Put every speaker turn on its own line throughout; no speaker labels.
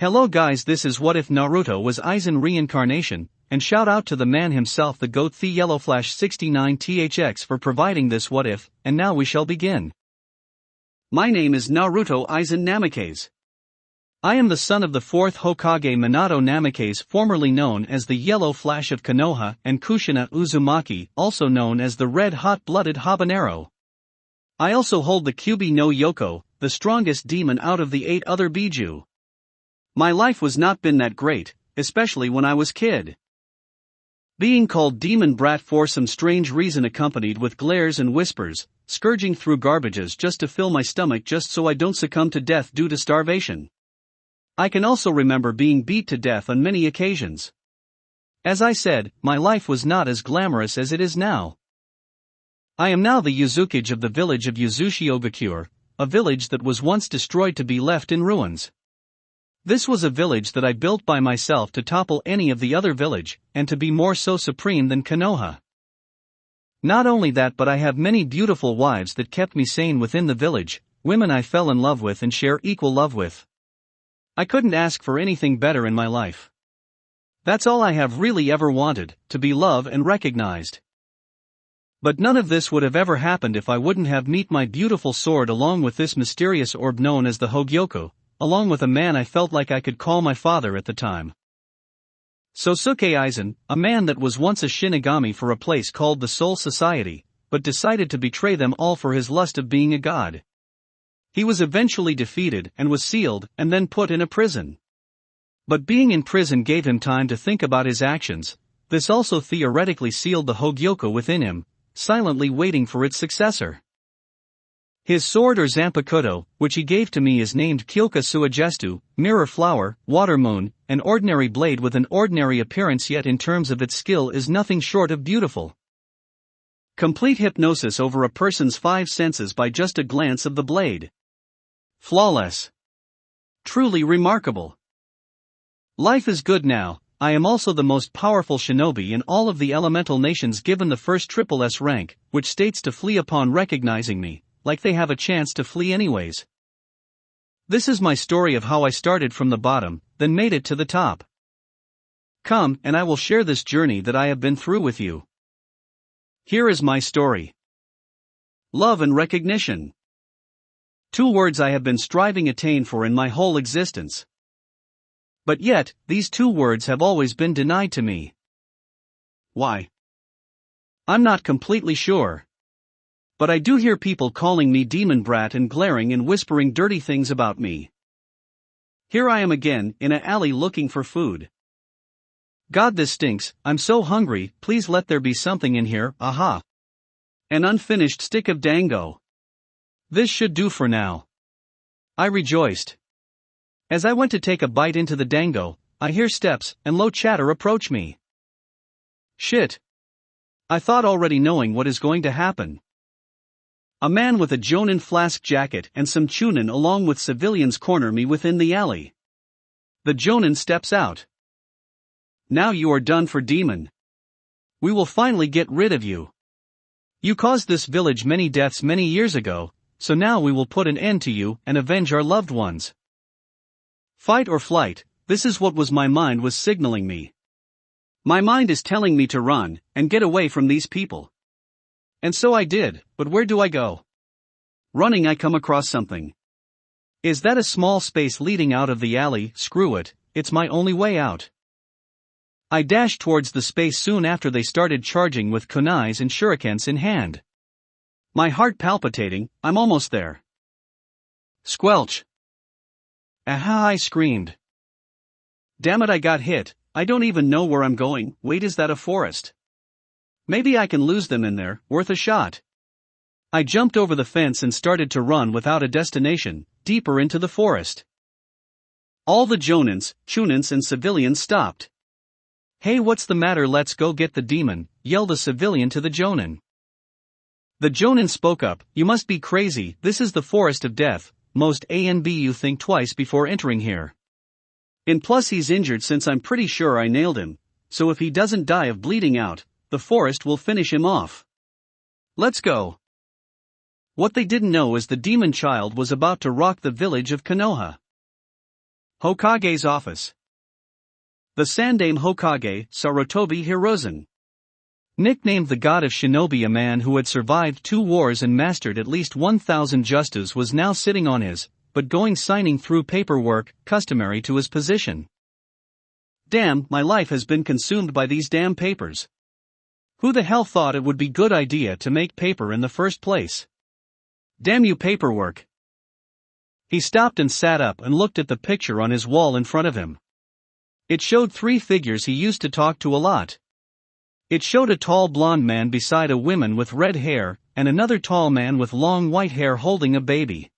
Hello guys, this is What If Naruto Was Aizen Reincarnation, and shout out to the man himself, the GOAT the Yellowflash69THX, for providing this what if, and now we shall begin. My name is Naruto Aizen Namikaze. I am the son of the 4th Hokage Minato Namikaze, formerly known as the Yellow Flash of Konoha, and Kushina Uzumaki, also known as the Red Hot-Blooded Habanero. I also hold the Kyubi no Yoko, the strongest demon out of the 8 other Biju. My life was not been that great, especially when I was kid. Being called demon brat for some strange reason, accompanied with glares and whispers, scourging through garbages just to fill my stomach just so I don't succumb to death due to starvation. I can also remember being beat to death on many occasions. As I said, my life was not as glamorous as it is now. I am now the Yuzukage of the village of Yuzushi-Ogakure, a village that was once destroyed to be left in ruins. This was a village that I built by myself to topple any of the other village, and to be more so supreme than Konoha. Not only that, but I have many beautiful wives that kept me sane within the village, women I fell in love with and share equal love with. I couldn't ask for anything better in my life. That's all I have really ever wanted, to be loved and recognized. But none of this would have ever happened if I wouldn't have met my beautiful sword along with this mysterious orb known as the Hogyoko, along with a man I felt like I could call my father at the time. Sosuke Aizen, a man that was once a Shinigami for a place called the Soul Society, but decided to betray them all for his lust of being a god. He was eventually defeated and was sealed and then put in a prison. But being in prison gave him time to think about his actions. This also theoretically sealed the Hogyoko within him, silently waiting for its successor. His sword, or Zanpakuto, which he gave to me, is named Kyoka Suagestu, Mirror Flower, Water Moon, an ordinary blade with an ordinary appearance, yet in terms of its skill is nothing short of beautiful. Complete hypnosis over a person's 5 senses by just a glance of the blade. Flawless. Truly remarkable. Life is good now. I am also the most powerful shinobi in all of the elemental nations, given the first triple S rank, which states to flee upon recognizing me, like they have a chance to flee anyways. This is my story of how I started from the bottom, then made it to the top. Come, and I will share this journey that I have been through with you. Here is my story. Love and recognition. 2 words I have been striving to attain for in my whole existence. But yet, these 2 words have always been denied to me. Why? I'm not completely sure. But I do hear people calling me demon brat and glaring and whispering dirty things about me. Here I am again, in an alley looking for food. God, this stinks, I'm so hungry, please let there be something in here, aha. An unfinished stick of dango. This should do for now. I rejoiced. As I went to take a bite into the dango, I hear steps and low chatter approach me. Shit. I thought, already knowing what is going to happen. A man with a Jonin flask jacket and some chunin along with civilians corner me within the alley. The Jonin steps out. Now you are done for, demon. We will finally get rid of you. You caused this village many deaths many years ago, so now we will put an end to you and avenge our loved ones. Fight or flight, this is what my mind was signaling me. My mind is telling me to run and get away from these people. And so I did, but where do I go? Running, I come across something. Is that a small space leading out of the alley? Screw it, it's my only way out. I dashed towards the space soon after they started charging with kunais and shurikens in hand. My heart palpitating, I'm almost there. Squelch. Aha, I screamed. Damn it, I got hit, I don't even know where I'm going. Wait, is that a forest? Maybe I can lose them in there, worth a shot. I jumped over the fence and started to run without a destination, deeper into the forest. All the Jonins, chunins and civilians stopped. Hey, what's the matter? Let's go get the demon, yelled a civilian to the Jonin. The Jonin spoke up, you must be crazy, this is the forest of death, most you think twice before entering here. And plus he's injured, since I'm pretty sure I nailed him, so if he doesn't die of bleeding out, the forest will finish him off. Let's go. What they didn't know is the demon child was about to rock the village of Konoha. Hokage's office. The Sandaime Hokage, Sarutobi Hiruzen. Nicknamed the god of shinobi, a man who had survived 2 wars and mastered at least 1,000 justas, was now sitting on his going signing through paperwork, customary to his position. Damn, my life has been consumed by these damn papers. Who the hell thought it would be good idea to make paper in the first place? Damn you, paperwork. He stopped and sat up and looked at the picture on his wall in front of him. It showed 3 figures he used to talk to a lot. It showed a tall blonde man beside a woman with red hair, and another tall man with long white hair holding a baby.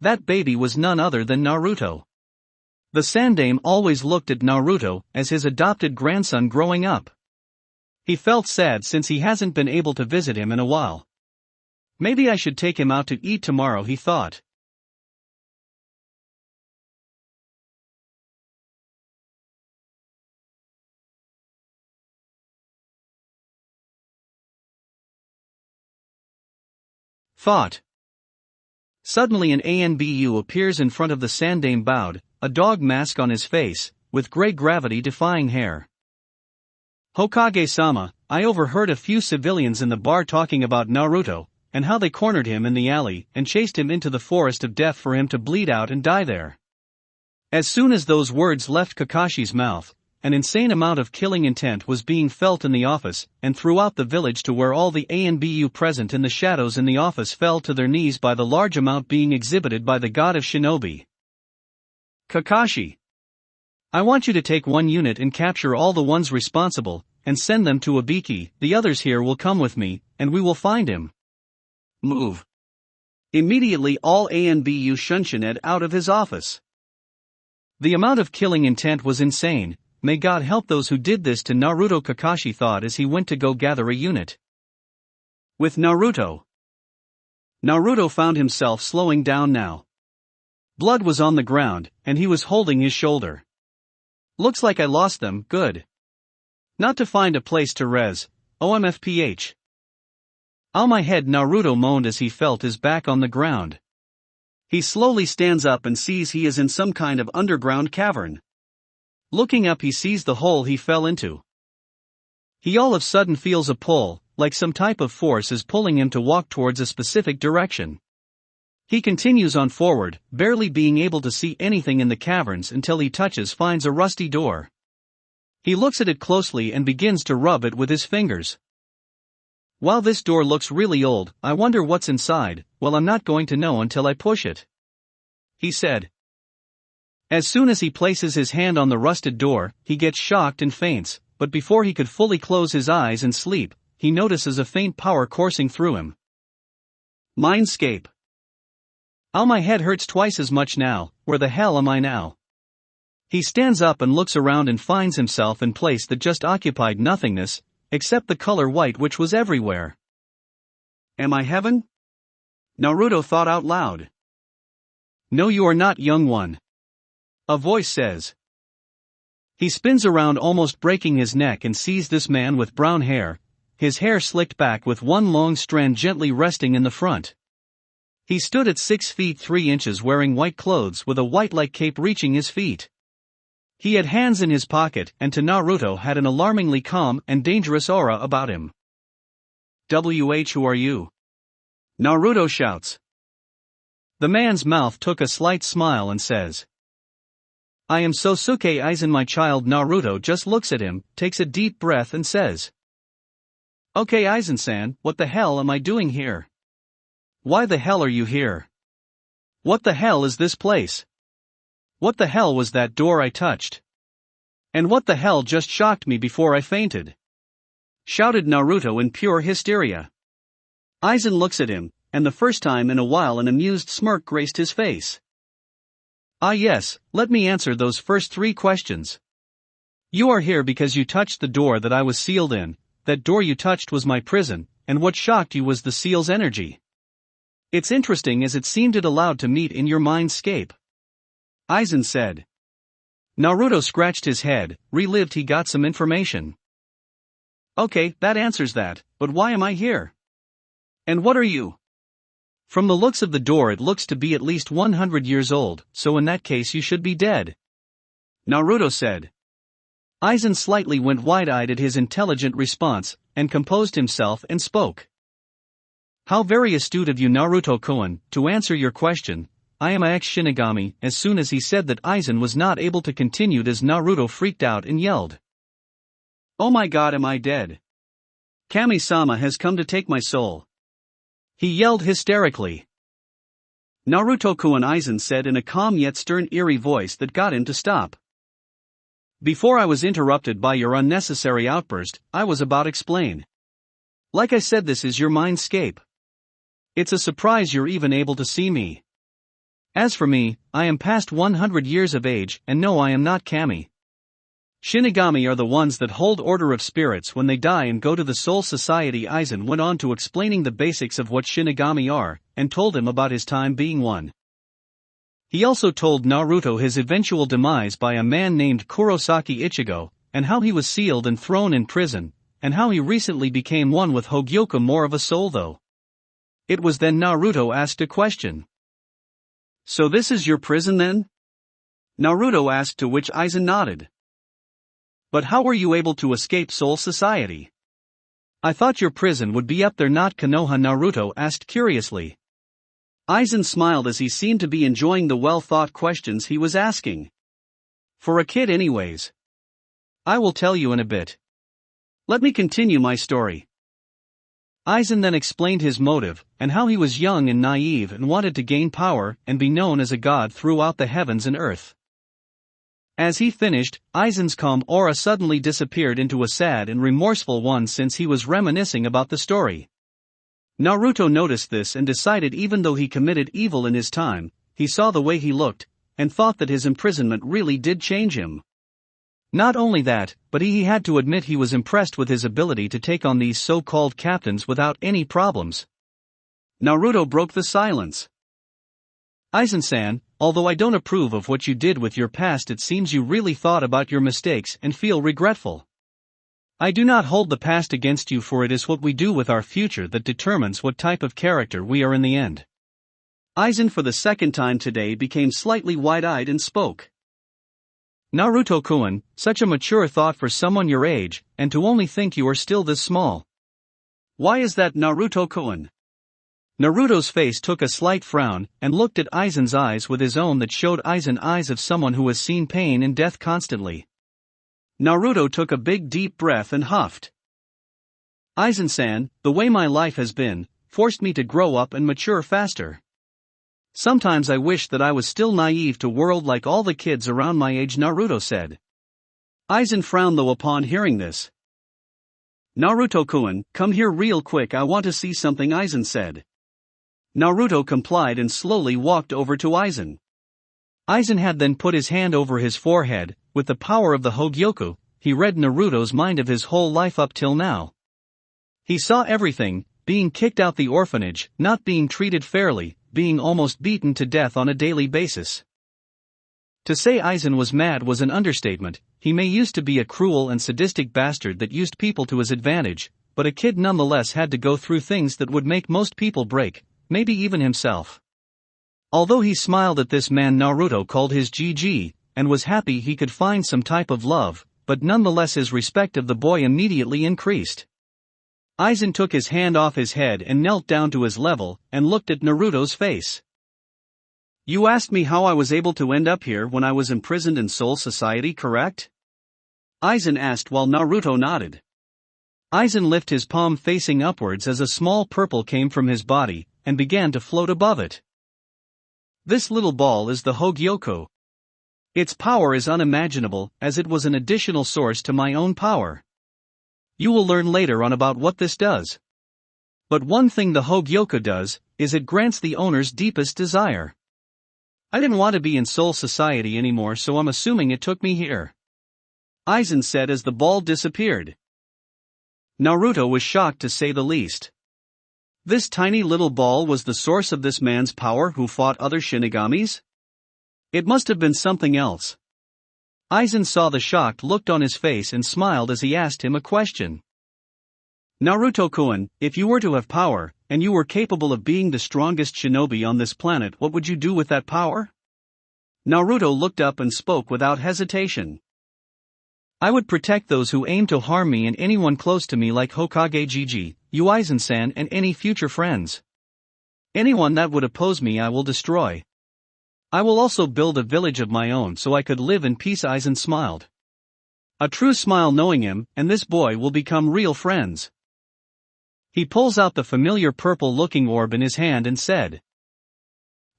That baby was none other than Naruto. The Sandaime always looked at Naruto as his adopted grandson growing up. He felt sad since he hasn't been able to visit him in a while. Maybe I should take him out to eat tomorrow, he thought. Suddenly an ANBU appears in front of the Sandaime, bowed, a dog mask on his face, with grey gravity-defying hair. Hokage-sama, I overheard a few civilians in the bar talking about Naruto, and how they cornered him in the alley and chased him into the forest of death for him to bleed out and die there. As soon as those words left Kakashi's mouth, an insane amount of killing intent was being felt in the office and throughout the village, to where all the ANBU present in the shadows in the office fell to their knees by the large amount being exhibited by the god of shinobi. Kakashi, I want you to take 1 unit and capture all the ones responsible, and send them to Ibiki. The others here will come with me, and we will find him. Move. Immediately all ANBU shunshined out of his office. The amount of killing intent was insane. May God help those who did this to Naruto, Kakashi thought as he went to go gather a unit. With Naruto found himself slowing down now. Blood was on the ground, and he was holding his shoulder. Looks like I lost them, good. Not to find a place to res, OMFPH. Ow my head, Naruto moaned as he felt his back on the ground. He slowly stands up and sees he is in some kind of underground cavern. Looking up, he sees the hole he fell into. He all of a sudden feels a pull, like some type of force is pulling him to walk towards a specific direction. He continues on forward, barely being able to see anything in the caverns until he finds a rusty door. He looks at it closely and begins to rub it with his fingers. Wow, this door looks really old. I wonder what's inside. Well, I'm not going to know until I push it, he said. As soon as he places his hand on the rusted door, he gets shocked and faints, but before he could fully close his eyes and sleep, he notices a faint power coursing through him. Mindscape. Ow, my head hurts twice as much now. Where the hell am I now? He stands up and looks around and finds himself in place that just occupied nothingness, except the color white which was everywhere. Am I heaven? Naruto thought out loud. No, you are not, young one. A voice says. He spins around, almost breaking his neck, and sees this man with brown hair, his hair slicked back with one long strand gently resting in the front. He stood at 6 feet 3 inches wearing white clothes with a white-like cape reaching his feet. He had hands in his pocket and to Naruto had an alarmingly calm and dangerous aura about him. Who are you? Naruto shouts. The man's mouth took a slight smile and says, I am Sosuke Aizen, my child. Naruto just looks at him, takes a deep breath and says, Okay, Aizen-san, what the hell am I doing here? Why the hell are you here? What the hell is this place? What the hell was that door I touched? And what the hell just shocked me before I fainted? Shouted Naruto in pure hysteria. Aizen looks at him, and the first time in a while an amused smirk graced his face. Ah yes, let me answer those first 3 questions. You are here because you touched the door that I was sealed in. That door you touched was my prison, and what shocked you was the seal's energy. It's interesting as it seemed it allowed to meet in your mindscape. Aizen said. Naruto scratched his head, relived he got some information. Okay, that answers that, but why am I here? And what are you? From the looks of the door it looks to be at least 100 years old, so in that case you should be dead. Naruto said. Aizen slightly went wide-eyed at his intelligent response, and composed himself and spoke. How very astute of you, Naruto-kun. To answer your question, I am a ex-Shinigami. As soon as he said that, Aizen was not able to continue as Naruto freaked out and yelled. Oh my god, am I dead? Kami-sama has come to take my soul. He yelled hysterically. Naruto-kun, Aizen said in a calm yet stern, eerie voice that got him to stop. Before I was interrupted by your unnecessary outburst, I was about to explain. Like I said, this is your mindscape. It's a surprise you're even able to see me. As for me, I am past 100 years of age, and no, I am not Kami. Shinigami are the ones that hold order of spirits when they die and go to the Soul Society. Aizen went on to explaining the basics of what Shinigami are, and told him about his time being one. He also told Naruto his eventual demise by a man named Kurosaki Ichigo, and how he was sealed and thrown in prison, and how he recently became one with Hogyoku. More of a soul though. It was then Naruto asked a question. So this is your prison then? Naruto asked, to which Aizen nodded. But how were you able to escape Soul Society? I thought your prison would be up there, not Konoha, Naruto asked curiously. Aizen smiled as he seemed to be enjoying the well-thought questions he was asking. For a kid anyways. I will tell you in a bit. Let me continue my story. Aizen then explained his motive, and how he was young and naive and wanted to gain power and be known as a god throughout the heavens and earth. As he finished, Aizen's calm aura suddenly disappeared into a sad and remorseful one, since he was reminiscing about the story. Naruto noticed this and decided, even though he committed evil in his time, he saw the way he looked, and thought that his imprisonment really did change him. Not only that, but he had to admit he was impressed with his ability to take on these so-called captains without any problems. Naruto broke the silence. Aizen-san, although I don't approve of what you did with your past, it seems you really thought about your mistakes and feel regretful. I do not hold the past against you, for it is what we do with our future that determines what type of character we are in the end. Aizen for the second time today became slightly wide-eyed and spoke. Naruto-kun, such a mature thought for someone your age, and to only think you are still this small. Why is that, Naruto-kun? Naruto's face took a slight frown, and looked at Aizen's eyes with his own that showed Aizen eyes of someone who has seen pain and death constantly. Naruto took a big deep breath and huffed. Aizen-san, the way my life has been, forced me to grow up and mature faster. Sometimes I wish that I was still naive to world like all the kids around my age, Naruto said. Aizen frowned though upon hearing this. Naruto-kun, come here real quick, I want to see something, Aizen said. Naruto complied and slowly walked over to Aizen. Aizen had then put his hand over his forehead. With the power of the Hogyoku, he read Naruto's mind of his whole life up till now. He saw everything: being kicked out the orphanage, not being treated fairly, being almost beaten to death on a daily basis. To say Aizen was mad was an understatement. He may used to be a cruel and sadistic bastard that used people to his advantage, but a kid nonetheless had to go through things that would make most people break, maybe even himself. Although he smiled at this man Naruto called his GG, and was happy he could find some type of love, but nonetheless his respect of the boy immediately increased. Aizen took his hand off his head and knelt down to his level, and looked at Naruto's face. You asked me how I was able to end up here when I was imprisoned in Soul Society, correct? Aizen asked while Naruto nodded. Aizen lifted his palm facing upwards as a small purple came from his body, and began to float above it. This little ball is the Hogyoku. Its power is unimaginable, as it was an additional source to my own power. You will learn later on about what this does. But one thing the Hogyoku does, is it grants the owner's deepest desire. I didn't want to be in Soul Society anymore, so I'm assuming it took me here. Aizen said as the ball disappeared. Naruto was shocked to say the least. This tiny little ball was the source of this man's power who fought other Shinigamis? It must have been something else. Aizen saw the shocked look on his face and smiled as he asked him a question. Naruto-kun, if you were to have power, and you were capable of being the strongest shinobi on this planet, what would you do with that power? Naruto looked up and spoke without hesitation. I would protect those who aim to harm me and anyone close to me like Hokage Gigi, Aizen-san and any future friends. Anyone that would oppose me I will destroy. I will also build a village of my own so I could live in peace. Aizen smiled. A true smile knowing him, and this boy will become real friends. He pulls out the familiar purple-looking orb in his hand and said,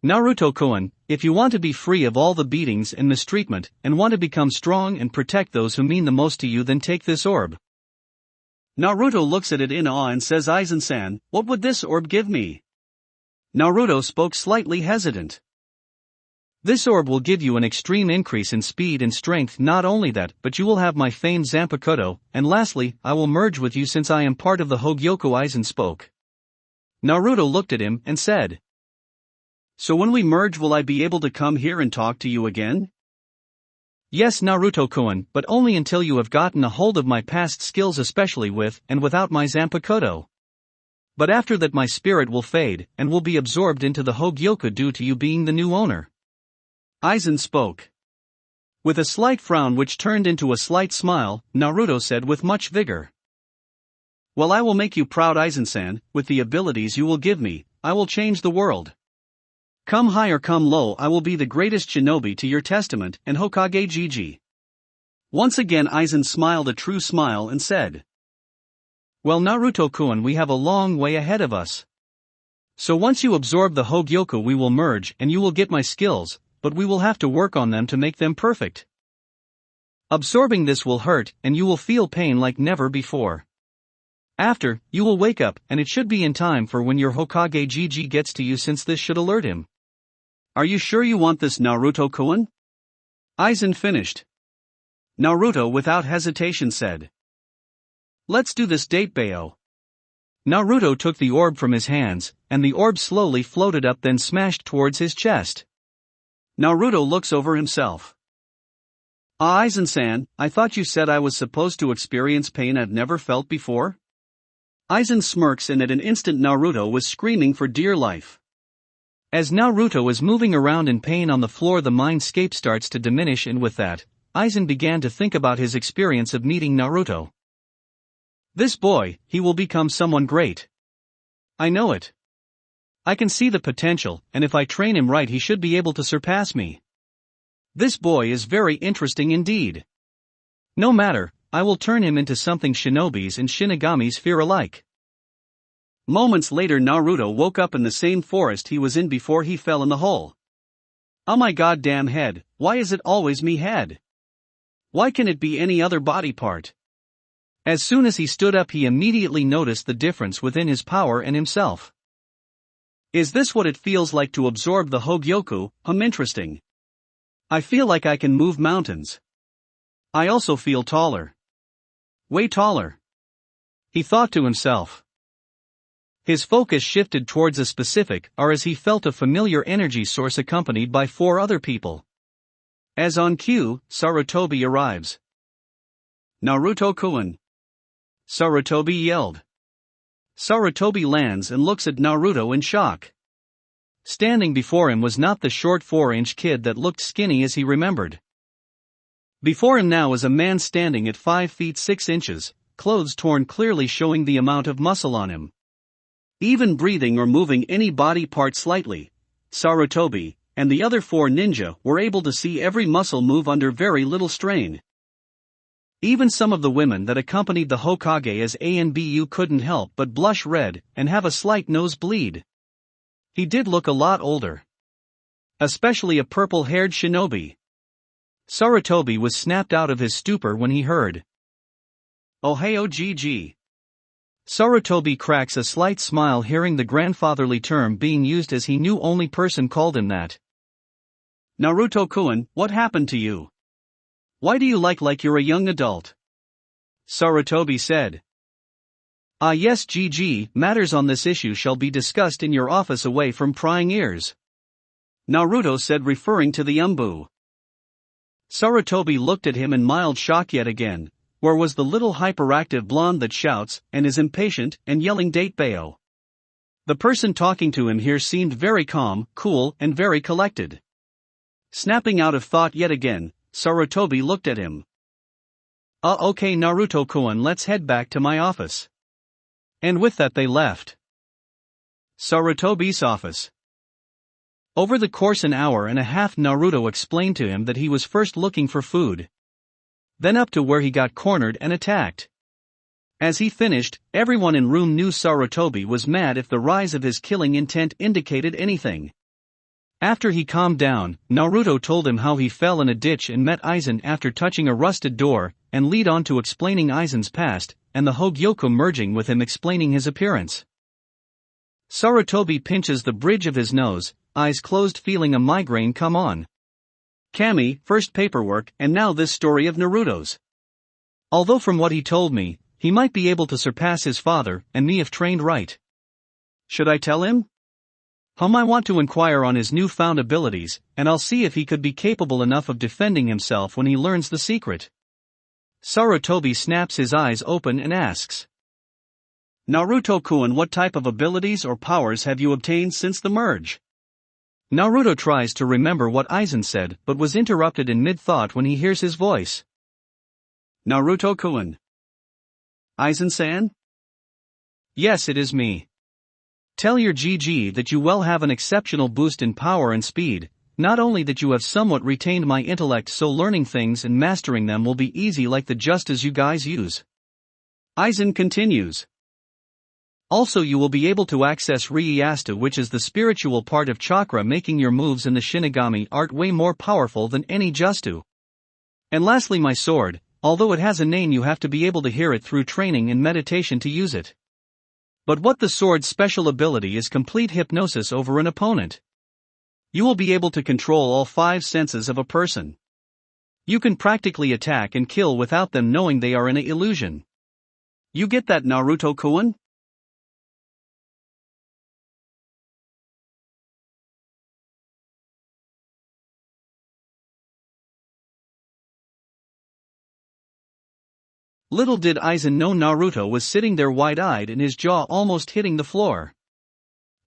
Naruto-kun, if you want to be free of all the beatings and mistreatment, and want to become strong and protect those who mean the most to you, then take this orb. Naruto looks at it in awe and says, Aizen-san, what would this orb give me? Naruto spoke slightly hesitant. This orb will give you an extreme increase in speed and strength. Not only that, but you will have my famed Zanpakuto, and lastly, I will merge with you since I am part of the Hogyoku. Aizen spoke. Naruto looked at him and said, So when we merge, will I be able to come here and talk to you again? Yes, Naruto-kun, but only until you have gotten a hold of my past skills, especially with and without my Zanpakuto. But after that my spirit will fade, and will be absorbed into the Hogyoku due to you being the new owner. Aizen spoke. With a slight frown which turned into a slight smile, Naruto said with much vigor. Well, I will make you proud, Aizen-san. With the abilities you will give me, I will change the world. Come high or come low, I will be the greatest shinobi to your testament and Hokage Gigi. Once again Aizen smiled a true smile and said, Well, Naruto-kun, we have a long way ahead of us. So once you absorb the Hogyoku we will merge and you will get my skills, but we will have to work on them to make them perfect. Absorbing this will hurt, and you will feel pain like never before. After, you will wake up, and it should be in time for when your Hokage Gigi gets to you, since this should alert him. Are you sure you want this, Naruto-kun? Aizen finished. Naruto without hesitation said, Let's do this, Datebao. Naruto took the orb from his hands, and the orb slowly floated up, then smashed towards his chest. Naruto looks over himself. Aizen-san, I thought you said I was supposed to experience pain I've never felt before? Aizen smirks, and at an instant Naruto was screaming for dear life. As Naruto is moving around in pain on the floor, the mindscape starts to diminish, and with that, Aizen began to think about his experience of meeting Naruto. This boy, he will become someone great. I know it. I can see the potential, and if I train him right he should be able to surpass me. This boy is very interesting indeed. No matter, I will turn him into something shinobis and shinigamis fear alike. Moments later Naruto woke up in the same forest he was in before he fell in the hole. Oh my goddamn head, why is it always me head? Why can it be any other body part? As soon as he stood up he immediately noticed the difference within his power and himself. Is this what it feels like to absorb the Hogyoku? Interesting. I feel like I can move mountains. I also feel taller. Way taller. He thought to himself. His focus shifted towards a specific, or as he felt a familiar energy source accompanied by 4 other people. As on cue, Sarutobi arrives. Naruto-kun. Sarutobi yelled. Sarutobi lands and looks at Naruto in shock. Standing before him was not the short 4-inch kid that looked skinny as he remembered. Before him now is a man standing at 5 feet 6 inches, clothes torn clearly showing the amount of muscle on him. Even breathing or moving any body part slightly, Sarutobi and the other 4 ninja were able to see every muscle move under very little strain. Even some of the women that accompanied the Hokage as Anbu couldn't help but blush red and have a slight nosebleed. He did look a lot older. Especially a purple-haired shinobi. Sarutobi was snapped out of his stupor when he heard Ohio GG. Sarutobi cracks a slight smile hearing the grandfatherly term being used, as he knew only person called him that. Naruto-kun, what happened to you? Why do you like you're a young adult? Sarutobi said. Yes, GG, matters on this issue shall be discussed in your office away from prying ears. Naruto said, referring to the Umbu. Sarutobi looked at him in mild shock yet again. Where was the little hyperactive blonde that shouts, and is impatient, and yelling date bayo? The person talking to him here seemed very calm, cool, and very collected. Snapping out of thought yet again, Sarutobi looked at him. Okay Naruto-kun, let's head back to my office. And with that they left Sarutobi's office. Over the course an hour and a half Naruto explained to him that he was first looking for food. Then up to where he got cornered and attacked. As he finished, everyone in room knew Sarutobi was mad if the rise of his killing intent indicated anything. After he calmed down, Naruto told him how he fell in a ditch and met Aizen after touching a rusted door, and lead on to explaining Aizen's past, and the Hogyoku merging with him explaining his appearance. Sarutobi pinches the bridge of his nose, eyes closed, feeling a migraine come on. Kami, first paperwork, and now this story of Naruto's. Although from what he told me, he might be able to surpass his father and me if trained right. Should I tell him? I want to inquire on his newfound abilities, and I'll see if he could be capable enough of defending himself when he learns the secret. Sarutobi snaps his eyes open and asks. Naruto-kun, what type of abilities or powers have you obtained since the merge? Naruto tries to remember what Aizen said but was interrupted in mid-thought when he hears his voice. Naruto-kun. Aizen-san? Yes, it is me. Tell your GG that you will have an exceptional boost in power and speed, not only that you have somewhat retained my intellect so learning things and mastering them will be easy like the just as you guys use. Aizen continues. Also you will be able to access Rieasta, which is the spiritual part of chakra, making your moves in the Shinigami art way more powerful than any Justu. And lastly my sword, although it has a name you have to be able to hear it through training and meditation to use it. But what the sword's special ability is complete hypnosis over an opponent. You will be able to control all 5 senses of a person. You can practically attack and kill without them knowing they are in an illusion. You get that, Naruto-kun? Little did Aizen know Naruto was sitting there wide-eyed and his jaw almost hitting the floor.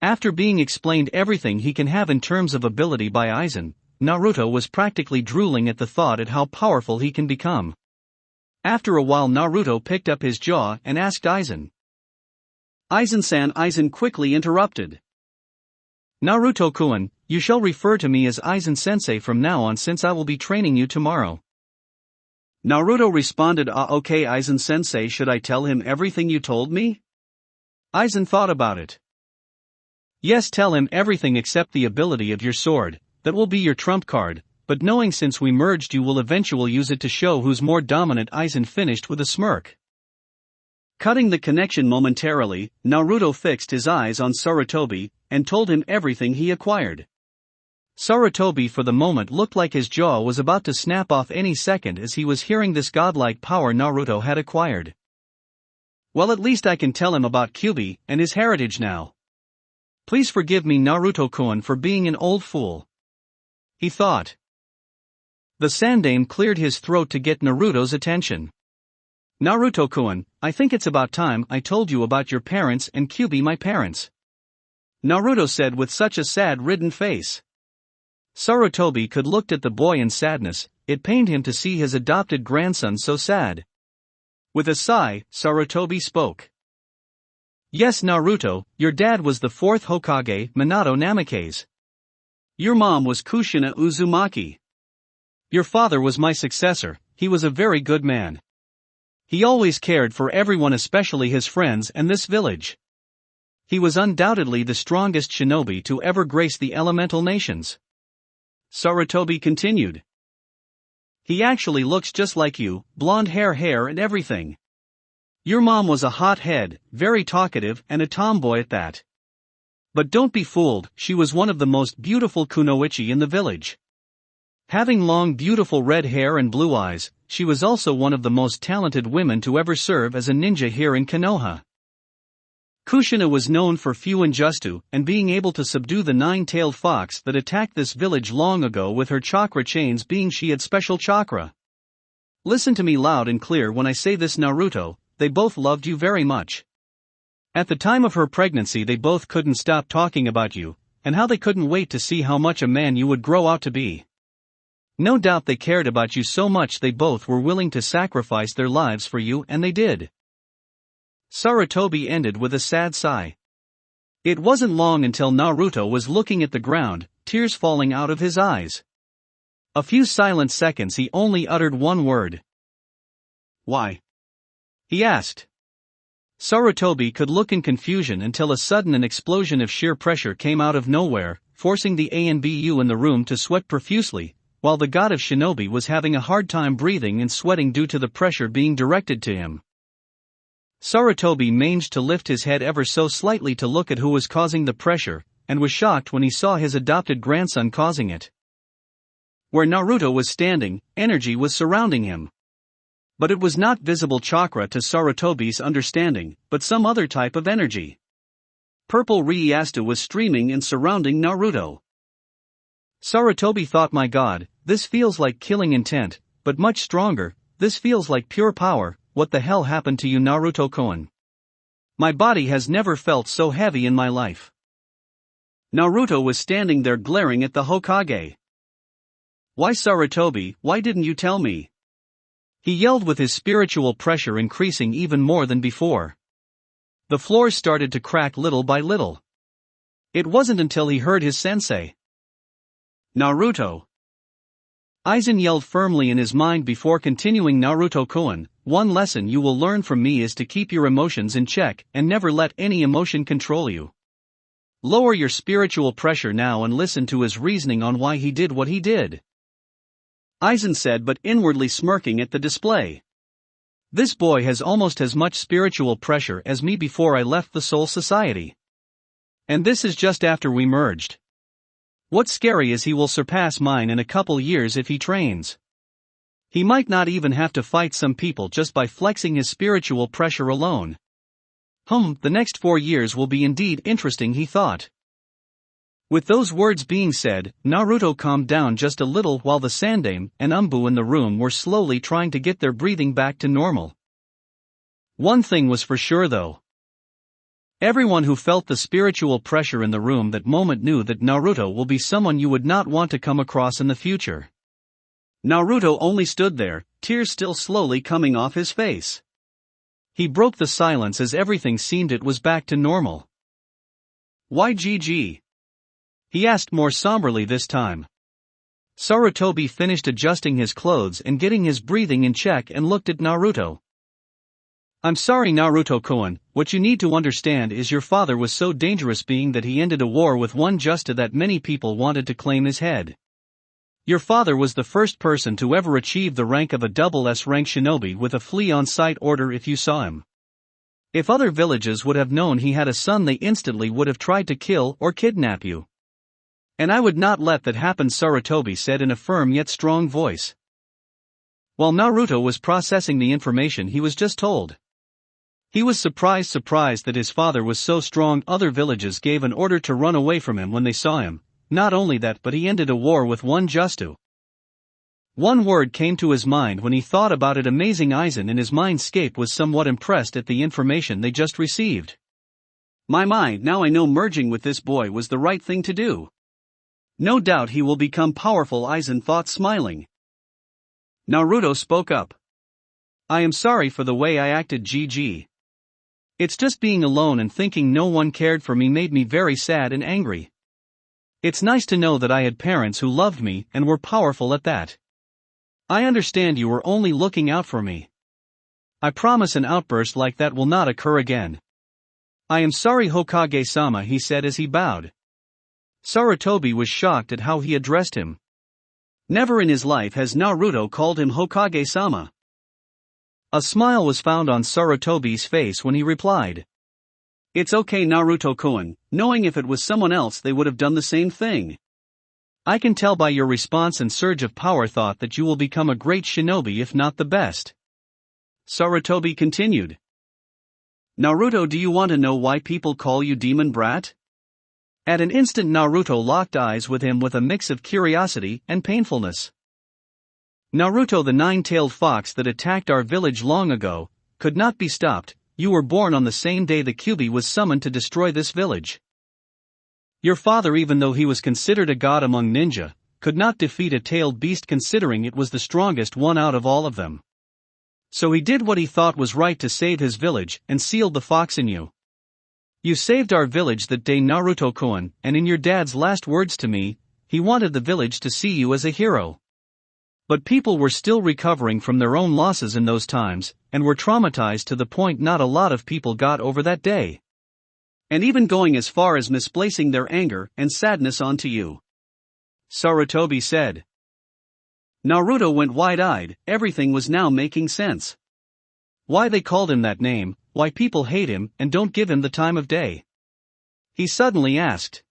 After being explained everything he can have in terms of ability by Aizen, Naruto was practically drooling at the thought at how powerful he can become. After a while Naruto picked up his jaw and asked Aizen. Aizen-san. Aizen quickly interrupted. Naruto-kun, you shall refer to me as Aizen-sensei from now on since I will be training you tomorrow. Naruto responded, okay Aizen-sensei, should I tell him everything you told me? Aizen thought about it. Yes, tell him everything except the ability of your sword, that will be your trump card, but knowing since we merged you will eventually use it to show who's more dominant. Aizen finished with a smirk. Cutting the connection momentarily, Naruto fixed his eyes on Sarutobi, and told him everything he acquired. Sarutobi for the moment looked like his jaw was about to snap off any second as he was hearing this godlike power Naruto had acquired. Well, at least I can tell him about Kyuubi and his heritage now. Please forgive me Naruto-kun for being an old fool. He thought. The Sandaime cleared his throat to get Naruto's attention. Naruto-kun, I think it's about time I told you about your parents and Kyuubi my parents. Naruto said with such a sad-ridden face. Sarutobi could looked at the boy in sadness, it pained him to see his adopted grandson so sad. With a sigh, Sarutobi spoke. Yes Naruto, your dad was the 4th Hokage, Minato Namikaze. Your mom was Kushina Uzumaki. Your father was my successor, he was a very good man. He always cared for everyone, especially his friends and this village. He was undoubtedly the strongest shinobi to ever grace the elemental nations. Sarutobi continued. He actually looks just like you, blonde hair and everything. Your mom was a hothead, very talkative and a tomboy at that. But don't be fooled, she was one of the most beautiful kunoichi in the village. Having long beautiful red hair and blue eyes, she was also one of the most talented women to ever serve as a ninja here in Konoha. Kushina was known for Fuinjustu and being able to subdue the 9-tailed fox that attacked this village long ago with her chakra chains, being she had special chakra. Listen to me loud and clear when I say this, Naruto, they both loved you very much. At the time of her pregnancy they both couldn't stop talking about you, and how they couldn't wait to see how much a man you would grow out to be. No doubt they cared about you so much they both were willing to sacrifice their lives for you, and they did. Sarutobi ended with a sad sigh. It wasn't long until Naruto was looking at the ground, tears falling out of his eyes. A few silent seconds he only uttered one word. Why? He asked. Sarutobi could look in confusion until a sudden an explosion of sheer pressure came out of nowhere, forcing the ANBU in the room to sweat profusely, while the god of shinobi was having a hard time breathing and sweating due to the pressure being directed to him. Sarutobi managed to lift his head ever so slightly to look at who was causing the pressure, and was shocked when he saw his adopted grandson causing it. Where Naruto was standing, energy was surrounding him. But it was not visible chakra to Sarutobi's understanding, but some other type of energy. Purple Ryastu was streaming and surrounding Naruto. Sarutobi thought, my god, this feels like killing intent, but much stronger, this feels like pure power. What the hell happened to you, Naruto-kun? My body has never felt so heavy in my life. Naruto was standing there glaring at the Hokage. Why, Sarutobi, why didn't you tell me? He yelled with his spiritual pressure increasing even more than before. The floors started to crack little by little. It wasn't until he heard his sensei. Naruto. Aizen yelled firmly in his mind before continuing, Naruto-kun, one lesson you will learn from me is to keep your emotions in check and never let any emotion control you. Lower your spiritual pressure now and listen to his reasoning on why he did what he did. Aizen said, but inwardly smirking at the display. This boy has almost as much spiritual pressure as me before I left the Soul Society. And this is just after we merged. What's scary is he will surpass mine in a couple years if he trains. He might not even have to fight some people just by flexing his spiritual pressure alone. The next 4 years will be indeed interesting, he thought. With those words being said, Naruto calmed down just a little while the Sandaime and Umbu in the room were slowly trying to get their breathing back to normal. One thing was for sure though. Everyone who felt the spiritual pressure in the room that moment knew that Naruto will be someone you would not want to come across in the future. Naruto only stood there, tears still slowly coming off his face. He broke the silence as everything seemed it was back to normal. Why, GG? He asked more somberly this time. Sarutobi finished adjusting his clothes and getting his breathing in check and looked at Naruto. I'm sorry, Naruto-kun, what you need to understand is your father was so dangerous being that he ended a war with one just to that many people wanted to claim his head. Your father was the first person to ever achieve the rank of a double S rank shinobi with a flee on sight order if you saw him. If other villages would have known he had a son they instantly would have tried to kill or kidnap you. And I would not let that happen, Sarutobi said in a firm yet strong voice. While Naruto was processing the information he was just told. He was surprised that his father was so strong other villages gave an order to run away from him when they saw him. Not only that, but he ended a war with one just to. One word came to his mind when he thought about it, amazing. Aizen in his mindscape was somewhat impressed at the information they just received. My mind, now I know merging with this boy was the right thing to do. No doubt he will become powerful, Aizen thought, smiling. Naruto spoke up. I am sorry for the way I acted, GG. It's just being alone and thinking no one cared for me made me very sad and angry. It's nice to know that I had parents who loved me and were powerful at that. I understand you were only looking out for me. I promise an outburst like that will not occur again. I am sorry, Hokage-sama, he said as he bowed. Sarutobi was shocked at how he addressed him. Never in his life has Naruto called him Hokage-sama. A smile was found on Sarutobi's face when he replied. It's okay, Naruto-kun, knowing if it was someone else they would have done the same thing. I can tell by your response and surge of power thought that you will become a great shinobi if not the best. Sarutobi continued. Naruto, do you want to know why people call you demon brat? At an instant Naruto locked eyes with him with a mix of curiosity and painfulness. Naruto, the nine-tailed fox that attacked our village long ago, could not be stopped. You were born on the same day the Kyuubi was summoned to destroy this village. Your father, even though he was considered a god among ninja, could not defeat a tailed beast considering it was the strongest one out of all of them. So he did what he thought was right to save his village and sealed the fox in you. You saved our village that day, Naruto-kun, and in your dad's last words to me, he wanted the village to see you as a hero. But people were still recovering from their own losses in those times, and were traumatized to the point not a lot of people got over that day. And even going as far as misplacing their anger and sadness onto you. Sarutobi said. Naruto went wide-eyed. Everything was now making sense. Why they called him that name, why people hate him and don't give him the time of day. He suddenly asked.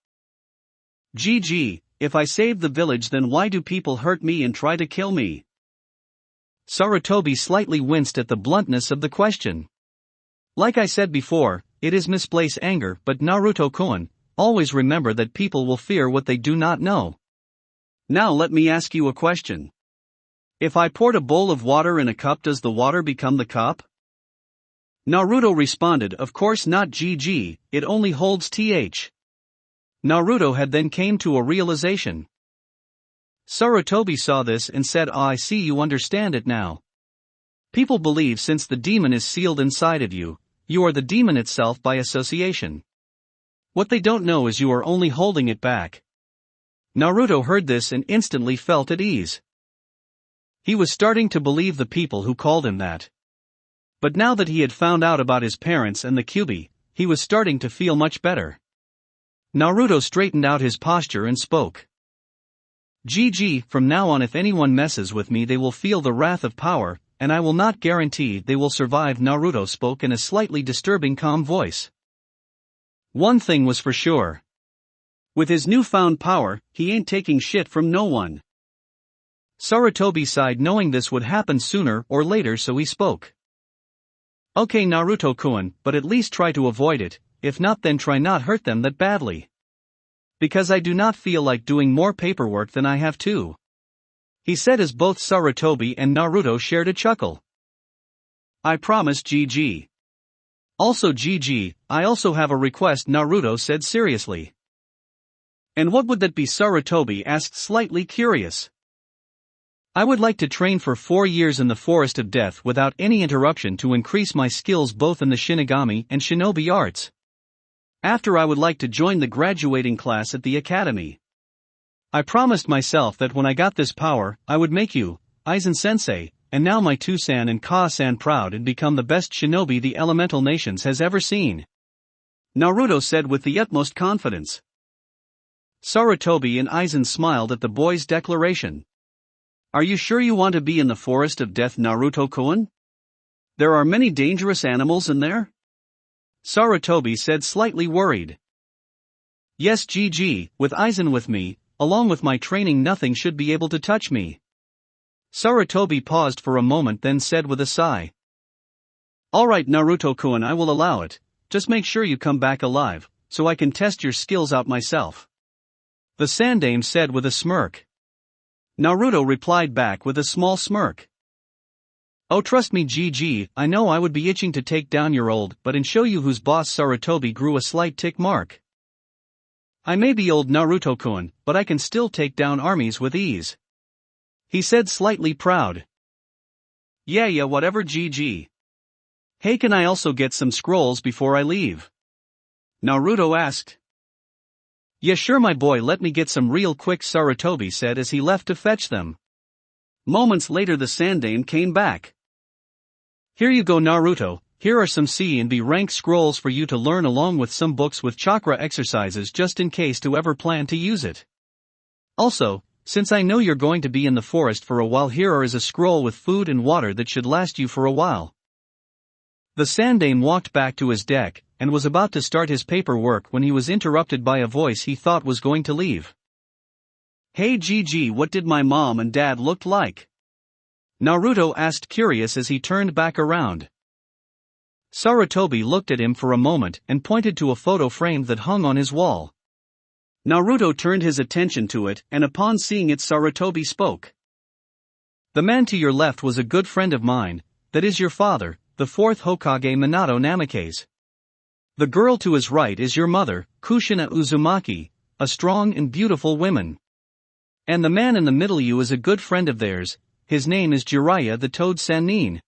GG, if I saved the village, then why do people hurt me and try to kill me? Sarutobi slightly winced at the bluntness of the question. Like I said before, it is misplaced anger, but Naruto-kun, always remember that people will fear what they do not know. Now let me ask you a question. If I poured a bowl of water in a cup, does the water become the cup? Naruto responded, of course not, GG, it only holds th. Naruto had then came to a realization. Sarutobi saw this and said, I see, you understand it now. People believe since the demon is sealed inside of you, you are the demon itself by association. What they don't know is you are only holding it back. Naruto heard this and instantly felt at ease. He was starting to believe the people who called him that. But now that he had found out about his parents and the Kyuubi, he was starting to feel much better. Naruto straightened out his posture and spoke. GG, from now on if anyone messes with me they will feel the wrath of power, and I will not guarantee they will survive. Naruto spoke in a slightly disturbing calm voice. One thing was for sure. With his newfound power, he ain't taking shit from no one. Sarutobi sighed knowing this would happen sooner or later, so he spoke. Okay Naruto-kun, but at least try to avoid it, if not then try not hurt them that badly. Because I do not feel like doing more paperwork than I have to. He said as both Sarutobi and Naruto shared a chuckle. I promise GG. Also GG, I also have a request, Naruto said seriously. And what would that be? Sarutobi asked, slightly curious. I would like to train for 4 years in the Forest of Death without any interruption to increase my skills both in the Shinigami and Shinobi arts. After I would like to join the graduating class at the academy. I promised myself that when I got this power, I would make you, Aizen-sensei, and now my Two-san and Ka-san proud and become the best shinobi the elemental nations has ever seen. Naruto said with the utmost confidence. Sarutobi and Aizen smiled at the boy's declaration. Are you sure you want to be in the Forest of Death, Naruto-kun? There are many dangerous animals in there? Sarutobi said, slightly worried. Yes GG, with Aizen with me, along with my training nothing should be able to touch me. Sarutobi paused for a moment then said with a sigh. Alright Naruto-kun, I will allow it, just make sure you come back alive, so I can test your skills out myself. The Sandame said with a smirk. Naruto replied back with a small smirk. Oh trust me GG, I know I would be itching to take down your old but and show you who's boss. Sarutobi grew a slight tick mark. I may be old Naruto-kun, but I can still take down armies with ease. He said slightly proud. Yeah whatever GG. Hey can I also get some scrolls before I leave? Naruto asked. Yeah sure my boy, let me get some real quick, Sarutobi said as he left to fetch them. Moments later the Sandame came back. Here you go Naruto, here are some C and B rank scrolls for you to learn along with some books with chakra exercises just in case to ever plan to use it. Also, since I know you're going to be in the forest for a while, here is a scroll with food and water that should last you for a while. The Sandame walked back to his deck, and was about to start his paperwork when he was interrupted by a voice he thought was going to leave. Hey GG, what did my mom and dad look like? Naruto asked curious as he turned back around. Sarutobi looked at him for a moment and pointed to a photo frame that hung on his wall. Naruto turned his attention to it and upon seeing it Sarutobi spoke. The man to your left was a good friend of mine, that is your father, the fourth Hokage Minato Namikaze. The girl to his right is your mother, Kushina Uzumaki, a strong and beautiful woman. And the man in the middle you is a good friend of theirs, his name is Jiraiya the Toad Sannin.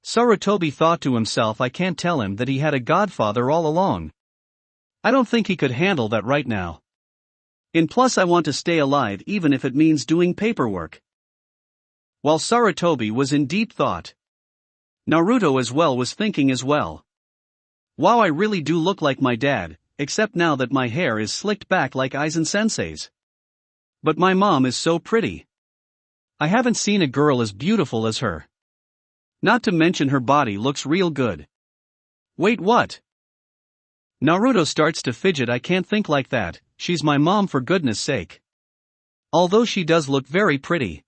Sarutobi thought to himself, I can't tell him that he had a godfather all along. I don't think he could handle that right now. And plus I want to stay alive even if it means doing paperwork. While Sarutobi was in deep thought, Naruto as well was thinking as well. Wow, I really do look like my dad, except now that my hair is slicked back like Aizen-sensei's. But my mom is so pretty. I haven't seen a girl as beautiful as her. Not to mention her body looks real good. Wait, what? Naruto starts to fidget. I can't think like that, she's my mom for goodness sake. Although she does look very pretty.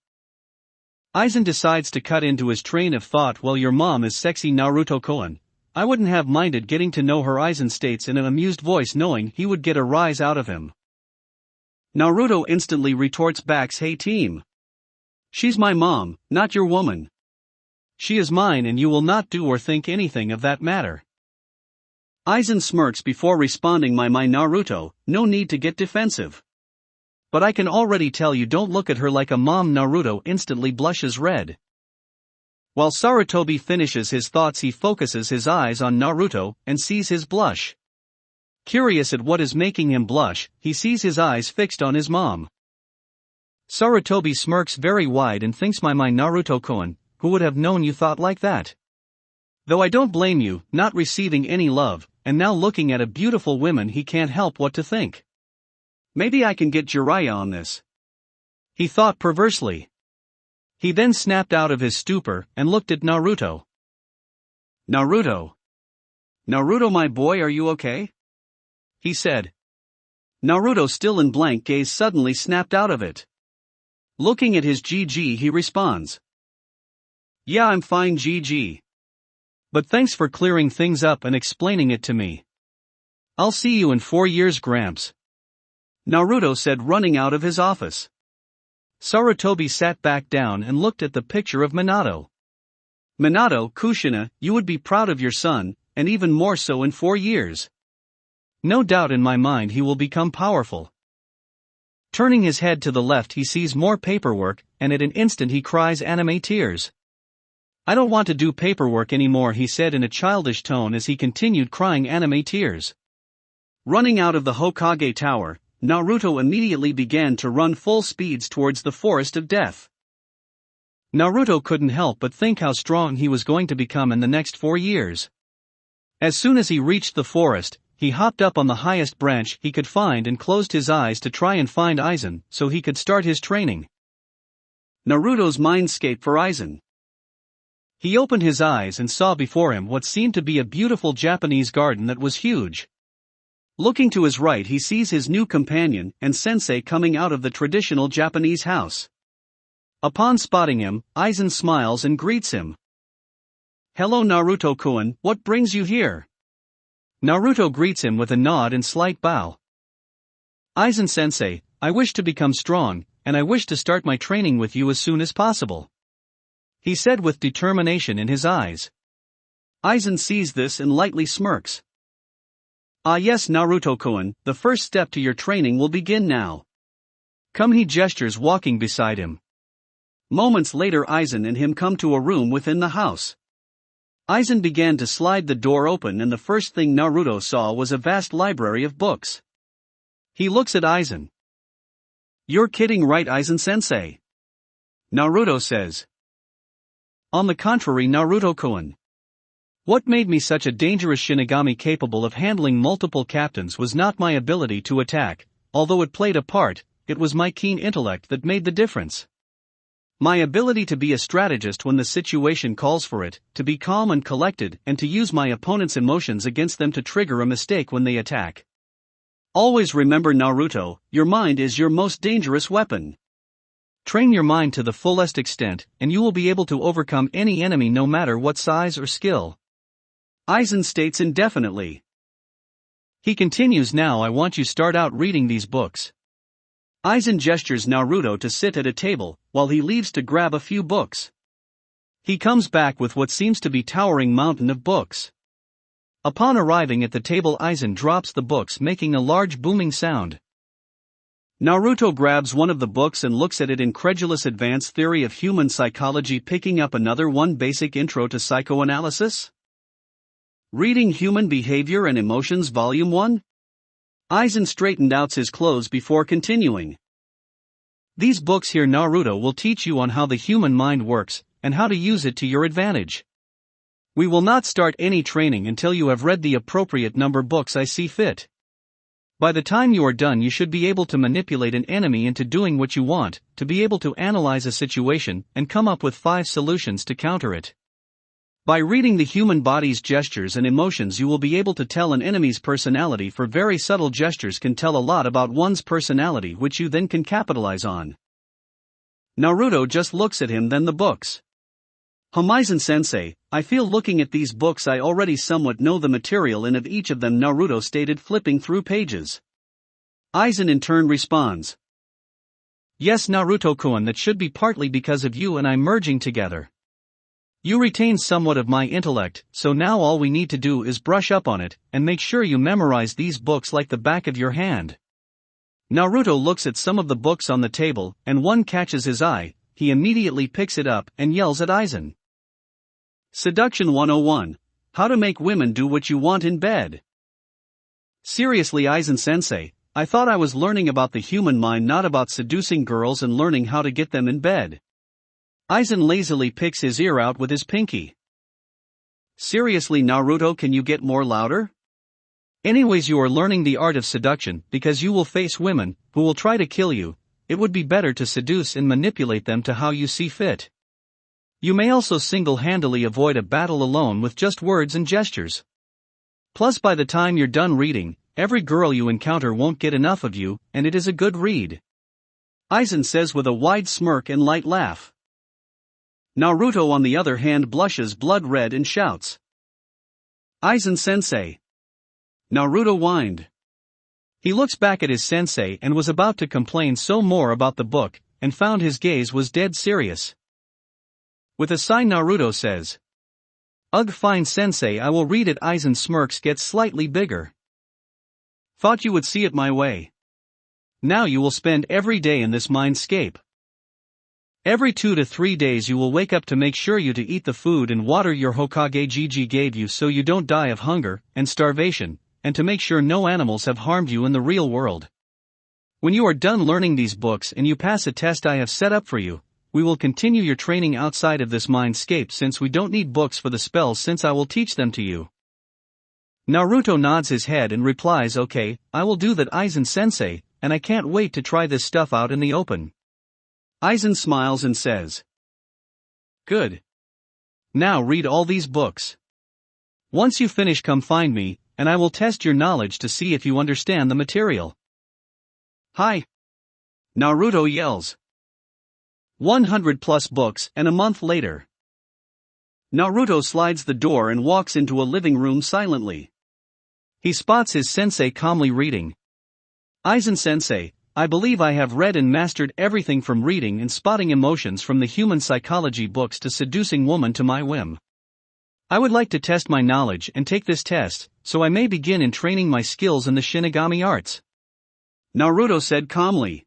Aizen decides to cut into his train of thought. Well, your mom is sexy, Naruto-kun. I wouldn't have minded getting to know her, Aizen states in an amused voice, knowing he would get a rise out of him. Naruto instantly retorts back, hey team. She's my mom, not your woman. She is mine and you will not do or think anything of that matter. Aizen smirks before responding, my Naruto, no need to get defensive. But I can already tell you don't look at her like a mom. Naruto instantly blushes red. While Sarutobi finishes his thoughts, he focuses his eyes on Naruto and sees his blush. Curious at what is making him blush, he sees his eyes fixed on his mom. Sarutobi smirks very wide and thinks, my Naruto-kun, who would have known you thought like that? Though I don't blame you, not receiving any love, and now looking at a beautiful woman, he can't help what to think. Maybe I can get Jiraiya on this, he thought perversely. He then snapped out of his stupor and looked at Naruto. Naruto, my boy, are you okay? He said. Naruto, still in blank gaze, suddenly snapped out of it. Looking at his GG, he responds. Yeah, I'm fine, GG. But thanks for clearing things up and explaining it to me. I'll see you in 4 years, Gramps. Naruto said, running out of his office. Sarutobi sat back down and looked at the picture of Minato. Minato, Kushina, you would be proud of your son, and even more so in 4 years. No doubt in my mind he will become powerful. Turning his head to the left, he sees more paperwork, and at an instant he cries anime tears. I don't want to do paperwork anymore, he said in a childish tone as he continued crying anime tears. Running out of the Hokage Tower, Naruto immediately began to run full speeds towards the Forest of Death. Naruto couldn't help but think how strong he was going to become in the next 4 years. As soon as he reached the forest, he hopped up on the highest branch he could find and closed his eyes to try and find Aizen so he could start his training. Naruto's mindscape for Aizen. He opened his eyes and saw before him what seemed to be a beautiful Japanese garden that was huge. Looking to his right, he sees his new companion and sensei coming out of the traditional Japanese house. Upon spotting him, Aizen smiles and greets him. Hello Naruto-kun, what brings you here? Naruto greets him with a nod and slight bow. Aizen-sensei, I wish to become strong, and I wish to start my training with you as soon as possible, he said with determination in his eyes. Aizen sees this and lightly smirks. Ah yes, Naruto-kun, the first step to your training will begin now. Come, he gestures, walking beside him. Moments later, Aizen and him come to a room within the house. Aizen began to slide the door open, and the first thing Naruto saw was a vast library of books. He looks at Aizen. You're kidding, right, Aizen-sensei? Naruto says. On the contrary, Naruto-kun. What made me such a dangerous Shinigami capable of handling multiple captains was not my ability to attack, although it played a part, it was my keen intellect that made the difference. My ability to be a strategist when the situation calls for it, to be calm and collected, and to use my opponent's emotions against them to trigger a mistake when they attack. Always remember, Naruto, your mind is your most dangerous weapon. Train your mind to the fullest extent, and you will be able to overcome any enemy no matter what size or skill. Aizen states indefinitely. He continues, now I want you start out reading these books. Aizen gestures Naruto to sit at a table, while he leaves to grab a few books. He comes back with what seems to be towering mountain of books. Upon arriving at the table, Aizen drops the books, making a large booming sound. Naruto grabs one of the books and looks at it. Incredulous. Advanced Theory of Human Psychology. Picking up another one. Basic Intro to Psychoanalysis. Reading Human Behavior and Emotions Volume 1. Aizen straightened out his clothes before continuing. These books here, Naruto, will teach you on how the human mind works, and how to use it to your advantage. We will not start any training until you have read the appropriate number books I see fit. By the time you are done, you should be able to manipulate an enemy into doing what you want, to be able to analyze a situation, and come up with 5 solutions to counter it. By reading the human body's gestures and emotions, you will be able to tell an enemy's personality, for very subtle gestures can tell a lot about one's personality, which you then can capitalize on. Naruto just looks at him, then the books. Aizen-sensei, I feel looking at these books I already somewhat know the material in of each of them, Naruto stated, flipping through pages. Aizen in turn responds. Yes, Naruto-kun, that should be partly because of you and I merging together. You retain somewhat of my intellect, so now all we need to do is brush up on it, and make sure you memorize these books like the back of your hand. Naruto looks at some of the books on the table, and one catches his eye. He immediately picks it up and yells at Aizen. Seduction 101. How to make women do what you want in bed. Seriously, Aizen-sensei, I thought I was learning about the human mind, not about seducing girls and learning how to get them in bed. Aizen lazily picks his ear out with his pinky. Seriously, Naruto, can you get more louder? Anyways, you are learning the art of seduction, because you will face women who will try to kill you. It would be better to seduce and manipulate them to how you see fit. You may also single-handedly avoid a battle alone with just words and gestures. Plus, by the time you're done reading, every girl you encounter won't get enough of you, and it is a good read. Aizen says with a wide smirk and light laugh. Naruto on the other hand blushes blood red and shouts. Aizen-sensei. Naruto whined. He looks back at his sensei and was about to complain some more about the book, and found his gaze was dead serious. With a sigh, Naruto says. Ugh, fine sensei, I will read it. Aizen's smirks gets slightly bigger. Thought you would see it my way. Now you will spend every day in this mindscape. Every 2 to 3 days you will wake up to make sure you to eat the food and water your Hokage Gigi gave you so you don't die of hunger and starvation, and to make sure no animals have harmed you in the real world. When you are done learning these books and you pass a test I have set up for you, we will continue your training outside of this mindscape, since we don't need books for the spells, since I will teach them to you. Naruto nods his head and replies, okay, I will do that, Aizen-sensei, and I can't wait to try this stuff out in the open. Aizen smiles and says. Good. Now read all these books. Once you finish, come find me, and I will test your knowledge to see if you understand the material. Hi. Naruto yells. 100 plus books, and a month later. Naruto slides the door and walks into a living room silently. He spots his sensei calmly reading. Aizen-sensei, I believe I have read and mastered everything from reading and spotting emotions from the human psychology books to seducing women to my whim. I would like to test my knowledge and take this test, so I may begin in training my skills in the Shinigami arts. Naruto said calmly.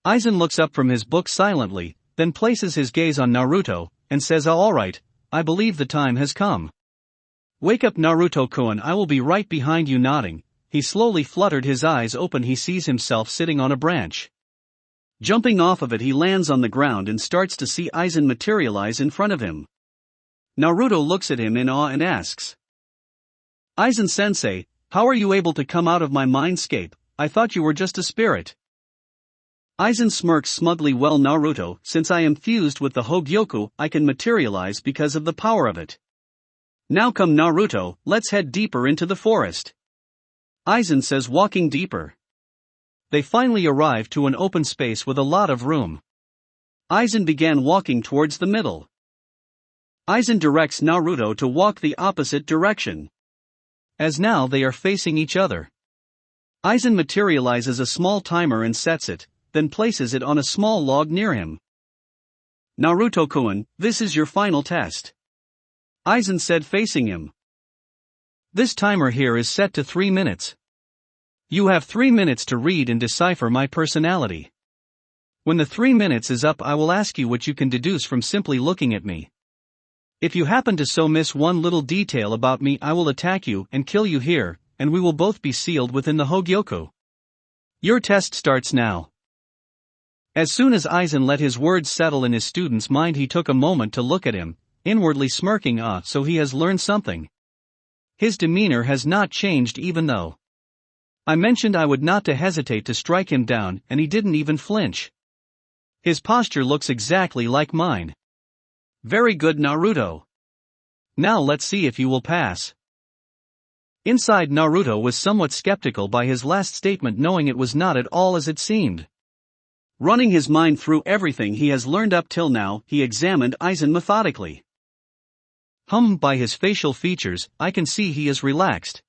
Aizen looks up from his book silently, then places his gaze on Naruto, and says, all right, I believe the time has come. Wake up, Naruto-kun, I will be right behind you. Nodding, he slowly fluttered his eyes open. He sees himself sitting on a branch. Jumping off of it, he lands on the ground and starts to see Aizen materialize in front of him. Naruto looks at him in awe and asks. Aizen-sensei, how are you able to come out of my mindscape? I thought you were just a spirit. Aizen smirks smugly. Well, Naruto, since I am fused with the Hogyoku, I can materialize because of the power of it. Now come, Naruto, let's head deeper into the forest. Aizen says, walking deeper. They finally arrive to an open space with a lot of room. Aizen began walking towards the middle. Aizen directs Naruto to walk the opposite direction. As now they are facing each other. Aizen materializes a small timer and sets it, then places it on a small log near him. Naruto-kun, this is your final test. Aizen said facing him. This timer here is set to 3 minutes. You have 3 minutes to read and decipher my personality. When the 3 minutes is up, I will ask you what you can deduce from simply looking at me. If you happen to so miss one little detail about me, I will attack you and kill you here, and we will both be sealed within the Hogyoku. Your test starts now. As soon as Aizen let his words settle in his student's mind, he took a moment to look at him, inwardly smirking, so he has learned something. His demeanor has not changed even though I mentioned I would not to hesitate to strike him down, and he didn't even flinch. His posture looks exactly like mine. Very good, Naruto. Now let's see if you will pass. Inside, Naruto was somewhat skeptical by his last statement, knowing it was not at all as it seemed. Running his mind through everything he has learned up till now, he examined Aizen methodically. By his facial features, I can see he is relaxed.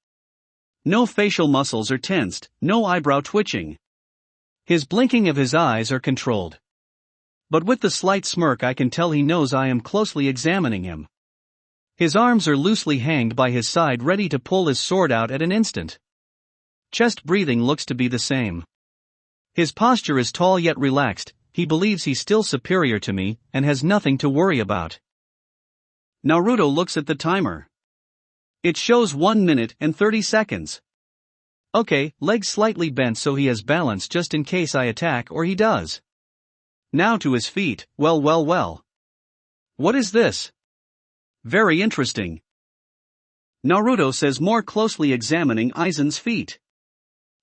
No facial muscles are tensed, no eyebrow twitching. His blinking of his eyes are controlled. But with the slight smirk, I can tell he knows I am closely examining him. His arms are loosely hanged by his side, ready to pull his sword out at an instant. Chest breathing looks to be the same. His posture is tall yet relaxed. He believes he's still superior to me, and has nothing to worry about. Naruto looks at the timer. It shows 1 minute and 30 seconds. Okay, legs slightly bent so he has balance just in case I attack, or he does. Now to his feet. Well. What is this? Very interesting. Naruto says, more closely examining Aizen's feet.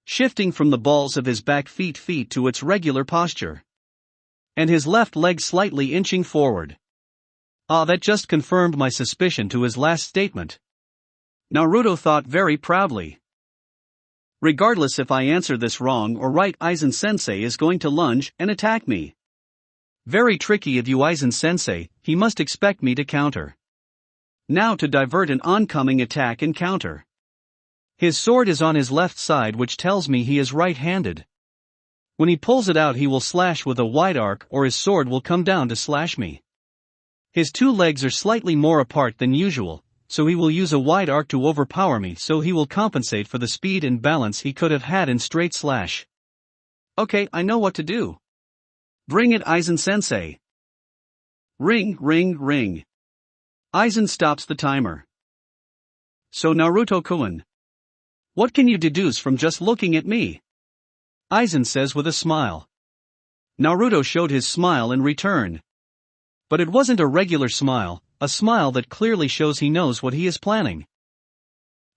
Shifting from the balls of his back feet to its regular posture. And his left leg slightly inching forward. That just confirmed my suspicion to his last statement. Naruto thought very proudly. Regardless if I answer this wrong or right, Aizen-sensei is going to lunge and attack me. Very tricky of you, Aizen-sensei, he must expect me to counter. Now to divert an oncoming attack and counter. His sword is on his left side, which tells me he is right-handed. When he pulls it out, he will slash with a wide arc, or his sword will come down to slash me. His two legs are slightly more apart than usual, so he will use a wide arc to overpower me, so he will compensate for the speed and balance he could have had in straight slash. Okay, I know what to do. Bring it, Aizen-sensei. Ring. Aizen stops the timer. So Naruto-kun, what can you deduce from just looking at me? Aizen says with a smile. Naruto showed his smile in return. But it wasn't a regular smile, a smile that clearly shows he knows what he is planning.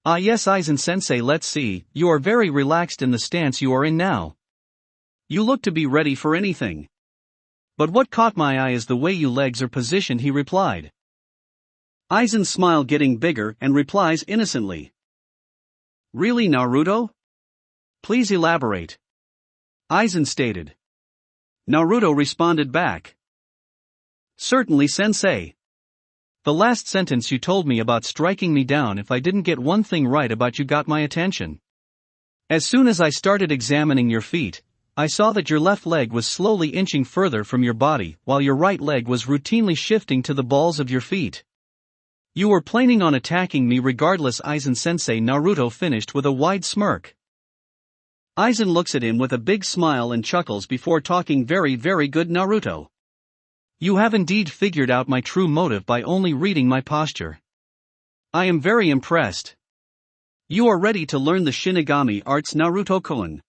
Yes, Aizen-sensei, let's see, you are very relaxed in the stance you are in now. You look to be ready for anything. But what caught my eye is the way your legs are positioned, he replied. Aizen's smile getting bigger and replies innocently. Really, Naruto? Please elaborate. Aizen stated. Naruto responded back. Certainly, sensei. The last sentence you told me about striking me down if I didn't get one thing right about you got my attention. As soon as I started examining your feet, I saw that your left leg was slowly inching further from your body, while your right leg was routinely shifting to the balls of your feet. You were planning on attacking me regardless, Aizen-sensei, Naruto finished with a wide smirk. Aizen looks at him with a big smile and chuckles before talking. Very good, Naruto. You have indeed figured out my true motive by only reading my posture. I am very impressed. You are ready to learn the Shinigami arts, Naruto-kun.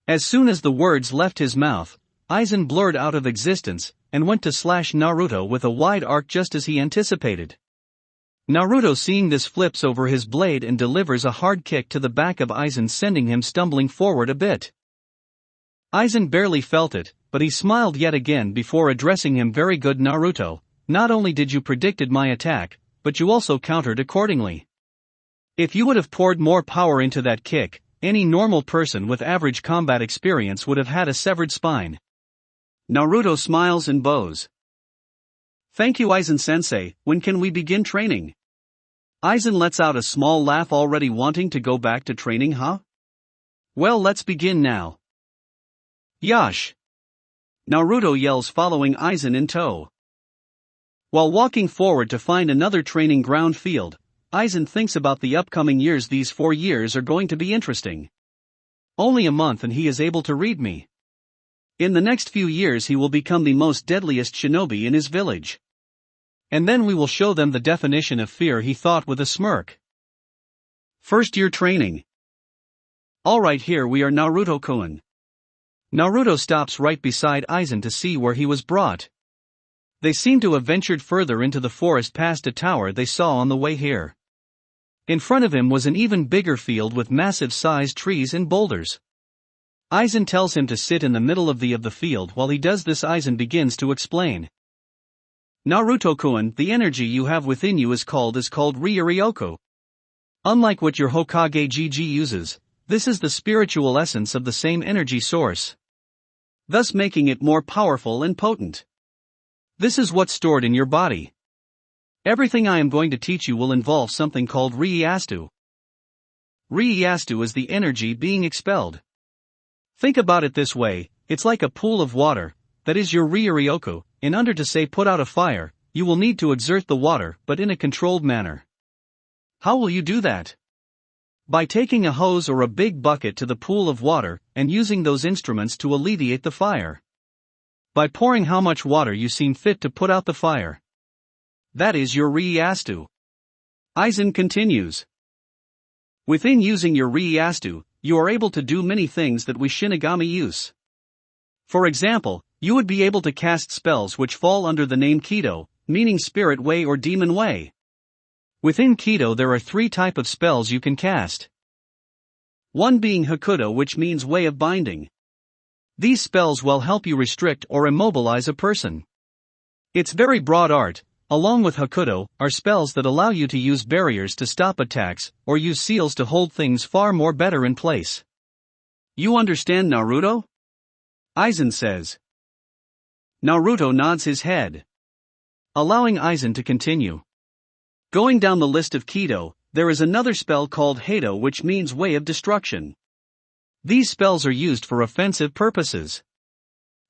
As soon as the words left his mouth, Aizen blurred out of existence, and went to slash Naruto with a wide arc just as he anticipated. Naruto, seeing this, flips over his blade and delivers a hard kick to the back of Aizen, sending him stumbling forward a bit. Aizen barely felt it, but he smiled yet again before addressing him. Very good, Naruto, not only did you predicted my attack, but you also countered accordingly. If you would have poured more power into that kick, any normal person with average combat experience would have had a severed spine. Naruto smiles and bows. Thank you, Aizen-sensei, when can we begin training? Aizen lets out a small laugh, already wanting to go back to training, huh? Well, let's begin now. Yash! Naruto yells, following Aizen in tow. While walking forward to find another training ground field, Aizen thinks about the upcoming years. These 4 years are going to be interesting. Only a month and he is able to read me. In the next few years he will become the most deadliest shinobi in his village. And then we will show them the definition of fear, he thought with a smirk. First year training. Alright, here we are, Naruto-kun. Naruto stops right beside Aizen to see where he was brought. They seem to have ventured further into the forest past a tower they saw on the way here. In front of him was an even bigger field with massive-sized trees and boulders. Aizen tells him to sit in the middle of the field. While he does this, Aizen begins to explain. Naruto-kun, the energy you have within you is called Ryu-ryoku. Unlike what your Hokage GG uses, this is the spiritual essence of the same energy source, thus making it more powerful and potent. This is what's stored in your body. Everything I am going to teach you will involve something called Ryu-ryoku. Ryu-ryoku is the energy being expelled. Think about it this way, it's like a pool of water, that is your Ryu-ryoku. In order to say put out a fire, you will need to exert the water, but in a controlled manner. How will you do that? By taking a hose or a big bucket to the pool of water, and using those instruments to alleviate the fire. By pouring how much water you seem fit to put out the fire. That is your Ryu-ryoku. Aizen continues. Within using your Ryu-ryoku, you are able to do many things that we Shinigami use. For example, you would be able to cast spells which fall under the name Kido, meaning spirit way or demon way. Within Kido there are 3 types of spells you can cast. One being Hakudo, which means way of binding. These spells will help you restrict or immobilize a person. It's very broad art. Along with Hakudo, are spells that allow you to use barriers to stop attacks, or use seals to hold things far more better in place. You understand, Naruto? Aizen says. Naruto nods his head, allowing Aizen to continue. Going down the list of Kido, there is another spell called Hado, which means way of destruction. These spells are used for offensive purposes.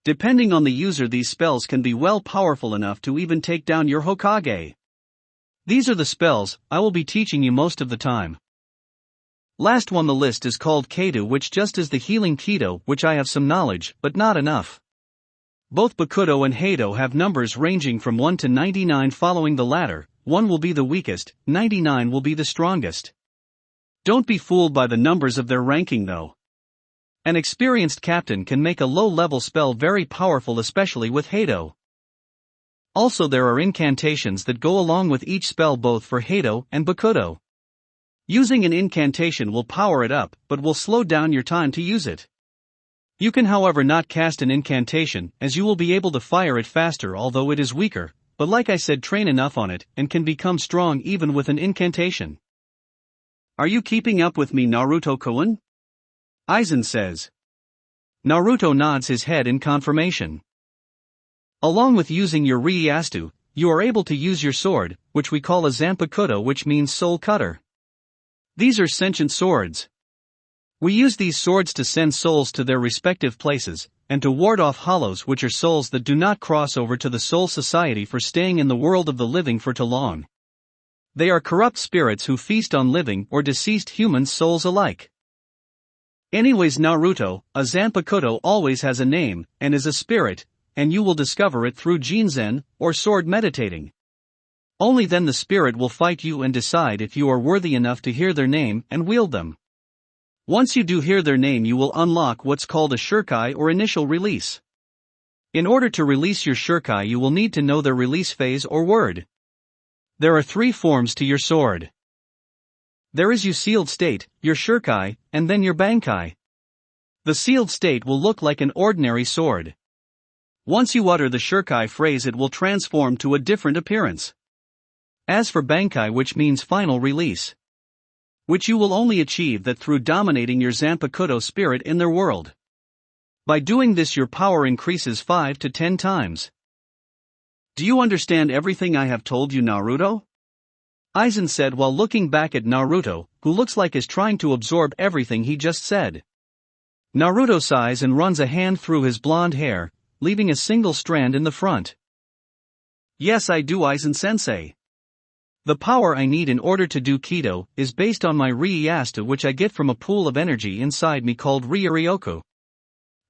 Depending on the user, these spells can be well powerful enough to even take down your Hokage. These are the spells I will be teaching you most of the time. Last one on the list is called Kado, which just is the healing Kido, which I have some knowledge, but not enough. Both Bakudo and Hado have numbers ranging from 1 to 99. Following the latter, 1 will be the weakest, 99 will be the strongest. Don't be fooled by the numbers of their ranking though. An experienced captain can make a low-level spell very powerful, especially with Hado. Also, there are incantations that go along with each spell, both for Hado and Bakudo. Using an incantation will power it up, but will slow down your time to use it. You can, however, not cast an incantation, as you will be able to fire it faster although it is weaker, but like I said, train enough on it, and can become strong even with an incantation. Are you keeping up with me, Naruto-kun? Aizen says. Naruto nods his head in confirmation. Along with using your Ryu-ryoku, you are able to use your sword, which we call a Zanpakuto, which means soul cutter. These are sentient swords. We use these swords to send souls to their respective places, and to ward off hollows, which are souls that do not cross over to the soul society for staying in the world of the living for too long. They are corrupt spirits who feast on living or deceased human souls alike. Anyways, Naruto, a Zanpakuto always has a name, and is a spirit, and you will discover it through Jinzen, or sword meditating. Only then the spirit will fight you and decide if you are worthy enough to hear their name and wield them. Once you do hear their name, you will unlock what's called a shurikai, or initial release. In order to release your shurikai, you will need to know their release phase or word. There are 3 forms to your sword. There is your sealed state, your shurikai, and then your bankai. The sealed state will look like an ordinary sword. Once you utter the shurikai phrase, it will transform to a different appearance. As for bankai, which means final release, which you will only achieve that through dominating your Zanpakuto spirit in their world. By doing this, your power increases 5 to 10 times. Do you understand everything I have told you, Naruto? Aizen said while looking back at Naruto, who looks like is trying to absorb everything he just said. Naruto sighs and runs a hand through his blonde hair, leaving a single strand in the front. Yes, I do, Aizen-sensei. The power I need in order to do Kido is based on my Riyasta, which I get from a pool of energy inside me called Ryuryoku.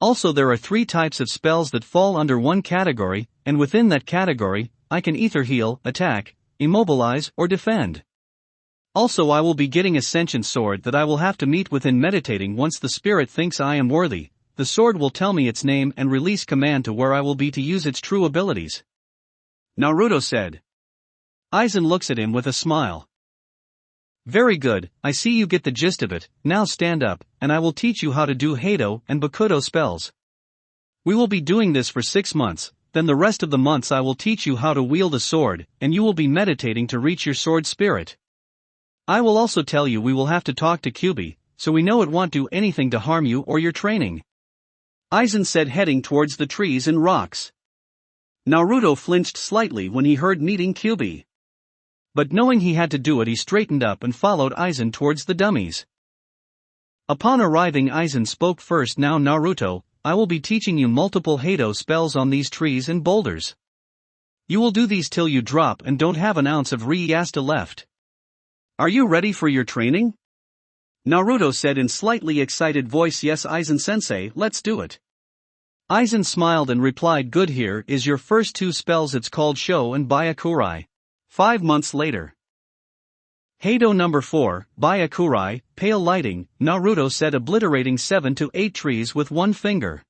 Also, there are 3 types of spells that fall under one category, and within that category, I can either heal, attack, immobilize, or defend. Also, I will be getting a sentient sword that I will have to meet within meditating. Once the spirit thinks I am worthy, the sword will tell me its name and release command to where I will be to use its true abilities. Naruto said. Aizen looks at him with a smile. Very good, I see you get the gist of it. Now stand up, and I will teach you how to do Heido and Bakudo spells. We will be doing this for 6 months, then the rest of the months I will teach you how to wield a sword, and you will be meditating to reach your sword spirit. I will also tell you we will have to talk to Kyubi, so we know it won't do anything to harm you or your training. Aizen said, heading towards the trees and rocks. Naruto flinched slightly when he heard meeting Kyubi. But knowing he had to do it, he straightened up and followed Aizen towards the dummies. Upon arriving, Aizen spoke first. Now Naruto, I will be teaching you multiple Heido spells on these trees and boulders. You will do these till you drop and don't have an ounce of Riyasta left. Are you ready for your training? Naruto said in slightly excited voice. Yes, Aizen-sensei, let's do it. Aizen smiled and replied, good, here is your first 2 spells. It's called Sho and Byakurai. 5 months later. Heido number 4, Byakurai, pale lighting, Naruto said, obliterating 7 to 8 trees with one finger.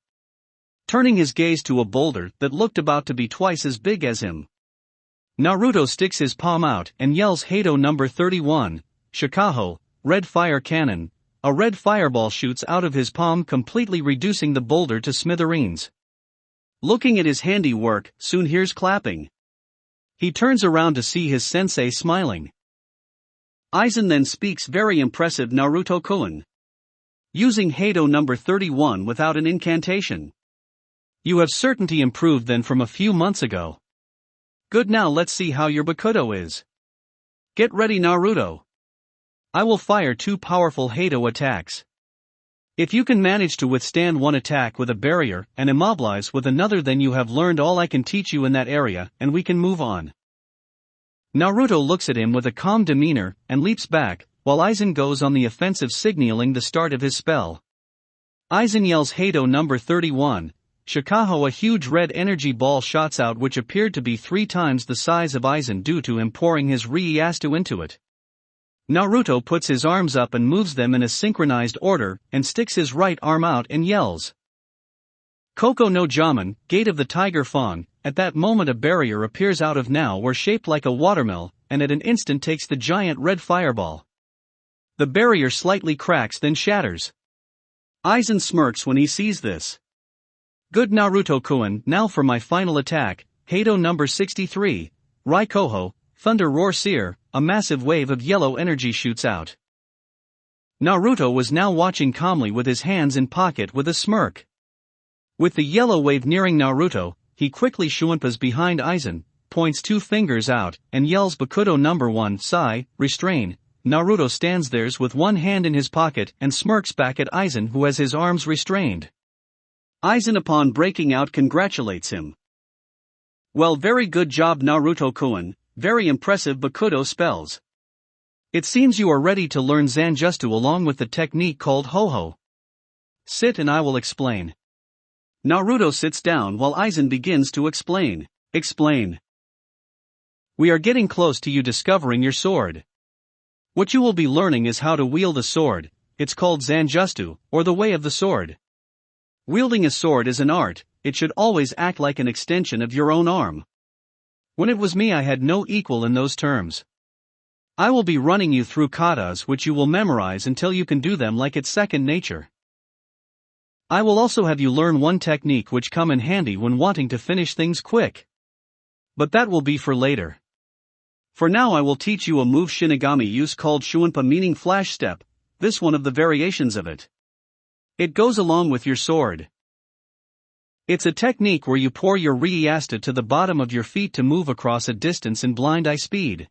Turning his gaze to a boulder that looked about to be twice as big as him. Naruto sticks his palm out and yells Heido number 31, Shikaho, red fire cannon. A red fireball shoots out of his palm, completely reducing the boulder to smithereens. Looking at his handiwork, soon hears clapping. He turns around to see his sensei smiling. Aizen then speaks, very impressive, Naruto-kun. Using Heido number 31 without an incantation. You have certainly improved then from a few months ago. Good, now let's see how your Bakudo is. Get ready, Naruto. I will fire 2 powerful Heido attacks. If you can manage to withstand one attack with a barrier and immobilize with another, then you have learned all I can teach you in that area, and we can move on. Naruto looks at him with a calm demeanor and leaps back, while Aizen goes on the offensive, signaling the start of his spell. Aizen yells Heido number 31, Shikaho. A huge red energy ball shots out, which appeared to be 3 times the size of Aizen due to him pouring his Riyasta into it. Naruto puts his arms up and moves them in a synchronized order, and sticks his right arm out and yells. Koko no Jaman, Gate of the Tiger Fawn. At that moment a barrier appears out of nowhere, shaped like a watermill, and at an instant takes the giant red fireball. The barrier slightly cracks, then shatters. Aizen smirks when he sees this. Good, Naruto-kun, now for my final attack, Heido number 63, Raikoho, Thunder Roar Seer. A massive wave of yellow energy shoots out. Naruto was now watching calmly with his hands in pocket with a smirk. With the yellow wave nearing Naruto, he quickly shunpas behind Aizen, points 2 fingers out, and yells Bakudo number 1, Sai, restrain. Naruto stands there with one hand in his pocket and smirks back at Aizen, who has his arms restrained. Aizen, upon breaking out, congratulates him. Well, very good job, Naruto-kun. Very impressive Bakudo spells. It seems you are ready to learn Zanjutsu along with the technique called Ho-Ho. Sit and I will explain. Naruto sits down while Aizen begins to explain. Explain. We are getting close to you discovering your sword. What you will be learning is how to wield a sword. It's called Zanjutsu, or the way of the sword. Wielding a sword is an art. It should always act like an extension of your own arm. When it was me, I had no equal in those terms. I will be running you through katas which you will memorize until you can do them like it's second nature. I will also have you learn one technique which come in handy when wanting to finish things quick. But that will be for later. For now I will teach you a move Shinigami use called Shuinpa, meaning flash step, this one of the variations of it. It goes along with your sword. It's a technique where you pour your Riyasta to the bottom of your feet to move across a distance in blind eye speed.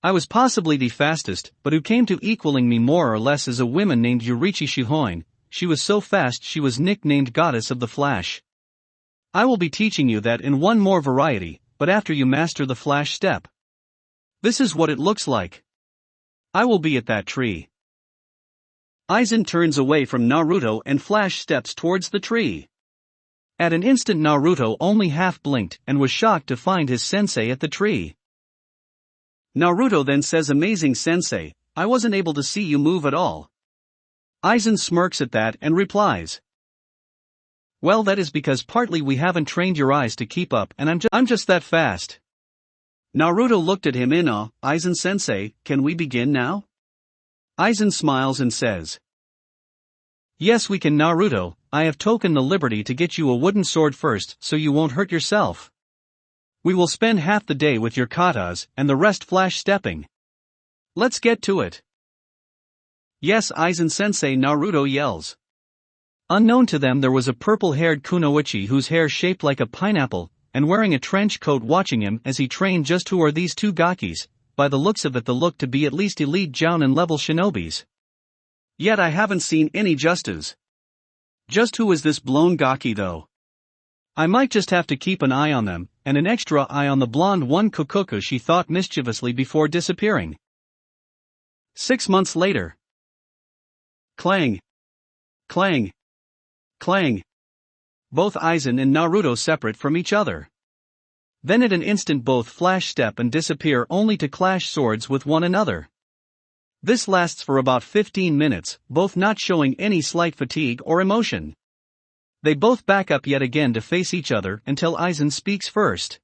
I was possibly the fastest, but who came to equaling me more or less is a woman named Yurichi Shihoin, she was so fast she was nicknamed Goddess of the Flash. I will be teaching you that in one more variety, but after you master the flash step. This is what it looks like. I will be at that tree. Aizen turns away from Naruto and Flash steps towards the tree. At an instant Naruto only half blinked and was shocked to find his sensei at the tree. Naruto then says, "Amazing sensei, I wasn't able to see you move at all." Aizen smirks at that and replies, "Well, that is because partly we haven't trained your eyes to keep up and I'm just that fast." Naruto looked at him in awe. "Aizen-sensei, can we begin now?" Aizen smiles and says, "Yes, we can, Naruto. I have taken the liberty to get you a wooden sword first so you won't hurt yourself. We will spend half the day with your katas and the rest flash stepping. Let's get to it." "Yes, Aizen-sensei," Naruto yells. Unknown to them, there was a purple-haired kunoichi whose hair shaped like a pineapple, and wearing a trench coat watching him as he trained. Just who are these two gakis? By the looks of it, they look to be at least elite jounin level shinobis. Yet I haven't seen any justas. Just who is this blown gaki though? I might just have to keep an eye on them, and an extra eye on the blonde one, Kokoku, she thought mischievously before disappearing. 6 months later. Clang. Clang. Clang. Both Aizen and Naruto separate from each other. Then at an instant both flash step and disappear, only to clash swords with one another. This lasts for about 15 minutes, both not showing any slight fatigue or emotion. They both back up yet again to face each other until Aizen speaks first.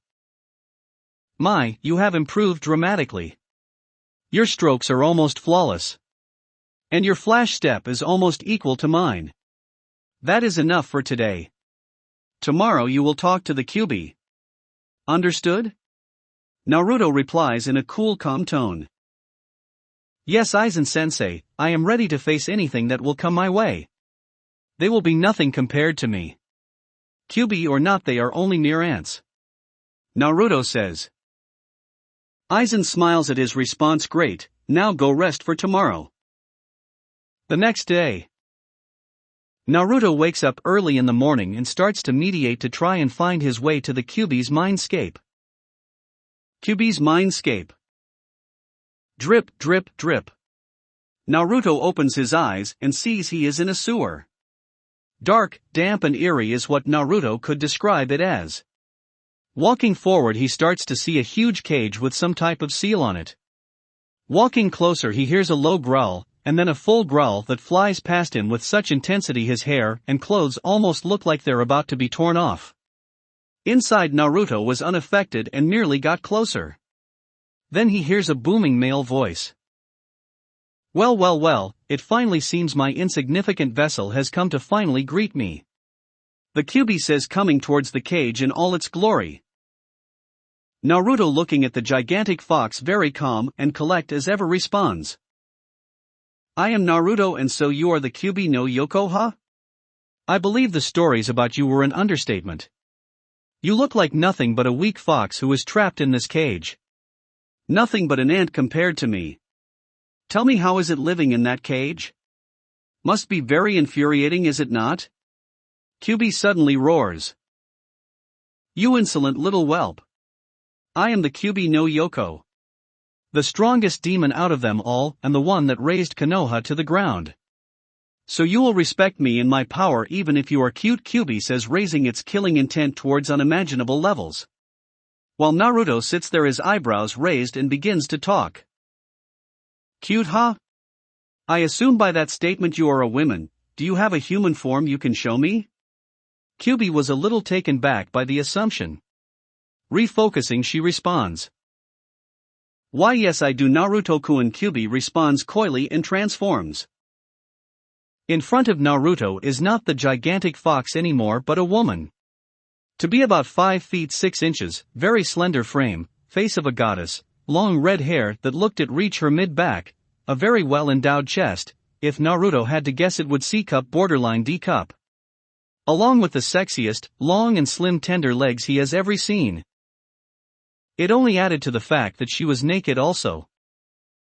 "My, you have improved dramatically. Your strokes are almost flawless. And your flash step is almost equal to mine. That is enough for today. Tomorrow you will talk to the Kyuubi. Understood?" Naruto replies in a cool, calm tone. "Yes, Aizen-sensei, I am ready to face anything that will come my way. They will be nothing compared to me. Kyuubi or not, they are only mere ants," Naruto says. Aizen smiles at his response. "Great, now go rest for tomorrow." The next day. Naruto wakes up early in the morning and starts to meditate to try and find his way to the Kyuubi's mindscape. Kyuubi's mindscape. Drip, drip, drip. Naruto opens his eyes and sees he is in a sewer. Dark, damp and eerie is what Naruto could describe it as. Walking forward, he starts to see a huge cage with some type of seal on it. Walking closer, he hears a low growl, and then a full growl that flies past him with such intensity his hair and clothes almost look like they're about to be torn off. Inside, Naruto was unaffected and merely got closer. Then he hears a booming male voice. Well, well, well, it finally seems my insignificant vessel has come to finally greet me. The Kyuubi says, coming towards the cage in all its glory. Naruto, looking at the gigantic fox, very calm and collect as ever, responds. I am Naruto, and so you are the Kyuubi no Yokoha? I believe the stories about you were an understatement. You look like nothing but a weak fox who is trapped in this cage. Nothing but an ant compared to me. Tell me, how is it living in that cage? Must be very infuriating, is it not? Kyuubi suddenly roars. You insolent little whelp. I am the Kyuubi no Yoko. The strongest demon out of them all, and the one that raised Konoha to the ground. So you will respect me and my power even if you are cute, Kyuubi says, raising its killing intent towards unimaginable levels. While Naruto sits there, his eyebrows raised, and begins to talk. Cute, huh? I assume by that statement you are a woman. Do you have a human form you can show me? Kyuubi was a little taken back by the assumption. Refocusing, she responds. Why, yes, I do, Naruto-kun. Kyuubi responds coyly and transforms. In front of Naruto is not the gigantic fox anymore, but a woman. To be about 5 feet 6 inches, very slender frame, face of a goddess, long red hair that looked at reach her mid-back, a very well-endowed chest. If Naruto had to guess, it would C-cup, borderline D-cup. Along with the sexiest, long and slim tender legs he has ever seen. It only added to the fact that she was naked also.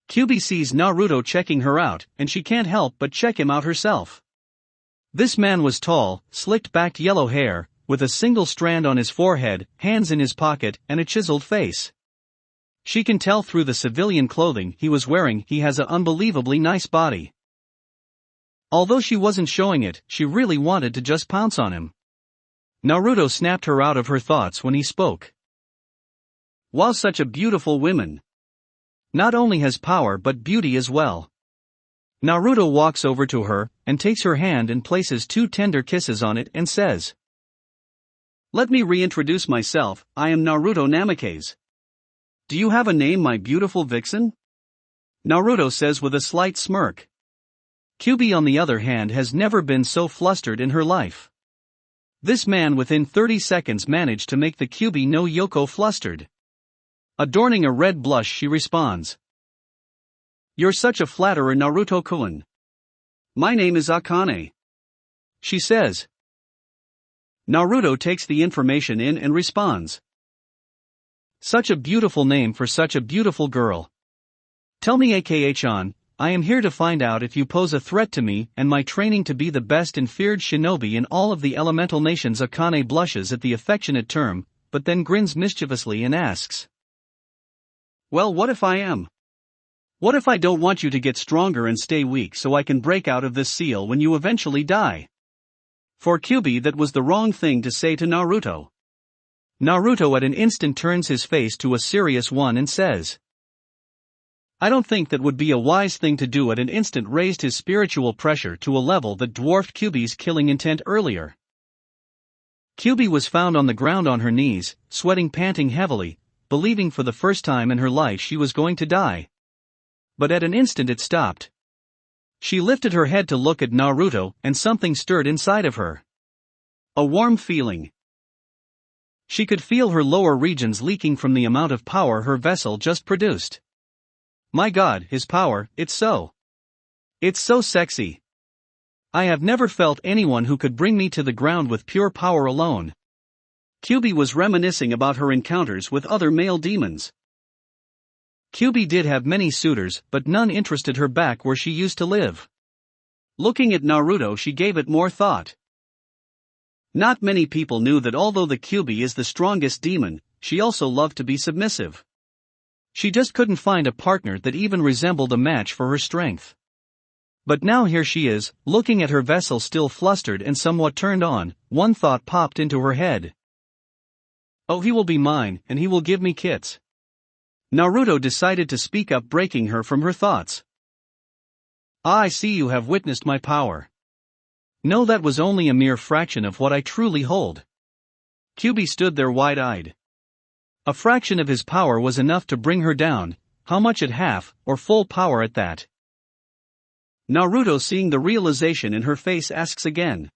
Kyuubi sees Naruto checking her out, and she can't help but check him out herself. This man was tall, slicked-backed yellow hair, with a single strand on his forehead, hands in his pocket, and a chiseled face. She can tell through the civilian clothing he was wearing he has an unbelievably nice body. Although she wasn't showing it, she really wanted to just pounce on him. Naruto snapped her out of her thoughts when he spoke. Wow, such a beautiful woman. Not only has power but beauty as well. Naruto walks over to her, and takes her hand and places 2 tender kisses on it and says, "Let me reintroduce myself, I am Naruto Namikaze. Do you have a name, my beautiful vixen?" Naruto says with a slight smirk. Kyuubi on the other hand has never been so flustered in her life. This man within 30 seconds managed to make the Kyuubi no Yoko flustered. Adorning a red blush she responds. "You're such a flatterer, Naruto-kun. My name is Akane," she says. Naruto takes the information in and responds. "Such a beautiful name for such a beautiful girl. Tell me, Aka-chan, I am here to find out if you pose a threat to me and my training to be the best and feared shinobi in all of the elemental nations." Akane blushes at the affectionate term, but then grins mischievously and asks, "Well, what if I am? What if I don't want you to get stronger and stay weak so I can break out of this seal when you eventually die?" For Kyuubi that was the wrong thing to say to Naruto. Naruto at an instant turns his face to a serious one and says, "I don't think that would be a wise thing to do." At an instant raised his spiritual pressure to a level that dwarfed Kyuubi's killing intent earlier. Kyuubi was found on the ground on her knees, sweating, panting heavily, believing for the first time in her life she was going to die. But at an instant it stopped. She lifted her head to look at Naruto and something stirred inside of her. A warm feeling. She could feel her lower regions leaking from the amount of power her vessel just produced. My God, his power, it's so sexy. I have never felt anyone who could bring me to the ground with pure power alone. Kyuubi was reminiscing about her encounters with other male demons. Kyuubi did have many suitors, but none interested her back where she used to live. Looking at Naruto, she gave it more thought. Not many people knew that although the Kyuubi is the strongest demon, she also loved to be submissive. She just couldn't find a partner that even resembled a match for her strength. But now here she is, looking at her vessel still flustered and somewhat turned on. One thought popped into her head. Oh, he will be mine, and he will give me kits. Naruto decided to speak up, breaking her from her thoughts. "Ah, I see you have witnessed my power. No, that was only a mere fraction of what I truly hold." Kyuubi stood there wide-eyed. A fraction of his power was enough to bring her down, how much at half, or full power at that? Naruto, seeing the realization in her face, asks again.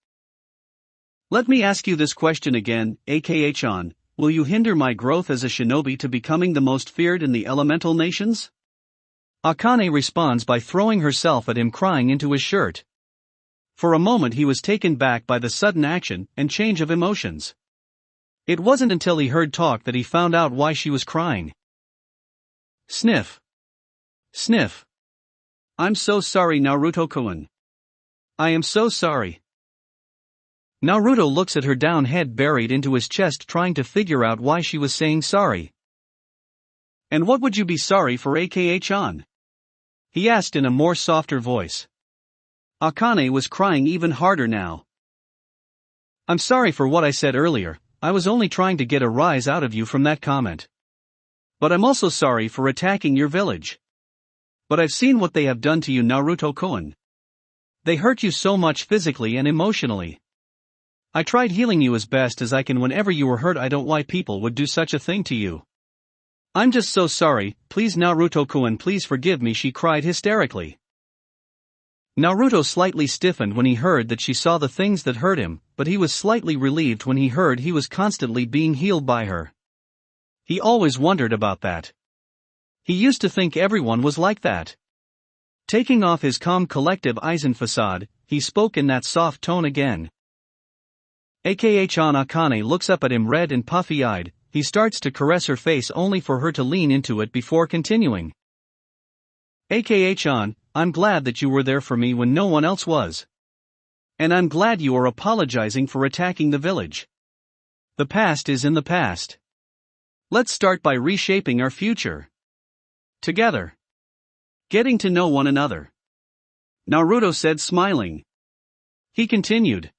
"Let me ask you this question again, Aka-chan, will you hinder my growth as a shinobi to becoming the most feared in the elemental nations?" Akane responds by throwing herself at him, crying into his shirt. For a moment he was taken back by the sudden action and change of emotions. It wasn't until he heard talk that he found out why she was crying. Sniff. Sniff. "I'm so sorry, Naruto-kun. I am so sorry." Naruto looks at her down, head buried into his chest, trying to figure out why she was saying sorry. "And what would you be sorry for, Aka-chan?" he asked in a more softer voice. Akane was crying even harder now. "I'm sorry for what I said earlier. I was only trying to get a rise out of you from that comment. But I'm also sorry for attacking your village. But I've seen what they have done to you, Naruto-kun. They hurt you so much physically and emotionally. I tried healing you as best as I can whenever you were hurt. I don't know why people would do such a thing to you. I'm just so sorry, please Naruto-kun, please forgive me," she cried hysterically. Naruto slightly stiffened when he heard that she saw the things that hurt him, but he was slightly relieved when he heard he was constantly being healed by her. He always wondered about that. He used to think everyone was like that. Taking off his calm collective aizen facade, he spoke in that soft tone again. Aka-chan. Akane looks up at him, red and puffy-eyed. He starts to caress her face only for her to lean into it before continuing. "Aka-chan, I'm glad that you were there for me when no one else was. And I'm glad you are apologizing for attacking the village. The past is in the past. Let's start by reshaping our future. Together. Getting to know one another. Naruto said, smiling. He continued.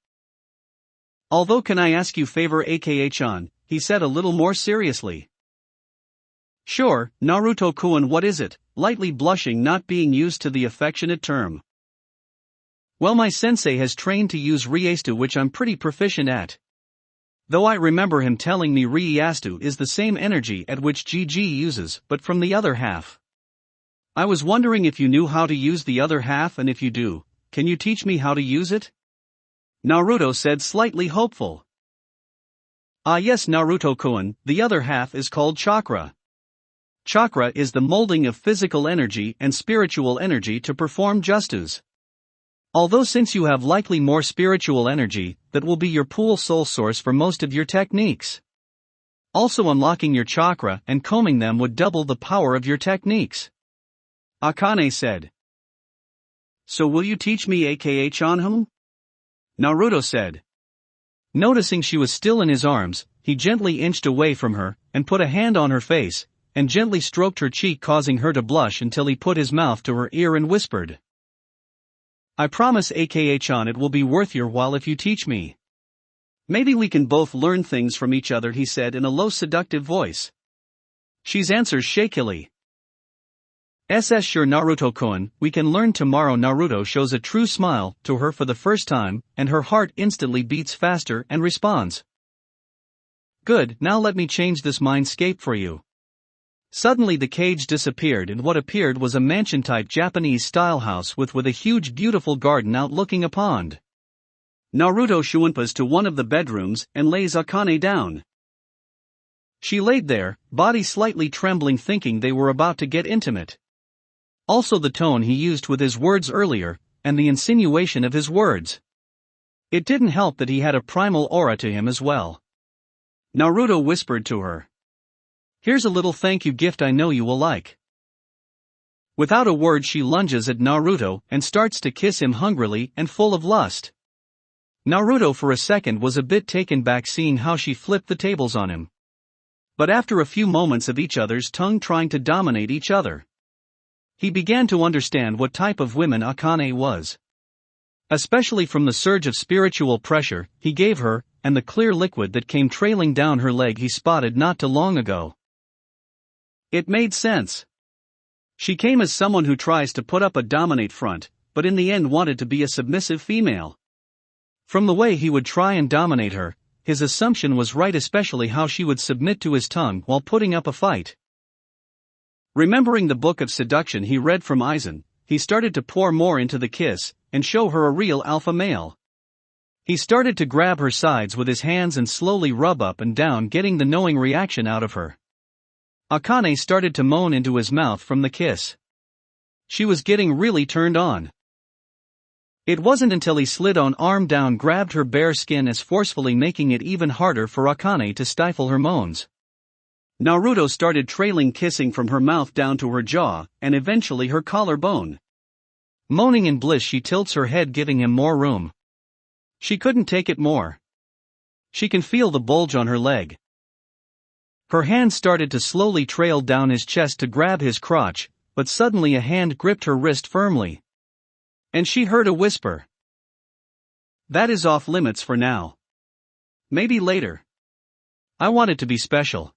Although, can I ask you favor, aka-chan, he said a little more seriously. Sure, Naruto-kun, what is it? Lightly blushing, not being used to the affectionate term. Well, my sensei has trained to use Riestu, which I'm pretty proficient at. Though I remember him telling me Riestu is the same energy at which GG uses, but from the other half. I was wondering if you knew how to use the other half, and if you do, can you teach me how to use it? Naruto said, slightly hopeful. Ah yes, Naruto-kun, the other half is called chakra. Chakra is the molding of physical energy and spiritual energy to perform justus. Although since you have likely more spiritual energy, that will be your pool soul source for most of your techniques. Also, unlocking your chakra and combing them would double the power of your techniques. Akane said. So will you teach me, aka Chanhum? Naruto said. Noticing she was still in his arms, he gently inched away from her, and put a hand on her face, and gently stroked her cheek, causing her to blush until he put his mouth to her ear and whispered. I promise, aka-chan, it will be worth your while if you teach me. Maybe we can both learn things from each other, he said in a low seductive voice. She's answers shakily. SS sure, Naruto-kun, we can learn tomorrow. Naruto shows a true smile to her for the first time, and her heart instantly beats faster and responds. Good, now let me change this mindscape for you. Suddenly the cage disappeared, and what appeared was a mansion-type Japanese-style house with a huge beautiful garden outlooking a pond. Naruto shunpas to one of the bedrooms and lays Akane down. She laid there, body slightly trembling, thinking they were about to get intimate. Also the tone he used with his words earlier, and the insinuation of his words. It didn't help that he had a primal aura to him as well. Naruto whispered to her. Here's a little thank you gift I know you will like. Without a word she lunges at Naruto and starts to kiss him hungrily and full of lust. Naruto for a second was a bit taken back seeing how she flipped the tables on him. But after a few moments of each other's tongue trying to dominate each other, he began to understand what type of woman Akane was. Especially from the surge of spiritual pressure he gave her, and the clear liquid that came trailing down her leg he spotted not too long ago. It made sense. She came as someone who tries to put up a dominate front, but in the end wanted to be a submissive female. From the way he would try and dominate her, his assumption was right, especially how she would submit to his tongue while putting up a fight. Remembering the book of seduction he read from Aizen, he started to pour more into the kiss, and show her a real alpha male. He started to grab her sides with his hands and slowly rub up and down, getting the knowing reaction out of her. Akane started to moan into his mouth from the kiss. She was getting really turned on. It wasn't until he slid on arm down, grabbed her bare skin as forcefully, making it even harder for Akane to stifle her moans. Naruto started trailing kissing from her mouth down to her jaw, and eventually her collarbone. Moaning in bliss, she tilts her head, giving him more room. She couldn't take it more. She can feel the bulge on her leg. Her hand started to slowly trail down his chest to grab his crotch, but suddenly a hand gripped her wrist firmly. And she heard a whisper. That is off limits for now. Maybe later. I want it to be special.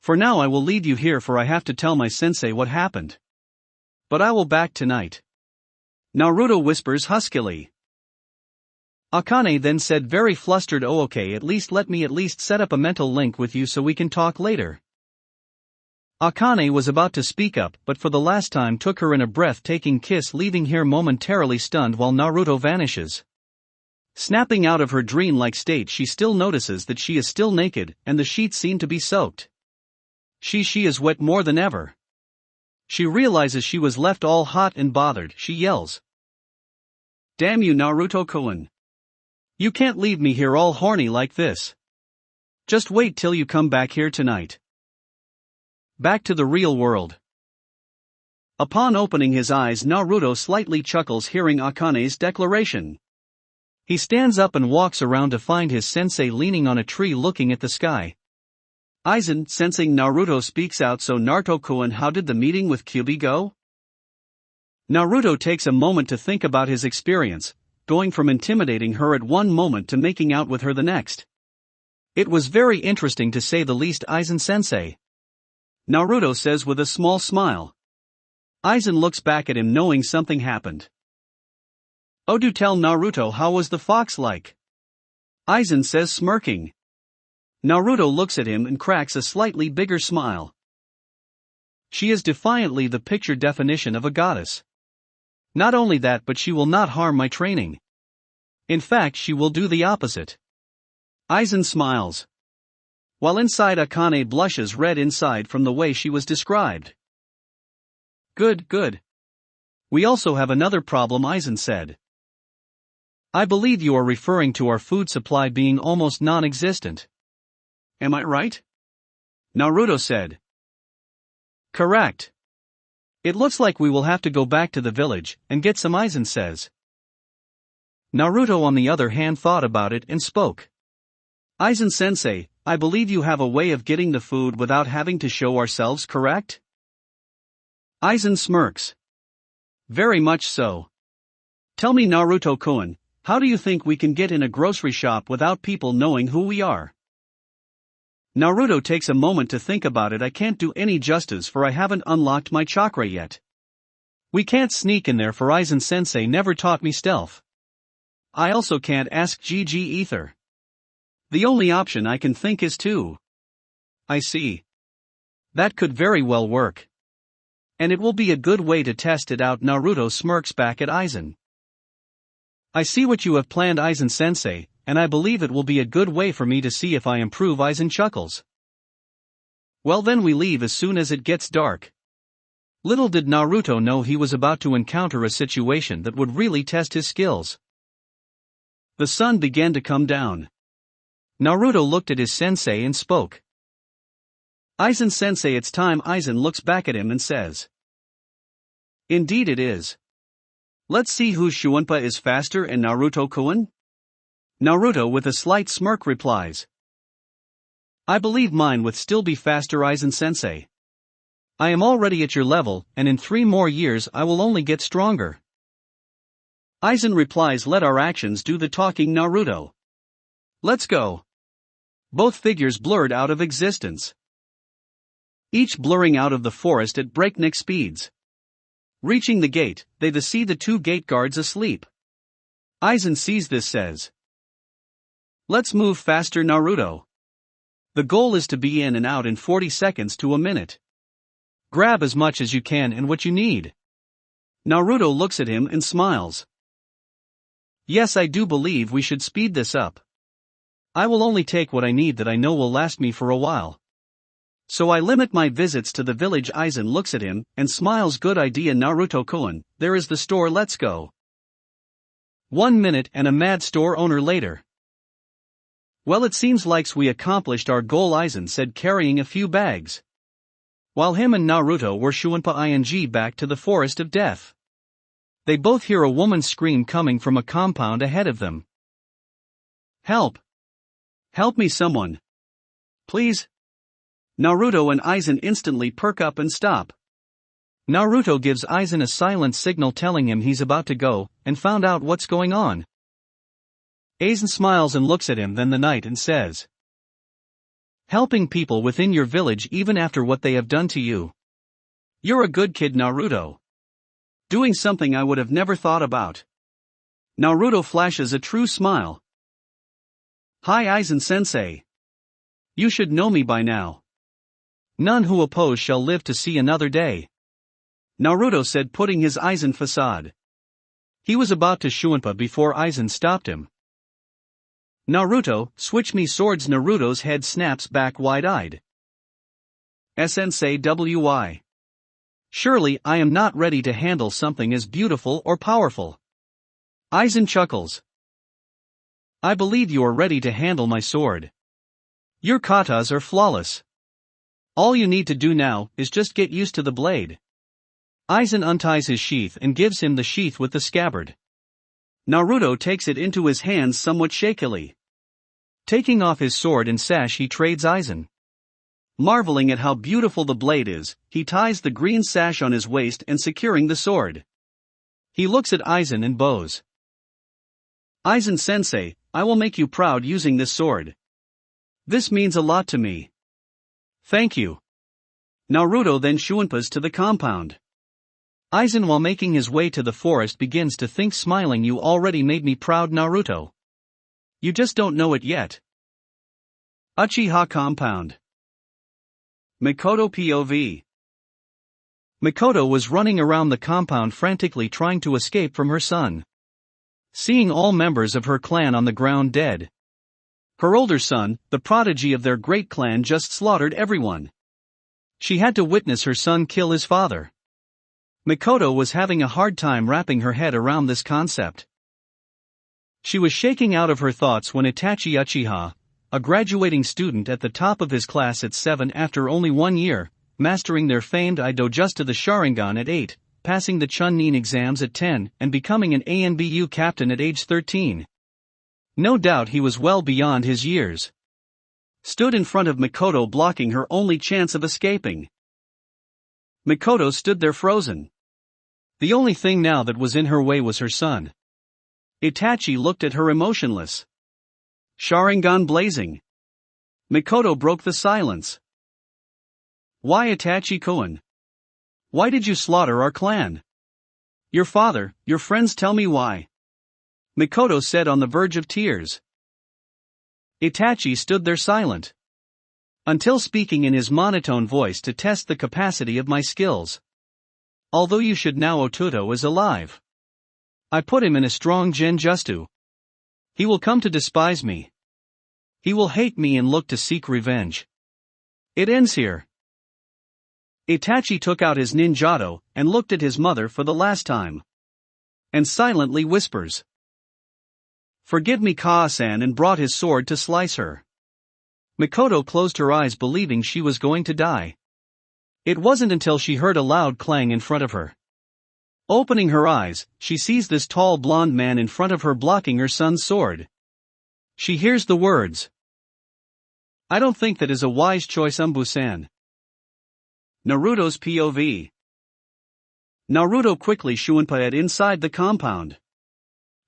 For now I will leave you here, for I have to tell my sensei what happened. But I will back tonight. Naruto whispers huskily. Akane then said, very flustered, oh okay, at least let me set up a mental link with you so we can talk later. Akane was about to speak up, but for the last time took her in a breathtaking kiss, leaving her momentarily stunned while Naruto vanishes. Snapping out of her dreamlike state, she still notices that she is still naked, and the sheets seem to be soaked. She is wet more than ever. She realizes she was left all hot and bothered. She yells. Damn you, Naruto-kun. You can't leave me here all horny like this. Just wait till you come back here tonight. Back to the real world. Upon opening his eyes, Naruto slightly chuckles hearing Akane's declaration. He stands up and walks around to find his sensei leaning on a tree looking at the sky. Aizen, sensing Naruto, speaks out. So Naruto-kun, how did the meeting with Kyuubi go? Naruto takes a moment to think about his experience, going from intimidating her at one moment to making out with her the next. It was very interesting to say the least, Aizen-sensei. Naruto says with a small smile. Aizen looks back at him knowing something happened. Oh, do tell, Naruto, how was the fox like? Aizen says, smirking. Naruto looks at him and cracks a slightly bigger smile. She is defiantly the picture definition of a goddess. Not only that, but she will not harm my training. In fact, she will do the opposite. Aizen smiles. While inside, Akane blushes red inside from the way she was described. Good, good. We also have another problem, Aizen said. I believe you are referring to our food supply being almost non-existent. Am I right? Naruto said. Correct. It looks like we will have to go back to the village and get some, Aizen says. Naruto on the other hand thought about it and spoke. Aizen-sensei, I believe you have a way of getting the food without having to show ourselves, correct? Aizen smirks. Very much so. Tell me, Naruto-kun, how do you think we can get in a grocery shop without people knowing who we are? Naruto takes a moment to think about it. I can't do any justice, for I haven't unlocked my chakra yet. We can't sneak in there, for Aizen-sensei never taught me stealth. I also can't ask GG Ether. The only option I can think is to. I see. That could very well work. And it will be a good way to test it out. Naruto smirks back at Aizen. I see what you have planned, Aizen-sensei, and I believe it will be a good way for me to see if I improve. Aizen chuckles. Well, then we leave as soon as it gets dark. Little did Naruto know he was about to encounter a situation that would really test his skills. The sun began to come down. Naruto looked at his sensei and spoke. Aizen-sensei, it's time. Aizen looks back at him and says. Indeed it is. Let's see whose Shuunpa is faster. And Naruto-kun? Naruto with a slight smirk replies. I believe mine would still be faster, Aizen-sensei. I am already at your level, and in 3 more years I will only get stronger. Aizen replies, let our actions do the talking, Naruto. Let's go. Both figures blurred out of existence. Each blurring out of the forest at breakneck speeds. Reaching the gate, they see the 2 gate guards asleep. Aizen sees this, says. Let's move faster, Naruto. The goal is to be in and out in 40 seconds to a minute. Grab as much as you can and what you need. Naruto looks at him and smiles. Yes, I do believe we should speed this up. I will only take what I need that I know will last me for a while. So I limit my visits to the village. Aizen looks at him and smiles. Good idea, Naruto-kun, there is the store, let's go. 1 minute and a mad store owner later. Well, it seems like we accomplished our goal, Aizen said, carrying a few bags. While him and Naruto were Shuunpa ing back to the forest of death. They both hear a woman scream coming from a compound ahead of them. Help! Help me, someone! Please! Naruto and Aizen instantly perk up and stop. Naruto gives Aizen a silent signal telling him he's about to go, and found out what's going on. Aizen smiles and looks at him then the night and says. Helping people within your village even after what they have done to you. You're a good kid, Naruto. Doing something I would have never thought about. Naruto flashes a true smile. Hi, Aizen-sensei. You should know me by now. None who oppose shall live to see another day. Naruto said, putting his Aizen facade. He was about to Shuunpa before Aizen stopped him. Naruto, switch me swords. Naruto's head snaps back wide-eyed. Sensei Wi. Surely I am not ready to handle something as beautiful or powerful. Aizen chuckles. I believe you are ready to handle my sword. Your katas are flawless. All you need to do now is just get used to the blade. Aizen unties his sheath and gives him the sheath with the scabbard. Naruto takes it into his hands somewhat shakily. Taking off his sword and sash, he trades Aizen. Marveling at how beautiful the blade is, he ties the green sash on his waist and securing the sword. He looks at Aizen and bows. Aizen-sensei, I will make you proud using this sword. This means a lot to me. Thank you. Naruto then shunpas to the compound. Aizen, while making his way to the forest, begins to think, smiling, you already made me proud, Naruto. You just don't know it yet. Uchiha compound. Mikoto POV. Mikoto was running around the compound frantically trying to escape from her son. Seeing all members of her clan on the ground dead. Her older son, the prodigy of their great clan, just slaughtered everyone. She had to witness her son kill his father. Mikoto was having a hard time wrapping her head around this concept. She was shaking out of her thoughts when Itachi Uchiha, a graduating student at the top of his class at 7 after only 1 year, mastering their famed Ido just to the Sharingan at 8, passing the Chunin exams at 10, and becoming an ANBU captain at age 13. No doubt he was well beyond his years. Stood in front of Mikoto, blocking her only chance of escaping. Mikoto stood there frozen. The only thing now that was in her way was her son. Itachi looked at her emotionless. Sharingan blazing. Mikoto broke the silence. Why, Itachi-kun? Why did you slaughter our clan? Your father, your friends, tell me why. Mikoto said, on the verge of tears. Itachi stood there silent. Until speaking in his monotone voice to test the capacity of my skills. Although you should know Ototo is alive. I put him in a strong genjutsu. He will come to despise me. He will hate me and look to seek revenge. It ends here. Itachi took out his ninjato and looked at his mother for the last time. And silently whispers. Forgive me, Kaa-san, and brought his sword to slice her. Mikoto closed her eyes, believing she was going to die. It wasn't until she heard a loud clang in front of her. Opening her eyes, she sees this tall blonde man in front of her blocking her son's sword. She hears the words. I don't think that is a wise choice, Umbu-san. Naruto's POV. Naruto quickly shunpaed inside the compound.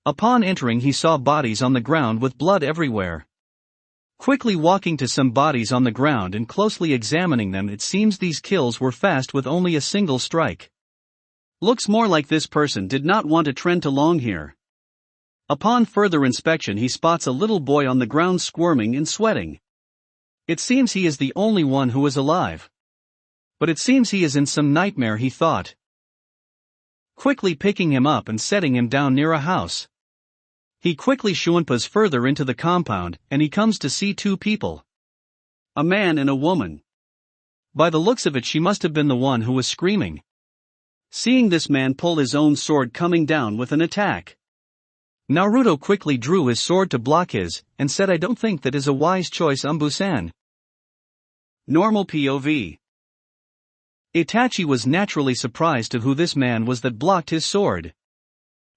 Upon entering, he saw bodies on the ground with blood everywhere. Quickly walking to some bodies on the ground and closely examining them, it seems these kills were fast with only a single strike. Looks more like this person did not want to trend too long here. Upon further inspection, he spots a little boy on the ground squirming and sweating. It seems he is the only one who is alive. But it seems he is in some nightmare, he thought. Quickly picking him up and setting him down near a house. He quickly shunpas further into the compound, and he comes to see two people. A man and a woman. By the looks of it, she must have been the one who was screaming. Seeing this man pull his own sword, coming down with an attack. Naruto quickly drew his sword to block his, and said, I don't think that is a wise choice, Umbu-san. Normal POV. Itachi was naturally surprised to who this man was that blocked his sword.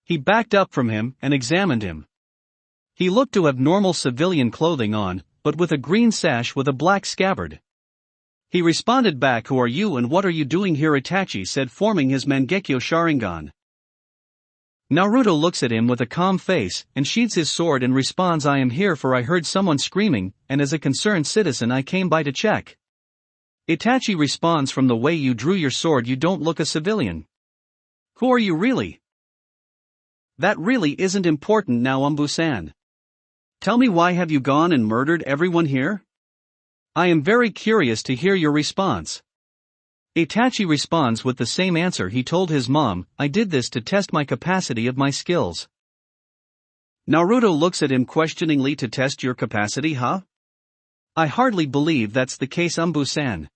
He backed up from him and examined him. He looked to have normal civilian clothing on, but with a green sash with a black scabbard. He responded back, who are you and what are you doing here? Itachi said, forming his Mangekyo Sharingan. Naruto looks at him with a calm face and sheathes his sword and responds, I am here for I heard someone screaming, and as a concerned citizen I came by to check. Itachi responds, from the way you drew your sword you don't look a civilian. Who are you really? That really isn't important now, Umbu-san. Tell me, why have you gone and murdered everyone here? I am very curious to hear your response. Itachi responds with the same answer he told his mom, I did this to test my capacity of my skills. Naruto looks at him questioningly, to test your capacity, huh? I hardly believe that's the case, Umbu-san.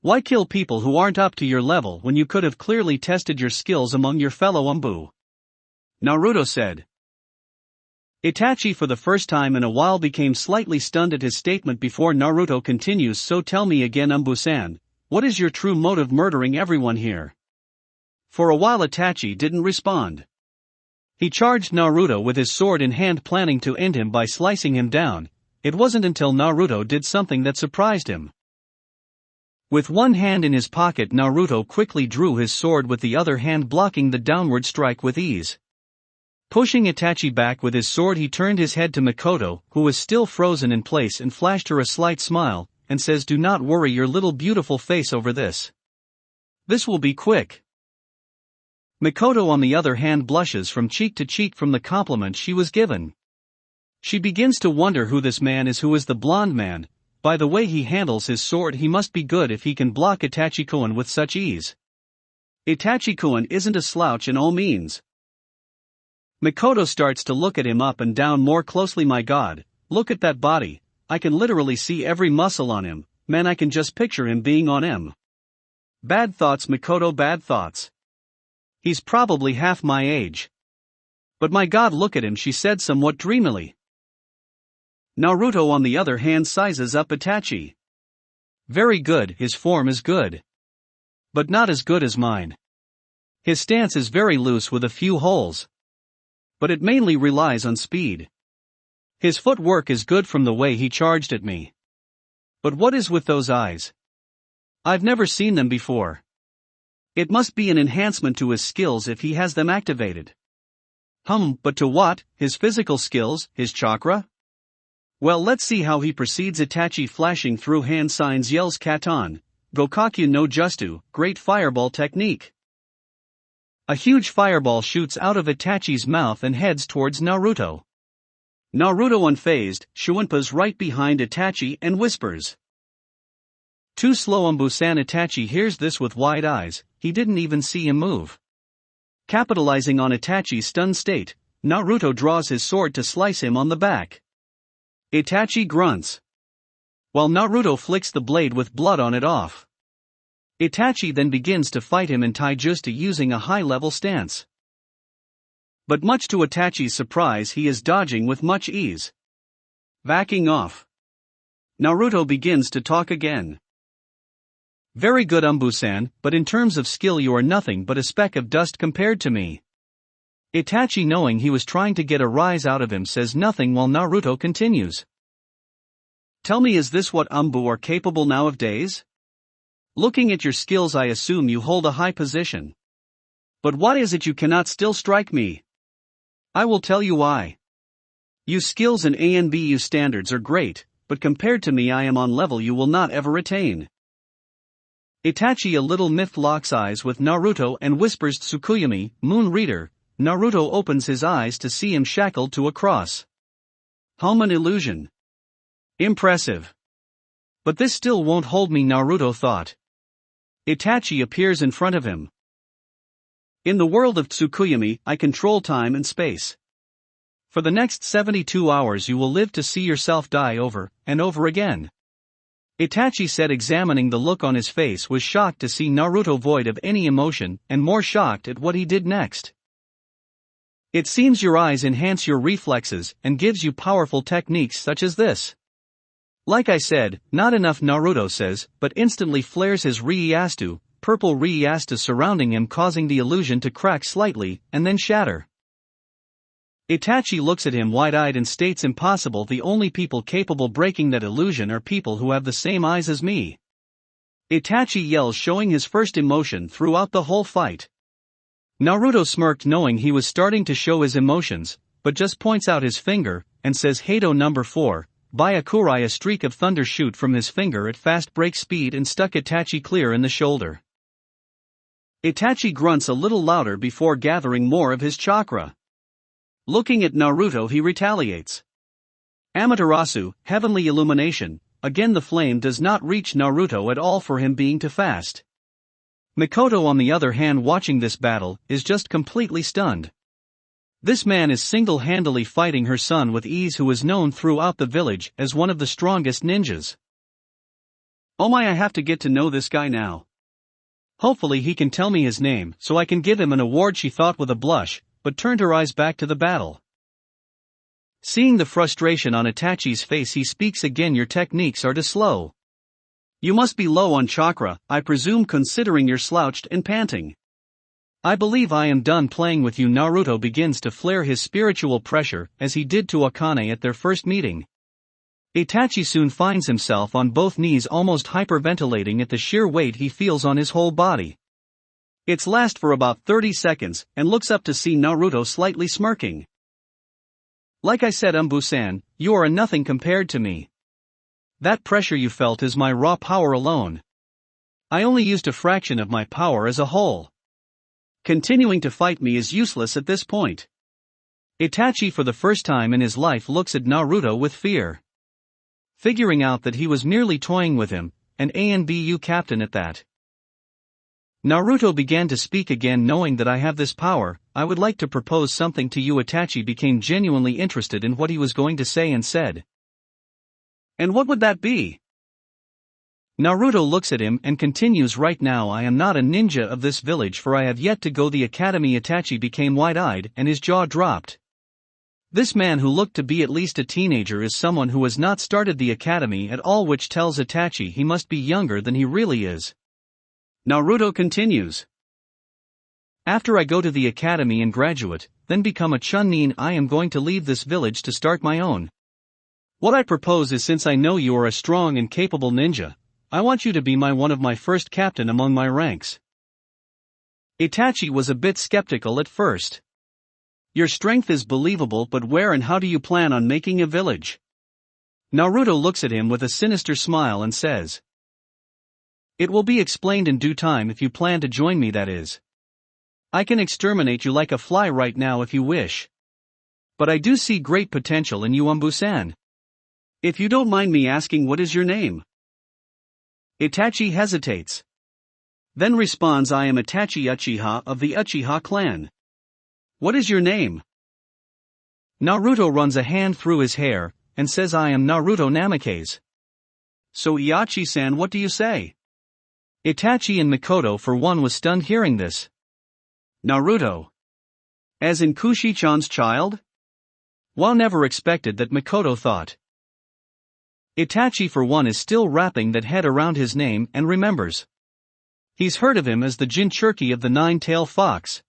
Why kill people who aren't up to your level when you could have clearly tested your skills among your fellow Umbu? Naruto said. Itachi for the first time in a while became slightly stunned at his statement before Naruto continues, so tell me again, Umbu-san, what is your true motive murdering everyone here? For a while Itachi didn't respond. He charged Naruto with his sword in hand, planning to end him by slicing him down. It wasn't until Naruto did something that surprised him. With one hand in his pocket, Naruto quickly drew his sword with the other hand, blocking the downward strike with ease. Pushing Itachi back with his sword, he turned his head to Mikoto, who was still frozen in place, and flashed her a slight smile, and says, "Do not worry your little beautiful face over this. This will be quick." Mikoto on the other hand blushes from cheek to cheek from the compliment she was given. She begins to wonder who this man is, who is the blonde man. By the way he handles his sword, he must be good if he can block Itachi-kun with such ease. Itachi-kun isn't a slouch in all means. Mikoto starts to look at him up and down more closely. "My God, look at that body. I can literally see every muscle on him. Man, I can just picture him being on him." Bad thoughts, Mikoto, bad thoughts. He's probably half my age. But my God, look at him, she said somewhat dreamily. Naruto on the other hand sizes up Itachi. "Very good, his form is good. But not as good as mine. His stance is very loose with a few holes. But it mainly relies on speed. His footwork is good from the way he charged at me. But what is with those eyes? I've never seen them before. It must be an enhancement to his skills if he has them activated." But to what? His physical skills, his chakra? Well, let's see how he proceeds. Itachi, flashing through hand signs, yells, "Katon, Gokakyu no Justu, great fireball technique." A huge fireball shoots out of Itachi's mouth and heads towards Naruto. Naruto, unfazed, Shuinpa's right behind Itachi and whispers, "Too slow, Umbusan." Itachi hears this with wide eyes. He didn't even see him move. Capitalizing on Itachi's stunned state, Naruto draws his sword to slice him on the back. Itachi grunts, while Naruto flicks the blade with blood on it off. Itachi then begins to fight him in taijutsu using a high-level stance. But much to Itachi's surprise, he is dodging with much ease. Backing off. Naruto begins to talk again. "Very good, Umbusan, but in terms of skill you are nothing but a speck of dust compared to me." Itachi, knowing he was trying to get a rise out of him, says nothing while Naruto continues. "Tell me, is this what Umbu are capable nowadays? Looking at your skills, I assume you hold a high position. But what is it you cannot still strike me? I will tell you why. You skills and ANBU standards are great, but compared to me I am on level you will not ever attain." Itachi a little miffed locks eyes with Naruto and whispers, "Tsukuyami, Moon Reader." Naruto opens his eyes to see him shackled to a cross. An illusion. Impressive. But this still won't hold me, Naruto thought. Itachi appears in front of him. "In the world of Tsukuyami, I control time and space. For the next 72 hours you will live to see yourself die over and over again." Itachi said, examining the look on his face, was shocked to see Naruto void of any emotion, and more shocked at what he did next. "It seems your eyes enhance your reflexes and gives you powerful techniques such as this." "Like I said, not enough," Naruto says, but instantly flares his Rieyastu, purple Rieyastu surrounding him, causing the illusion to crack slightly and then shatter. Itachi looks at him wide-eyed and states, "Impossible, the only people capable breaking that illusion are people who have the same eyes as me." Itachi yells, showing his first emotion throughout the whole fight. Naruto smirked, knowing he was starting to show his emotions, but just points out his finger, and says, "Hado number 4, Byakurai." A streak of thunder shoot from his finger at fast break speed and stuck Itachi clear in the shoulder. Itachi grunts a little louder before gathering more of his chakra. Looking at Naruto, he retaliates. Amaterasu, heavenly illumination. Again the flame does not reach Naruto at all for him being too fast. Mikoto on the other hand, watching this battle, is just completely stunned. This man is single-handedly fighting her son with ease, who is known throughout the village as one of the strongest ninjas. "Oh my, I have to get to know this guy now. Hopefully he can tell me his name so I can give him an award," she thought with a blush, but turned her eyes back to the battle. Seeing the frustration on Itachi's face, he speaks again. "Your techniques are too slow. You must be low on chakra, I presume, considering you're slouched and panting." I believe I am done playing with you. Naruto begins to flare his spiritual pressure as he did to Akane at their first meeting. Itachi soon finds himself on both knees, almost hyperventilating at the sheer weight he feels on his whole body. It's lasts for about 30 seconds and looks up to see Naruto slightly smirking. Like I said, Umbu-san, you are a nothing compared to me. That pressure you felt is my raw power alone. I only used a fraction of my power as a whole. Continuing to fight me is useless at this point. Itachi for the first time in his life looks at Naruto with fear. Figuring out that he was merely toying with him, an ANBU captain at that. Naruto began to speak again. Knowing that I have this power, I would like to propose something to you. Itachi became genuinely interested in what he was going to say and said. And what would that be? Naruto looks at him and continues, right now I am not a ninja of this village, for I have yet to go the academy. Itachi became wide-eyed and his jaw dropped. This man who looked to be at least a teenager is someone who has not started the academy at all, which tells Itachi he must be younger than he really is. Naruto continues. After I go to the academy and graduate, then become a chunin, I am going to leave this village to start my own. What I propose is, since I know you are a strong and capable ninja, I want you to be one of my first captain among my ranks. Itachi was a bit skeptical at first. Your strength is believable, but where and how do you plan on making a village? Naruto looks at him with a sinister smile and says. It will be explained in due time if you plan to join me, that is. I can exterminate you like a fly right now if you wish. But I do see great potential in you, Umbu-san. If you don't mind me asking, what is your name? Itachi hesitates. Then responds, I am Itachi Uchiha of the Uchiha clan. What is your name? Naruto runs a hand through his hair and says, I am Naruto Namikaze. So Itachi-san, what do you say? Itachi and Mikoto for one was stunned hearing this. Naruto. As in Kushi-chan's child? One never expected that, Mikoto thought. Itachi for one is still wrapping that head around his name and remembers. He's heard of him as the Jinchuriki of the Nine-Tailed Fox.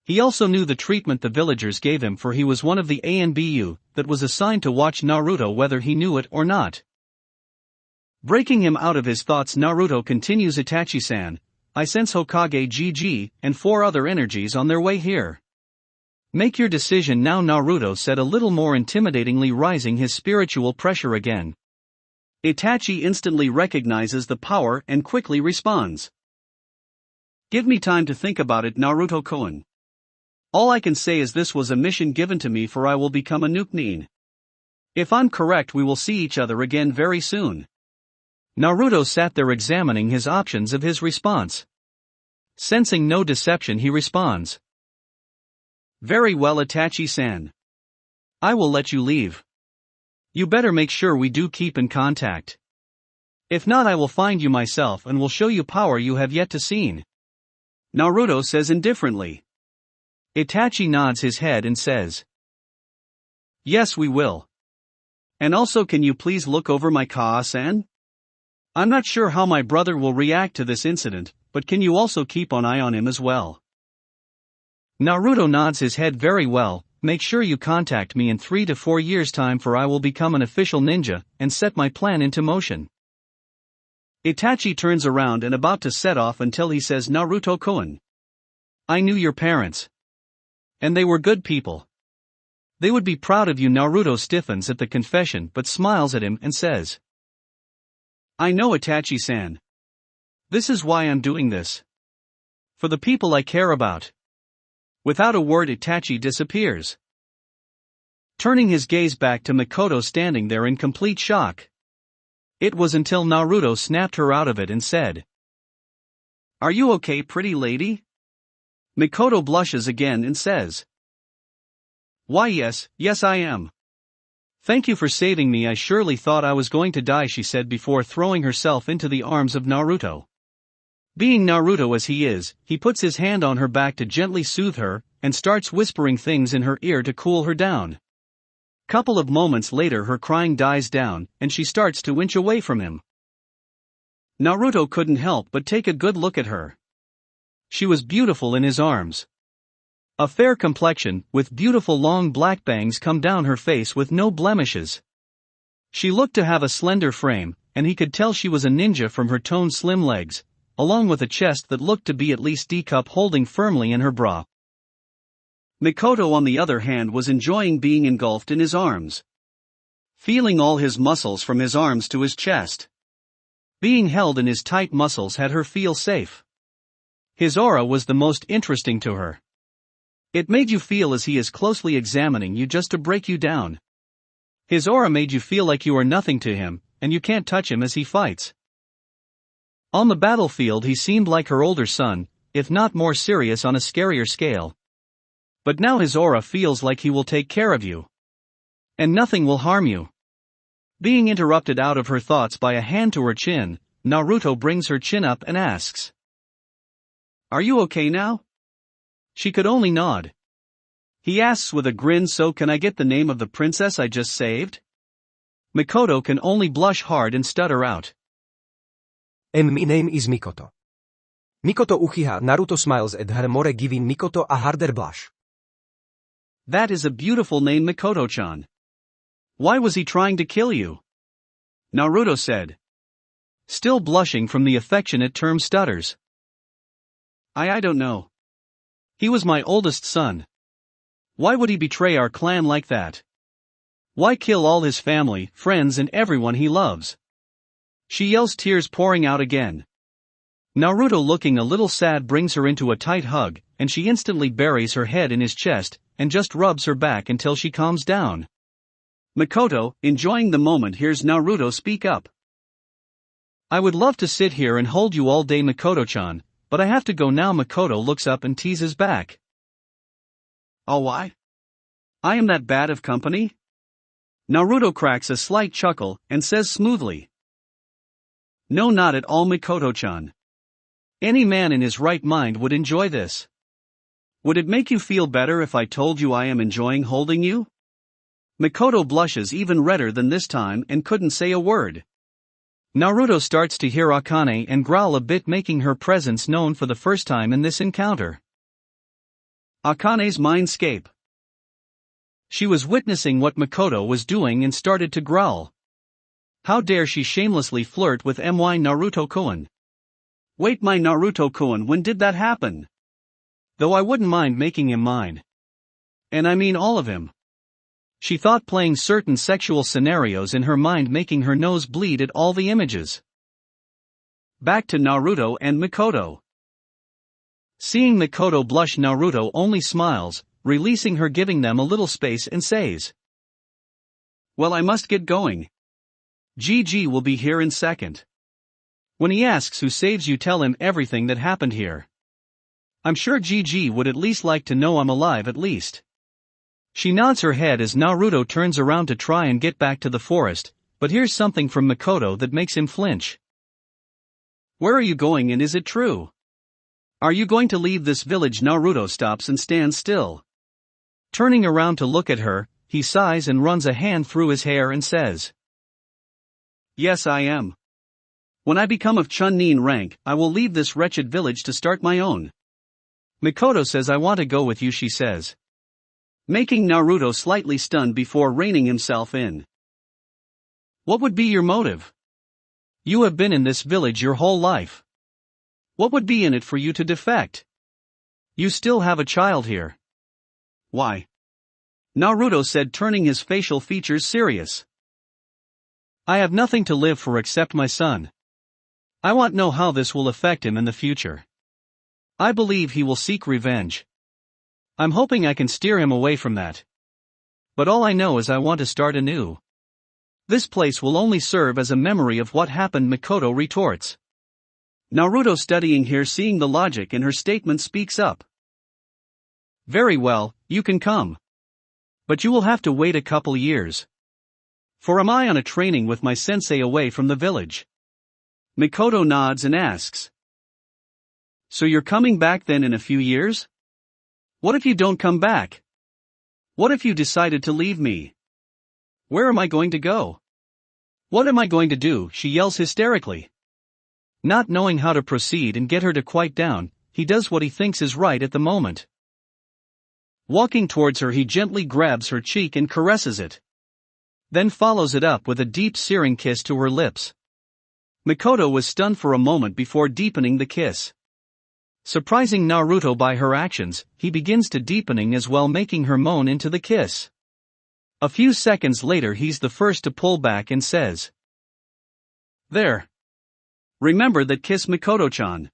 He also knew the treatment the villagers gave him, for he was one of the ANBU that was assigned to watch Naruto whether he knew it or not. Breaking him out of his thoughts, Naruto continues, Itachi-san, I sense Hokage GG and 4 other energies on their way here. Make your decision now, Naruto said, a little more intimidatingly, rising his spiritual pressure again. Itachi instantly recognizes the power and quickly responds. Give me time to think about it, Naruto-kun. All I can say is this was a mission given to me, for I will become a Nukenin. If I'm correct, we will see each other again very soon. Naruto sat there examining his options of his response. Sensing no deception, he responds. Very well, Itachi-san. I will let you leave. You better make sure we do keep in contact. If not, I will find you myself and will show you power you have yet to see. Naruto says indifferently. Itachi nods his head and says. Yes, we will. And also, can you please look over my Kaa-san? I'm not sure how my brother will react to this incident, but can you also keep an eye on him as well? Naruto nods his head. Very well, make sure you contact me in 3 to 4 years' time, for I will become an official ninja and set my plan into motion. Itachi turns around and about to set off until he says, Naruto-kun. I knew your parents. And they were good people. They would be proud of you. Naruto stiffens at the confession but smiles at him and says. I know, Itachi-san. This is why I'm doing this. For the people I care about. Without a word, Itachi disappears. Turning his gaze back to Mikoto standing there in complete shock. It was until Naruto snapped her out of it and said. Are you okay, pretty lady? Mikoto blushes again and says. Why yes I am. Thank you for saving me. I surely thought I was going to die, she said before throwing herself into the arms of Naruto. Being Naruto as he is, he puts his hand on her back to gently soothe her, and starts whispering things in her ear to cool her down. Couple of moments later her crying dies down, and she starts to inch away from him. Naruto couldn't help but take a good look at her. She was beautiful in his arms. A fair complexion, with beautiful long black bangs come down her face with no blemishes. She looked to have a slender frame, and he could tell she was a ninja from her toned slim legs, along with a chest that looked to be at least D-cup holding firmly in her bra. Mikoto on the other hand was enjoying being engulfed in his arms. Feeling all his muscles from his arms to his chest. Being held in his tight muscles had her feel safe. His aura was the most interesting to her. It made you feel as he is closely examining you just to break you down. His aura made you feel like you are nothing to him, and you can't touch him as he fights. On the battlefield he seemed like her older son, if not more serious on a scarier scale. But now his aura feels like he will take care of you. And nothing will harm you. Being interrupted out of her thoughts by a hand to her chin, Naruto brings her chin up and asks, "Are you okay now?" She could only nod. He asks with a grin, "So can I get the name of the princess I just saved?" Mikoto can only blush hard and stutter out,
My name is Mikoto. Mikoto Uchiha. Naruto smiles at her more, giving Mikoto a harder blush.
"That is a beautiful name, Mikoto-chan. Why was he trying to kill you?" Naruto said, still blushing from the affectionate term stutters. I don't know. He was my oldest son. Why would he betray our clan like that? Why kill all his family, friends and everyone he loves?" She yells, tears pouring out again. Naruto, looking a little sad, brings her into a tight hug, and she instantly buries her head in his chest, and just rubs her back until she calms down. Mikoto, enjoying the moment, hears Naruto speak up. "I would love to sit here and hold you all day, Mikoto-chan, but I have to go now." Mikoto looks up and teases back. "Oh, why? I am that bad of company?" Naruto cracks a slight chuckle, and says smoothly, "No, not at all, Mikoto-chan. Any man in his right mind would enjoy this. Would it make you feel better if I told you I am enjoying holding you?" Mikoto blushes even redder than this time and couldn't say a word. Naruto starts to hear Akane and growl a bit, making her presence known for the first time in this encounter. Akane's mindscape. She was witnessing what Mikoto was doing and started to growl. How dare she shamelessly flirt with my Naruto-kun? Wait, my Naruto-kun, when did that happen? Though I wouldn't mind making him mine. And I mean all of him. She thought, playing certain sexual scenarios in her mind, making her nose bleed at all the images. Back to Naruto and Mikoto. Seeing Mikoto blush, Naruto only smiles, releasing her, giving them a little space, and says, "Well, I must get going. GG will be here in second. When he asks who saves you, tell him everything that happened here. I'm sure GG would at least like to know I'm alive at least." She nods her head as Naruto turns around to try and get back to the forest, but hears something from Mikoto that makes him flinch. "Where are you going, and is it true? Are you going to leave this village?" Naruto stops and stands still. Turning around to look at her, he sighs and runs a hand through his hair and says, "Yes, I am. When I become of Chunin rank, I will leave this wretched village to start my own." Mikoto says, "I want to go with you," she says, making Naruto slightly stunned before reining himself in. "What would be your motive? You have been in this village your whole life. What would be in it for you to defect? You still have a child here." "Why?" Naruto said, turning his facial features serious. "I have nothing to live for except my son. I want to know how this will affect him in the future. I believe he will seek revenge. I'm hoping I can steer him away from that. But all I know is I want to start anew. This place will only serve as a memory of what happened," Mikoto retorts. Naruto, studying here, seeing the logic in her statement, speaks up. "Very well, you can come. But you will have to wait a couple years. For am I on a training with my sensei away from the village?" Mikoto nods and asks, "So you're coming back then in a few years? What if you don't come back? What if you decided to leave me? Where am I going to go? What am I going to do?" she yells hysterically. Not knowing how to proceed and get her to quiet down, he does what he thinks is right at the moment. Walking towards her, he gently grabs her cheek and caresses it. Then follows it up with a deep searing kiss to her lips. Mikoto was stunned for a moment before deepening the kiss. Surprising Naruto by her actions, he begins to deepening as well, making her moan into the kiss. A few seconds later, he's the first to pull back and says, "There. Remember that kiss, Mikoto-chan.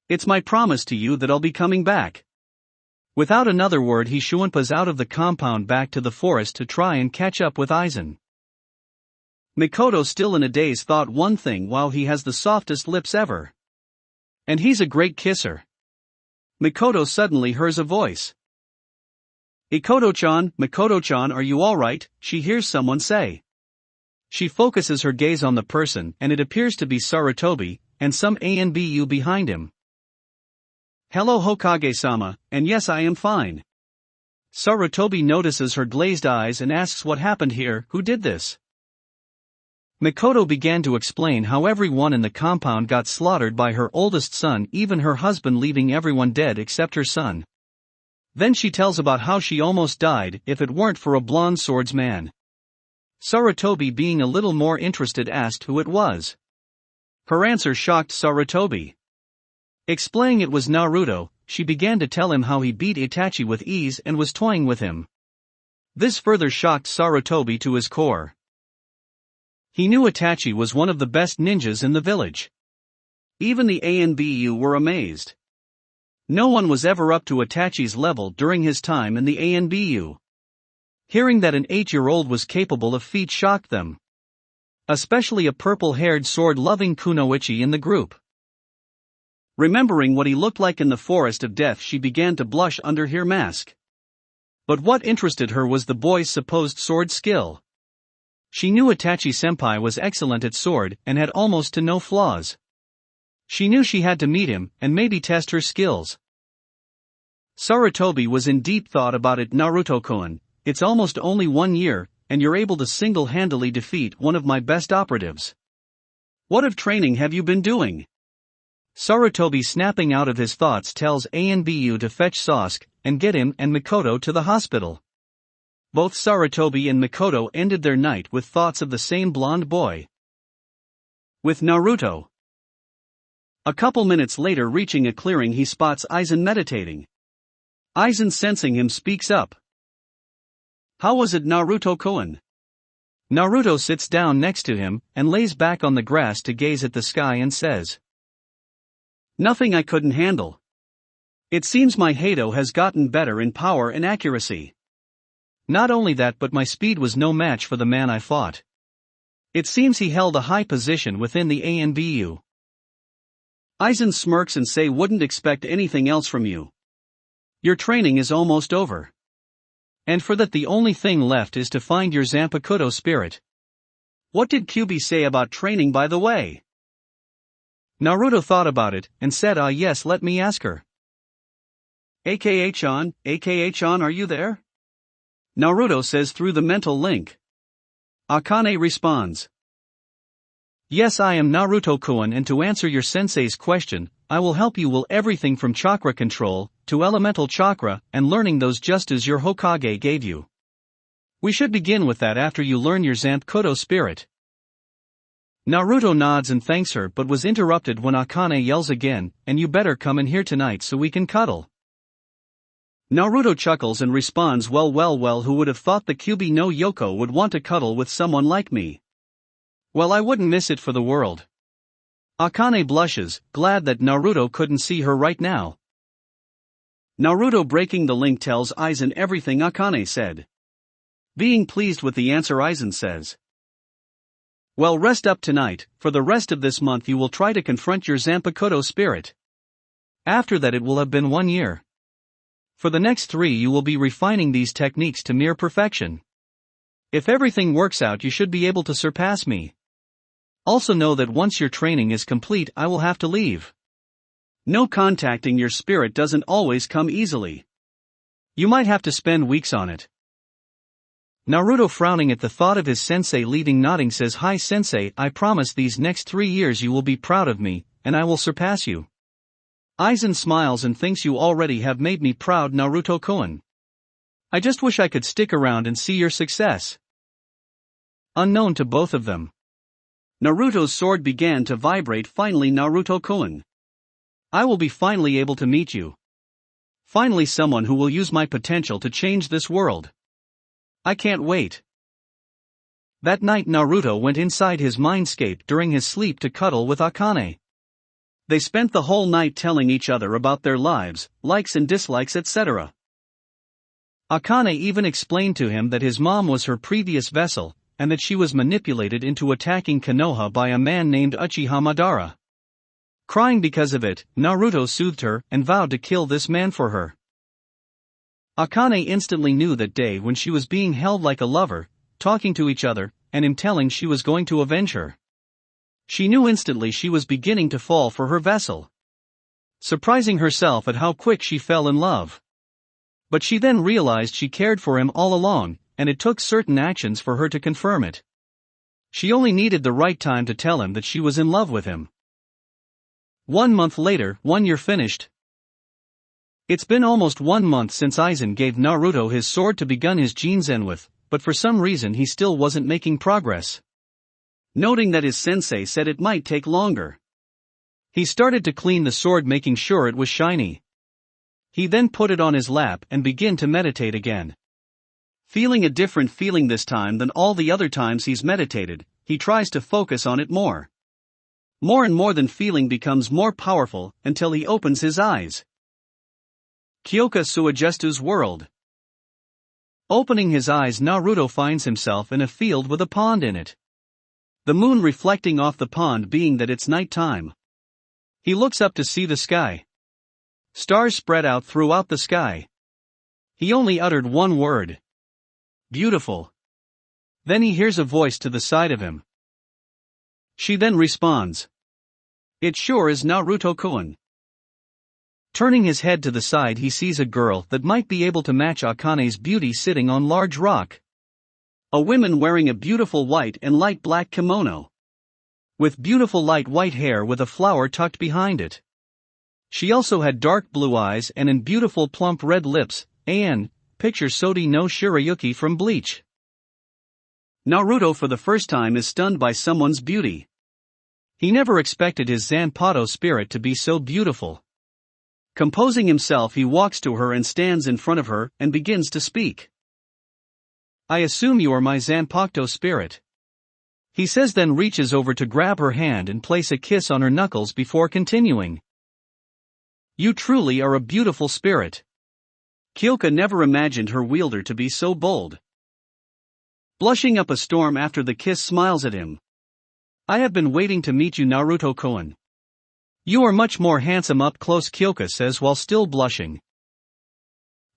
It's my promise to you that I'll be coming back." Without another word, he shunpas out of the compound back to the forest to try and catch up with Aizen. Mikoto, still in a daze, thought one thing while he has the softest lips ever. And he's a great kisser. Mikoto suddenly hears a voice. Mikoto-chan, are you alright?" she hears someone say. She focuses her gaze on the person, and it appears to be Sarutobi, and some ANBU behind him. "Hello Hokage-sama, and yes, I am fine." Sarutobi notices her glazed eyes and asks what happened here, who did this. Mikoto began to explain how everyone in the compound got slaughtered by her oldest son, even her husband, leaving everyone dead except her son. Then she tells about how she almost died if it weren't for a blonde swordsman. Sarutobi, being a little more interested, asked who it was. Her answer shocked Sarutobi. Explaining it was Naruto, she began to tell him how he beat Itachi with ease and was toying with him. This further shocked Sarutobi to his core. He knew Itachi was one of the best ninjas in the village. Even the ANBU were amazed. No one was ever up to Itachi's level during his time in the ANBU. Hearing that an 8-year-old was capable of feats shocked them. Especially a purple-haired sword-loving kunoichi in the group. Remembering what he looked like in the forest of death, she began to blush under her mask. But what interested her was the boy's supposed sword skill. She knew Itachi-senpai was excellent at sword and had almost to no flaws. She knew she had to meet him and maybe test her skills. Sarutobi was in deep thought about it. "Naruto-kun, it's almost only 1 year, and you're able to single-handedly defeat one of my best operatives. What of training have you been doing?" Sarutobi, snapping out of his thoughts, tells ANBU to fetch Sasuke and get him and Mikoto to the hospital. Both Sarutobi and Mikoto ended their night with thoughts of the same blonde boy. With Naruto. A couple minutes later, reaching a clearing, he spots Aizen meditating. Aizen, sensing him, speaks up. "How was it, Naruto-kun?" Naruto sits down next to him and lays back on the grass to gaze at the sky and says, "Nothing I couldn't handle. It seems my Hado has gotten better in power and accuracy. Not only that, but my speed was no match for the man I fought. It seems he held a high position within the ANBU." Aizen smirks and say, "Wouldn't expect anything else from you. Your training is almost over. And for that, the only thing left is to find your Zanpakuto spirit. What did Kyubi say about training, by the way?" Naruto thought about it and said, "Ah yes, let me ask her." "AKA-chan, are you there?" Naruto says through the mental link. Akane responds. "Yes, I am Naruto-kun, and to answer your sensei's question, I will help you with everything from chakra control to elemental chakra and learning those just as your Hokage gave you. We should begin with that after you learn your Zanpakuto spirit." Naruto nods and thanks her, but was interrupted when Akane yells again, "And you better come in here tonight so we can cuddle." Naruto chuckles and responds, well, who would have thought the Kyubi no Yoko would want to cuddle with someone like me? Well, I wouldn't miss it for the world." Akane blushes, glad that Naruto couldn't see her right now. Naruto, breaking the link, tells Aizen everything Akane said. Being pleased with the answer, Aizen says, "Well, rest up tonight. For the rest of this month you will try to confront your Zanpakuto spirit. After that it will have been 1 year. For the next 3 you will be refining these techniques to near perfection. If everything works out, you should be able to surpass me. Also know that once your training is complete, I will have to leave. No, contacting your spirit doesn't always come easily. You might have to spend weeks on it." Naruto, frowning at the thought of his sensei leaving, nodding, says, "Hi sensei, I promise these next 3 years you will be proud of me, and I will surpass you." Aizen smiles and thinks you already have made me proud, Naruto-kun. I just wish I could stick around and see your success. Unknown to both of them, Naruto's sword began to vibrate. Finally, Naruto-kun. I will be finally able to meet you. Finally, someone who will use my potential to change this world. I can't wait. That night Naruto went inside his mindscape during his sleep to cuddle with Akane. They spent the whole night telling each other about their lives, likes and dislikes, etc. Akane even explained to him that his mom was her previous vessel, and that she was manipulated into attacking Konoha by a man named Uchiha Madara. Crying because of it, Naruto soothed her and vowed to kill this man for her. Akane instantly knew that day when she was being held like a lover, talking to each other, and him telling she was going to avenge her. She knew instantly she was beginning to fall for her vessel, surprising herself at how quick she fell in love. But she then realized she cared for him all along, and it took certain actions for her to confirm it. She only needed the right time to tell him that she was in love with him. 1 month later, 1 year finished. It's been almost 1 month since Aizen gave Naruto his sword to begin his Jinzen with, but for some reason he still wasn't making progress. Noting that his sensei said it might take longer, he started to clean the sword, making sure it was shiny. He then put it on his lap and began to meditate again. Feeling a different feeling this time than all the other times he's meditated, he tries to focus on it more. More and more the feeling becomes more powerful until he opens his eyes. Kyoka Suigestu's world. Opening his eyes, Naruto finds himself in a field with a pond in it. The moon reflecting off the pond, being that it's night time. He looks up to see the sky. Stars spread out throughout the sky. He only uttered one word. Beautiful. Then he hears a voice to the side of him. She then responds. It sure is Naruto-kun. Turning his head to the side, he sees a girl that might be able to match Akane's beauty sitting on large rock. A woman wearing a beautiful white and light black kimono, with beautiful light white hair with a flower tucked behind it. She also had dark blue eyes and beautiful plump red lips. Picture Sodi no Shirayuki from Bleach. Naruto for the first time is stunned by someone's beauty. He never expected his Zanpakuto spirit to be so beautiful. Composing himself, he walks to her and stands in front of her and begins to speak. I assume you are my Zanpakuto spirit, he says, then reaches over to grab her hand and place a kiss on her knuckles before continuing. You truly are a beautiful spirit. Kyoka never imagined her wielder to be so bold. Blushing up a storm after the kiss, smiles at him. I have been waiting to meet you, Naruto-kun. You are much more handsome up close, Kyoka says while still blushing.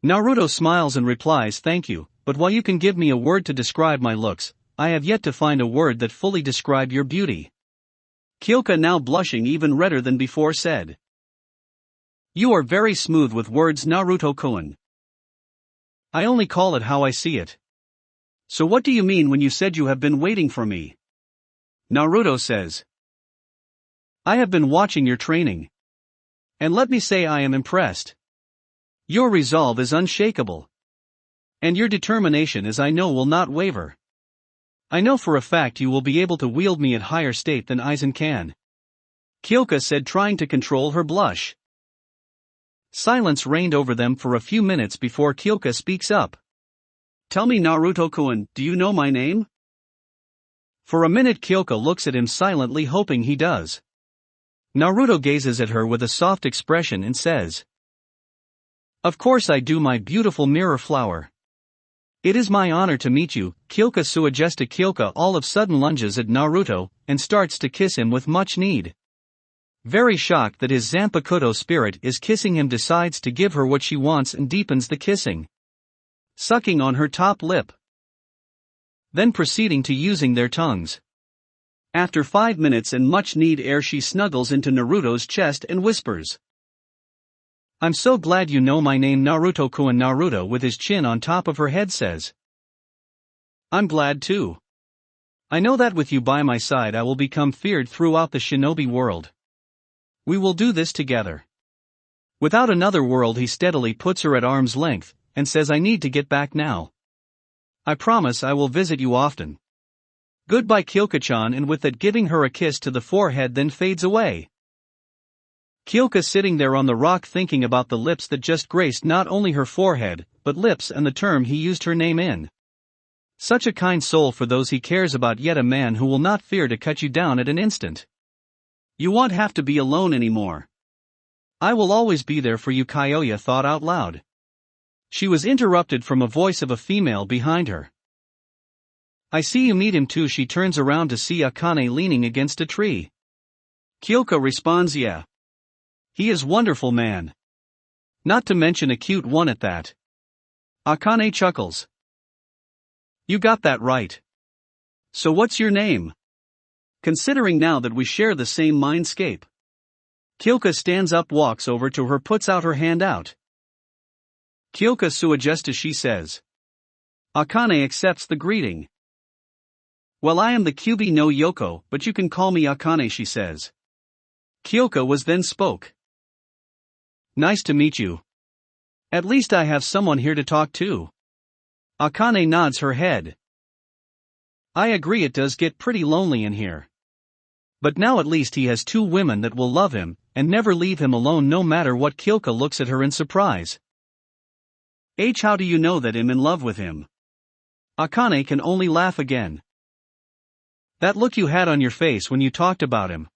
Naruto smiles and replies, thank you, but while you can give me a word to describe my looks, I have yet to find a word that fully describe your beauty. Kyoka, now blushing even redder than before, said. You are very smooth with words, Naruto-kun. I only call it how I see it. So what do you mean when you said you have been waiting for me? Naruto says. I have been watching your training. And let me say I am impressed. Your resolve is unshakable. And your determination, as I know, will not waver. I know for a fact you will be able to wield me at higher state than Aizen can. Kyoka said, trying to control her blush. Silence reigned over them for a few minutes before Kyoka speaks up. Tell me, Naruto-kun, do you know my name? For a minute Kyoka looks at him silently, hoping he does. Naruto gazes at her with a soft expression and says. Of course I do, my beautiful mirror flower. It is my honor to meet you, Kyoka Suigesta. Kyoka all of a sudden lunges at Naruto and starts to kiss him with much need. Very shocked that his Zanpakuto spirit is kissing him, decides to give her what she wants and deepens the kissing, sucking on her top lip, then proceeding to using their tongues. After 5 minutes and much need air, she snuggles into Naruto's chest and whispers. I'm so glad you know my name, Naruto-kun. Naruto, with his chin on top of her head, says. I'm glad too. I know that with you by my side I will become feared throughout the shinobi world. We will do this together. Without another word he steadily puts her at arm's length, and says, I need to get back now. I promise I will visit you often. Goodbye Kyoka-chan, and with that giving her a kiss to the forehead then fades away. Kyoka sitting there on the rock thinking about the lips that just graced not only her forehead, but lips and the term he used her name in. Such a kind soul for those he cares about, yet a man who will not fear to cut you down at an instant. You won't have to be alone anymore. I will always be there for you, Kyoya thought out loud. She was interrupted from a voice of a female behind her. I see you meet him too. She turns around to see Akane leaning against a tree. Kyoka responds, yeah. He is wonderful man. Not to mention a cute one at that. Akane chuckles. You got that right. So what's your name? Considering now that we share the same mindscape. Kyoka stands up, walks over to her, puts out her hand out. Kyoka suagesta, she says. Akane accepts the greeting. Well, I am the QB no Yoko, but you can call me Akane, she says. Kyoka was then spoke. Nice to meet you. At least I have someone here to talk to. Akane nods her head. I agree, it does get pretty lonely in here. But now at least he has two women that will love him, and never leave him alone no matter what. Kyoka looks at her in surprise. How do you know that I'm in love with him? Akane can only laugh again. That look you had on your face when you talked about him.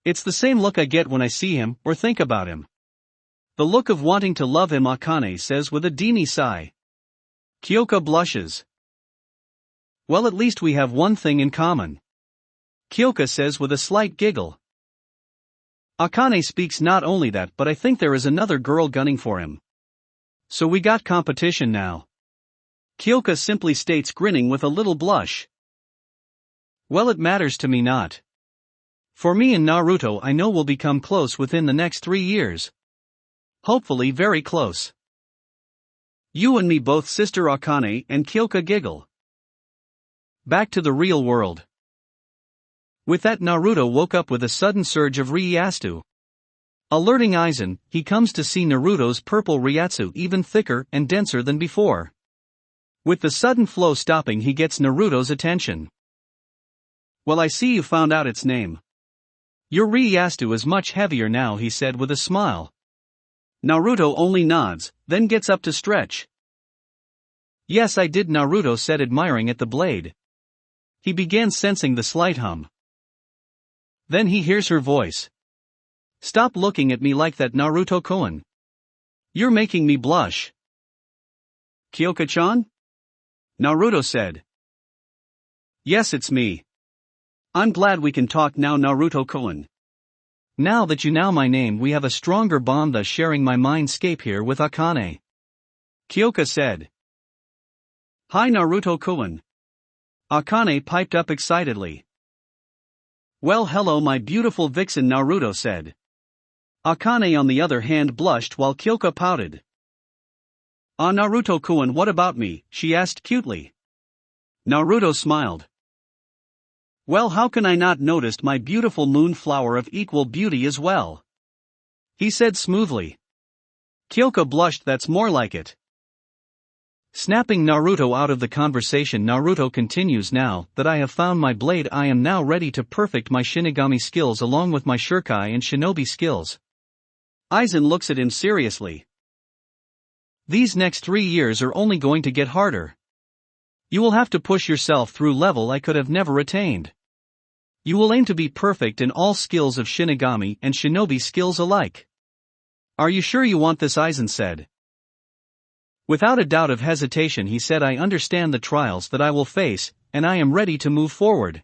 It's the same look I get when I see him, or think about him. The look of wanting to love him, Akane says with a deemy sigh. Kyoka blushes. Well, at least we have one thing in common. Kyoka says with a slight giggle. Akane speaks, not only that, but I think there is another girl gunning for him. So we got competition now. Kyoka simply states, grinning with a little blush. Well, it matters to me not. For me and Naruto I know will become close within the next 3 years. Hopefully very close. You and me both, sister Akane and Kyoka giggle. Back to the real world. With that, Naruto woke up with a sudden surge of Ryasu. Alerting Aizen, he comes to see Naruto's purple Ryatsu even thicker and denser than before. With the sudden flow stopping, he gets Naruto's attention. Well, I see you found out its name. Your Ryasu is much heavier now, he said with a smile. Naruto only nods, then gets up to stretch. Yes, I did, Naruto said, admiring at the blade. He began sensing the slight hum. Then he hears her voice. Stop looking at me like that, Naruto-kun. You're making me blush. Kyoka-chan? Naruto said. Yes, it's me. I'm glad we can talk now, Naruto-kun. Now that you know my name, we have a stronger bond, thus sharing my mindscape here with Akane. Kyoka said. Hi, Naruto-kun. Akane piped up excitedly. Well, hello, my beautiful vixen, Naruto said. Akane on the other hand blushed while Kyoka pouted. Ah, Naruto-kun, what about me? She asked cutely. Naruto smiled. Well, how can I not notice my beautiful moonflower of equal beauty as well? He said smoothly. Kyoka blushed, that's more like it. Snapping Naruto out of the conversation, Naruto continues, now that I have found my blade, I am now ready to perfect my Shinigami skills along with my Shurikai and Shinobi skills. Aizen looks at him seriously. These next 3 years are only going to get harder. You will have to push yourself through level I could have never attained. You will aim to be perfect in all skills of Shinigami and Shinobi skills alike. Are you sure you want this? Aizen said. Without a doubt of hesitation, he said, I understand the trials that I will face, and I am ready to move forward.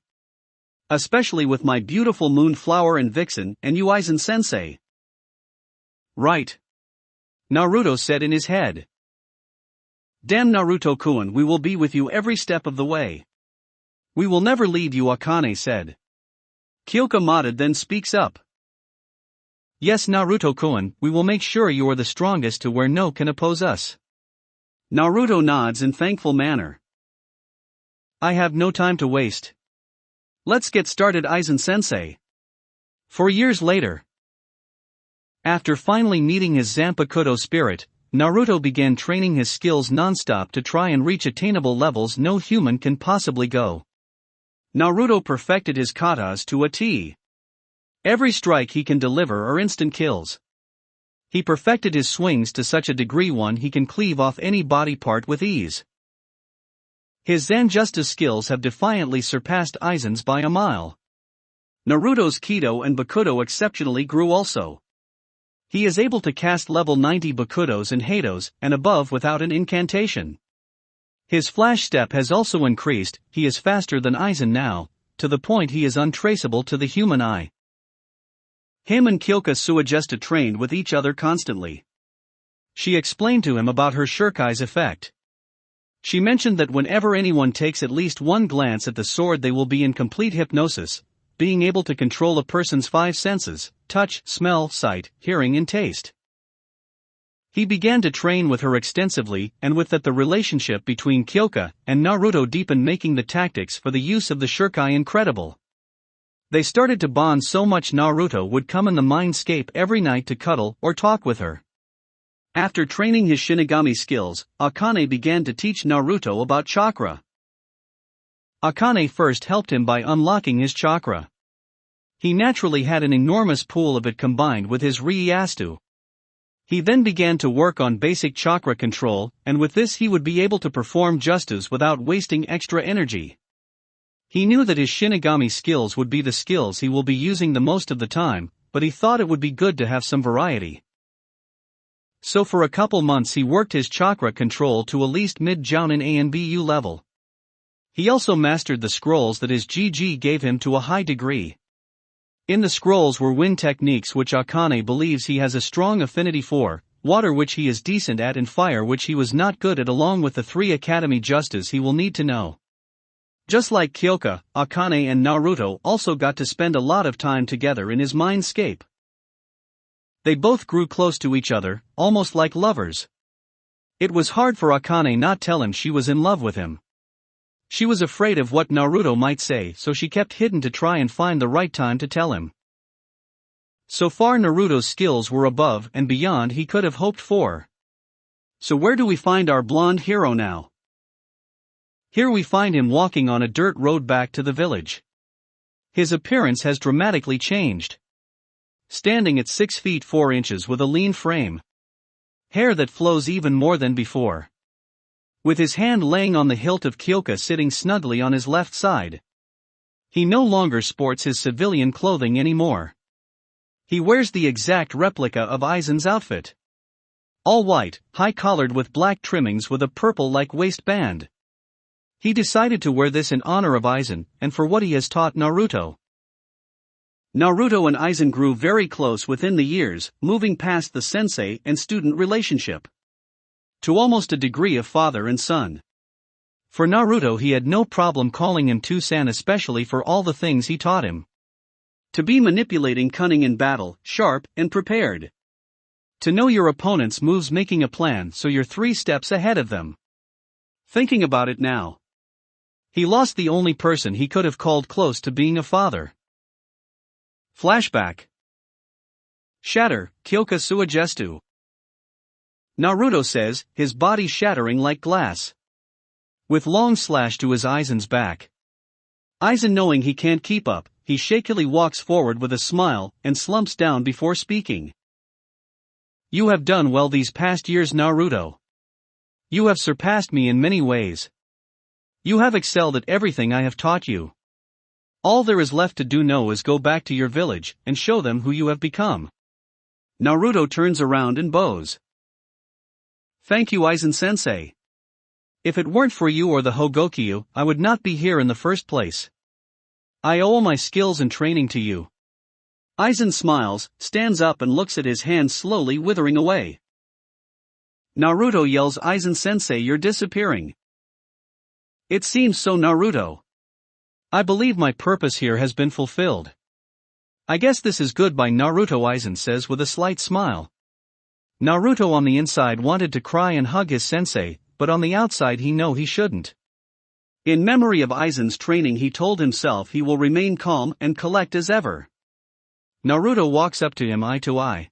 Especially with my beautiful moonflower and vixen and you, Aizen sensei. Right. Naruto said in his head. Damn, Naruto-kun, we will be with you every step of the way. We will never leave you, Akane said. Kyoka nodded, then speaks up. Yes, Naruto-kun, we will make sure you are the strongest to where no can oppose us. Naruto nods in thankful manner. I have no time to waste. Let's get started, Aizen sensei. 4 years later. After finally meeting his Zanpakuto spirit, Naruto began training his skills non-stop to try and reach attainable levels no human can possibly go. Naruto perfected his katas to a T. Every strike he can deliver are instant kills. He perfected his swings to such a degree he can cleave off any body part with ease. His Zanjusta skills have defiantly surpassed Aizen's by a mile. Naruto's Kido and Bakudo exceptionally grew also. He is able to cast level 90 Bakudos and Hados and above without an incantation. His flash step has also increased, he is faster than Aizen now, to the point he is untraceable to the human eye. Him and Kyoka Suagesta trained with each other constantly. She explained to him about her Shurikai's effect. She mentioned that whenever anyone takes at least one glance at the sword they will be in complete hypnosis, being able to control a person's 5 senses, touch, smell, sight, hearing and taste. He began to train with her extensively, and with that the relationship between Kyoka and Naruto deepened, making the tactics for the use of the Shurikai incredible. They started to bond so much Naruto would come in the mindscape every night to cuddle or talk with her. After training his Shinigami skills, Akane began to teach Naruto about chakra. Akane first helped him by unlocking his chakra. He naturally had an enormous pool of it combined with his Rieastu. He then began to work on basic chakra control, and with this he would be able to perform justas without wasting extra energy. He knew that his Shinigami skills would be the skills he will be using the most of the time, but he thought it would be good to have some variety. So for a couple months he worked his chakra control to at least mid-Jounin ANBU level. He also mastered the scrolls that his GG gave him to a high degree. In the scrolls were wind techniques which Akane believes he has a strong affinity for, water which he is decent at and fire which he was not good at, along with the 3 academy justas he will need to know. Just like Kyoka, Akane and Naruto also got to spend a lot of time together in his mindscape. They both grew close to each other, almost like lovers. It was hard for Akane not tell him she was in love with him. She was afraid of what Naruto might say, so she kept hidden to try and find the right time to tell him. So far Naruto's skills were above and beyond he could have hoped for. So where do we find our blonde hero now? Here we find him walking on a dirt road back to the village. His appearance has dramatically changed. Standing at 6 feet 4 inches with a lean frame. Hair that flows even more than before. With his hand laying on the hilt of Kyoka sitting snugly on his left side. He no longer sports his civilian clothing anymore. He wears the exact replica of Aizen's outfit. All white, high-collared with black trimmings with a purple-like waistband. He decided to wear this in honor of Aizen, and for what he has taught Naruto. Naruto and Aizen grew very close within the years, moving past the sensei and student relationship to almost a degree of father and son. For Naruto he had no problem calling him Two-san, especially for all the things he taught him. To be manipulating, cunning in battle, sharp and prepared. To know your opponent's moves, making a plan so you're 3 steps ahead of them. Thinking about it now. He lost the only person he could have called close to being a father. Flashback. Shatter, Kyoka Suagestu. Naruto says, his body shattering like glass. With long slash to his Aizen's back. Aizen, knowing he can't keep up, he shakily walks forward with a smile and slumps down before speaking. You have done well these past years, Naruto. You have surpassed me in many ways. You have excelled at everything I have taught you. All there is left to do now is go back to your village and show them who you have become. Naruto turns around and bows. Thank you, Aizen-sensei. If it weren't for you or the Hogokyu, I would not be here in the first place. I owe all my skills and training to you. Aizen smiles, stands up and looks at his hand slowly withering away. Naruto yells, Aizen-sensei, you're disappearing. It seems so, Naruto. I believe my purpose here has been fulfilled. I guess this is goodbye, Naruto, Aizen says with a slight smile. Naruto on the inside wanted to cry and hug his sensei, but on the outside he shouldn't. In memory of Aizen's training he told himself he will remain calm and collect as ever. Naruto walks up to him eye to eye.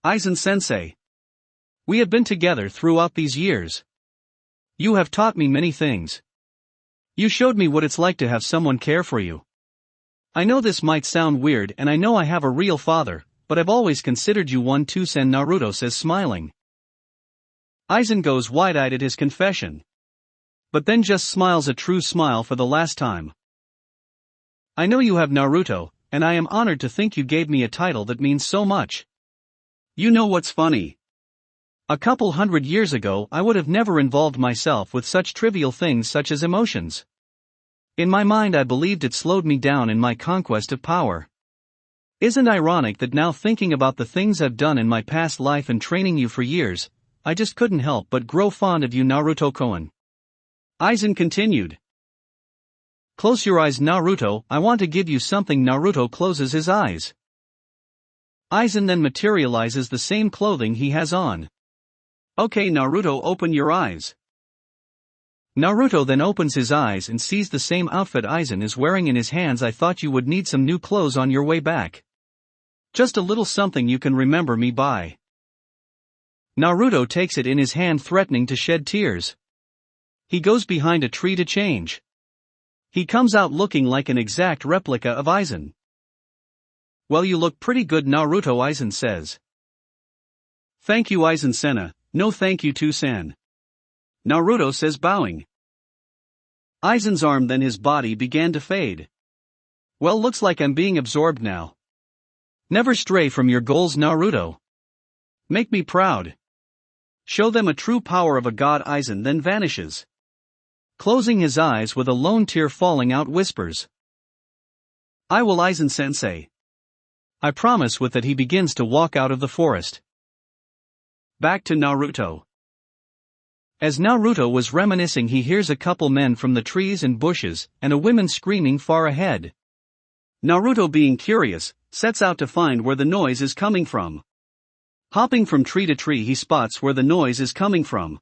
Aizen-sensei. We have been together throughout these years. You have taught me many things. You showed me what it's like to have someone care for you. I know this might sound weird and I know I have a real father, but I've always considered you one too, Sen. Naruto says, smiling. Aizen goes wide-eyed at his confession. But then just smiles a true smile for the last time. I know you have, Naruto, and I am honored to think you gave me a title that means so much. You know what's funny? A couple hundred years ago I would have never involved myself with such trivial things such as emotions. In my mind I believed it slowed me down in my conquest of power. Isn't it ironic that now, thinking about the things I've done in my past life and training you for years, I just couldn't help but grow fond of you, Naruto-kun. Aizen continued. Close your eyes, Naruto, I want to give you something. Naruto closes his eyes. Aizen then materializes the same clothing he has on. Okay, Naruto, open your eyes. Naruto then opens his eyes and sees the same outfit Aizen is wearing in his hands. I thought you would need some new clothes on your way back. Just a little something you can remember me by. Naruto takes it in his hand, threatening to shed tears. He goes behind a tree to change. He comes out looking like an exact replica of Aizen. Well, you look pretty good, Naruto, Aizen says. Thank you, Aizen-senna. No thank you too, San. Naruto says, bowing. Aizen's arm, then his body began to fade. Well, looks like I'm being absorbed now. Never stray from your goals, Naruto. Make me proud. Show them a true power of a god. Aizen then vanishes. Closing his eyes with a lone tear falling out, whispers, I will, Aizen-sensei. I promise. With that he begins to walk out of the forest. Back to Naruto. As Naruto was reminiscing, he hears a couple men from the trees and bushes, and a woman screaming far ahead. Naruto, being curious, sets out to find where the noise is coming from. Hopping from tree to tree, he spots where the noise is coming from.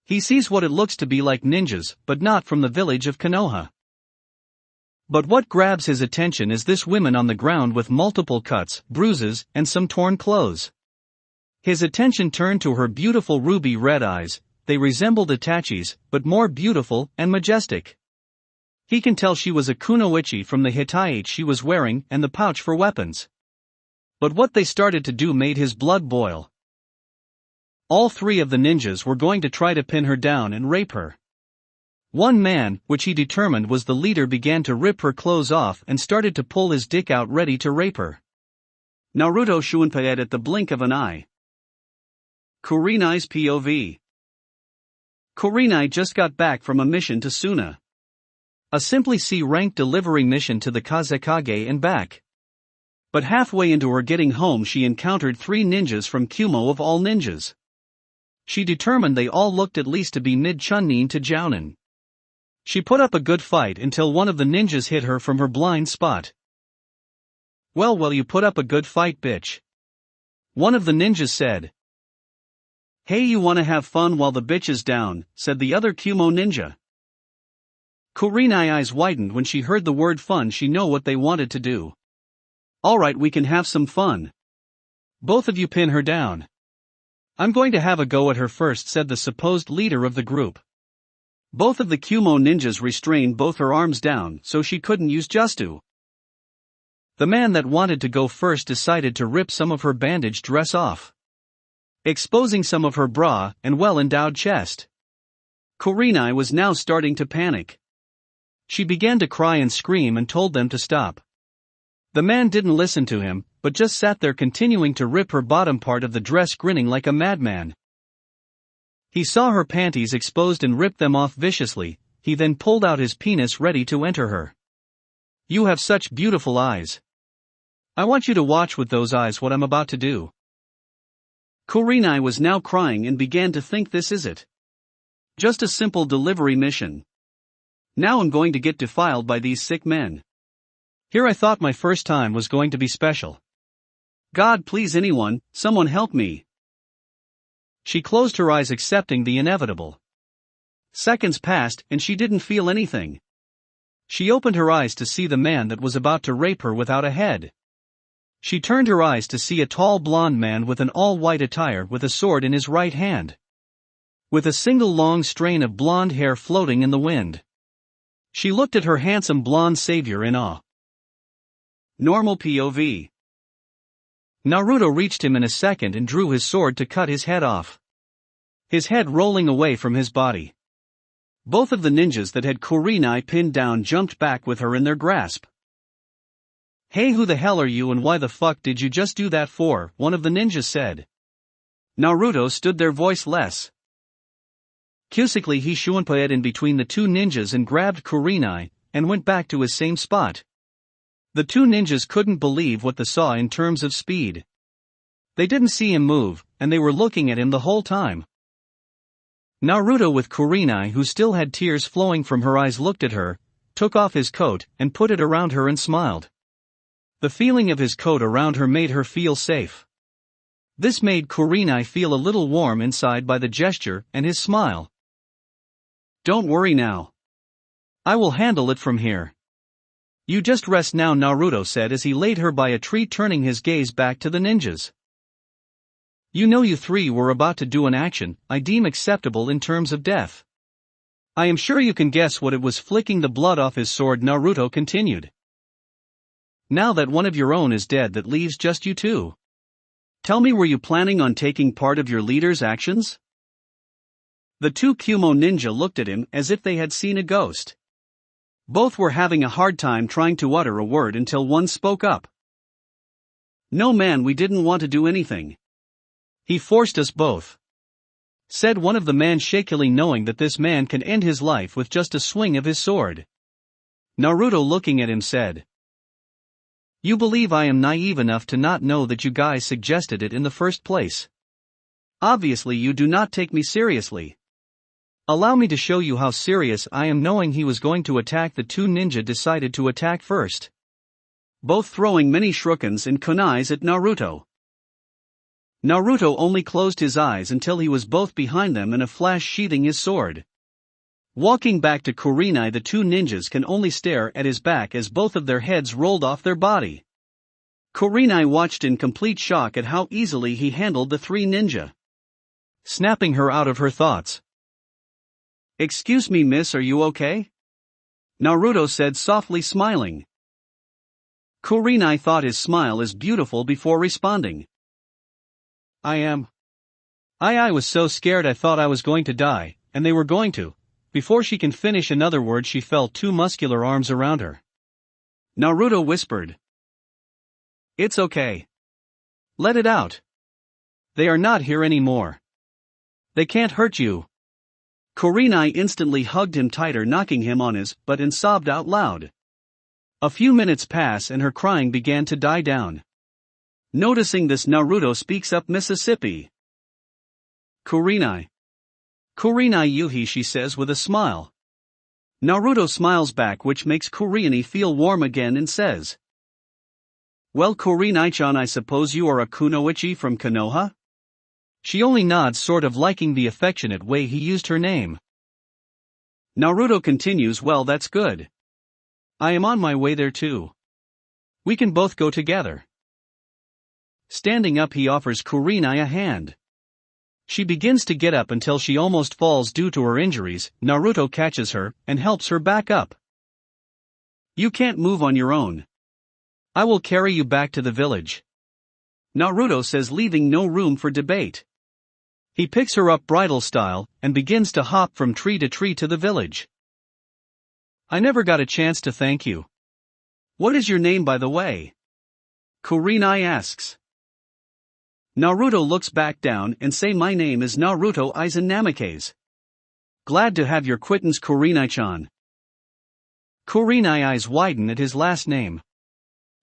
He sees what it looks to be like ninjas, but not from the village of Konoha. But what grabs his attention is this woman on the ground with multiple cuts, bruises, and some torn clothes. His attention turned to her beautiful ruby red eyes. They resembled Itachi's, but more beautiful and majestic. He can tell she was a kunoichi from the hitaichi she was wearing and the pouch for weapons. But what they started to do made his blood boil. All three of the ninjas were going to try to pin her down and rape her. One man, which he determined was the leader, began to rip her clothes off and started to pull his dick out, ready to rape her. Naruto Shunpaed at the blink of an eye. Kurenai's POV. Kurenai just got back from a mission to Suna. A simply C-rank delivery mission to the Kazekage and back. But halfway into her getting home, she encountered three ninjas from Kumo, of all ninjas. She determined they all looked at least to be mid-Chunin to Jounin. She put up a good fight until one of the ninjas hit her from her blind spot. Well, you put up a good fight, bitch. One of the ninjas said. Hey, you wanna have fun while the bitch is down, said the other Kumo ninja. Kurenai's eyes widened when she heard the word fun. She knew what they wanted to do. Alright, we can have some fun. Both of you pin her down. I'm going to have a go at her first, said the supposed leader of the group. Both of the Kumo ninjas restrained both her arms down so she couldn't use jutsu. The man that wanted to go first decided to rip some of her bandaged dress off, exposing some of her bra and well-endowed chest. Kurenai was now starting to panic. She began to cry and scream and told them to stop. The man didn't listen to him, but just sat there continuing to rip her bottom part of the dress, grinning like a madman. He saw her panties exposed and ripped them off viciously. He then pulled out his penis, ready to enter her. You have such beautiful eyes. I want you to watch with those eyes what I'm about to do. Kurenai was now crying and began to think, this is it. Just a simple delivery mission. Now I'm going to get defiled by these sick men. Here I thought my first time was going to be special. God, please, anyone, someone help me. She closed her eyes, accepting the inevitable. Seconds passed and she didn't feel anything. She opened her eyes to see the man that was about to rape her without a head. She turned her eyes to see a tall blonde man with an all-white attire with a sword in his right hand, with a single long strain of blonde hair floating in the wind. She looked at her handsome blonde savior in awe. Normal POV. Naruto reached him in a second and drew his sword to cut his head off, his head rolling away from his body. Both of the ninjas that had Kurenai pinned down jumped back with her in their grasp. "Hey, who the hell are you and why the fuck did you just do that for?" one of the ninjas said. Naruto stood there voiceless. Quickly he shunpaed in between the two ninjas and grabbed Kurenai, and went back to his same spot. The two ninjas couldn't believe what they saw in terms of speed. They didn't see him move, and they were looking at him the whole time. Naruto with Kurenai, who still had tears flowing from her eyes, looked at her, took off his coat and put it around her and smiled. The feeling of his coat around her made her feel safe. This made Kurenai feel a little warm inside by the gesture and his smile. "Don't worry now. I will handle it from here. You just rest now," Naruto said as he laid her by a tree, turning his gaze back to the ninjas. "You know, you three were about to do an action I deem acceptable in terms of death. I am sure you can guess what it was." Flicking the blood off his sword, Naruto continued. "Now that one of your own is dead, that leaves just you two. Tell me, were you planning on taking part of your leader's actions?" The two Kumo ninja looked at him as if they had seen a ghost. Both were having a hard time trying to utter a word until one spoke up. "No man, we didn't want to do anything. He forced us both," said one of the men shakily, knowing that this man can end his life with just a swing of his sword. Naruto, looking at him, said, "You believe I am naive enough to not know that you guys suggested it in the first place? Obviously you do not take me seriously. Allow me to show you how serious I am." Knowing he was going to attack, the two ninja decided to attack first, both throwing many shurikens and kunais at Naruto. Naruto only closed his eyes until he was both behind them in a flash, sheathing his sword. Walking back to Kurenai, the two ninjas can only stare at his back as both of their heads rolled off their body. Kurenai watched in complete shock at how easily he handled the three ninja, snapping her out of her thoughts. "Excuse me, miss, are you okay?" Naruto said softly, smiling. Kurenai thought his smile is beautiful before responding. "I am. I was so scared I thought I was going to die, and they were going to." Before she can finish another word, she felt two muscular arms around her. Naruto whispered, "It's okay. Let it out. They are not here anymore. They can't hurt you." Kurenai instantly hugged him tighter, knocking him on his butt, and sobbed out loud. A few minutes pass and her crying began to die down. Noticing this, Naruto speaks up, "Mississippi. Kurenai. Kurenai Yuhi," she says with a smile. Naruto smiles back, which makes Kurenai feel warm again, and says, "Well, Kurenai-chan, I suppose you are a kunoichi from Konoha?" She only nods, sort of liking the affectionate way he used her name. Naruto continues, "Well, that's good. I am on my way there too. We can both go together." Standing up, he offers Kurenai a hand. She begins to get up until she almost falls due to her injuries. Naruto catches her and helps her back up. "You can't move on your own. I will carry you back to the village," Naruto says, leaving no room for debate. He picks her up bridal style and begins to hop from tree to tree to the village. "I never got a chance to thank you. What is your name, by the way?" Kurenai asks. Naruto looks back down and say, "My name is Naruto Aizen Namikaze. Glad to have your acquaintance, Kurenai-chan." Kurenai eyes widen at his last name.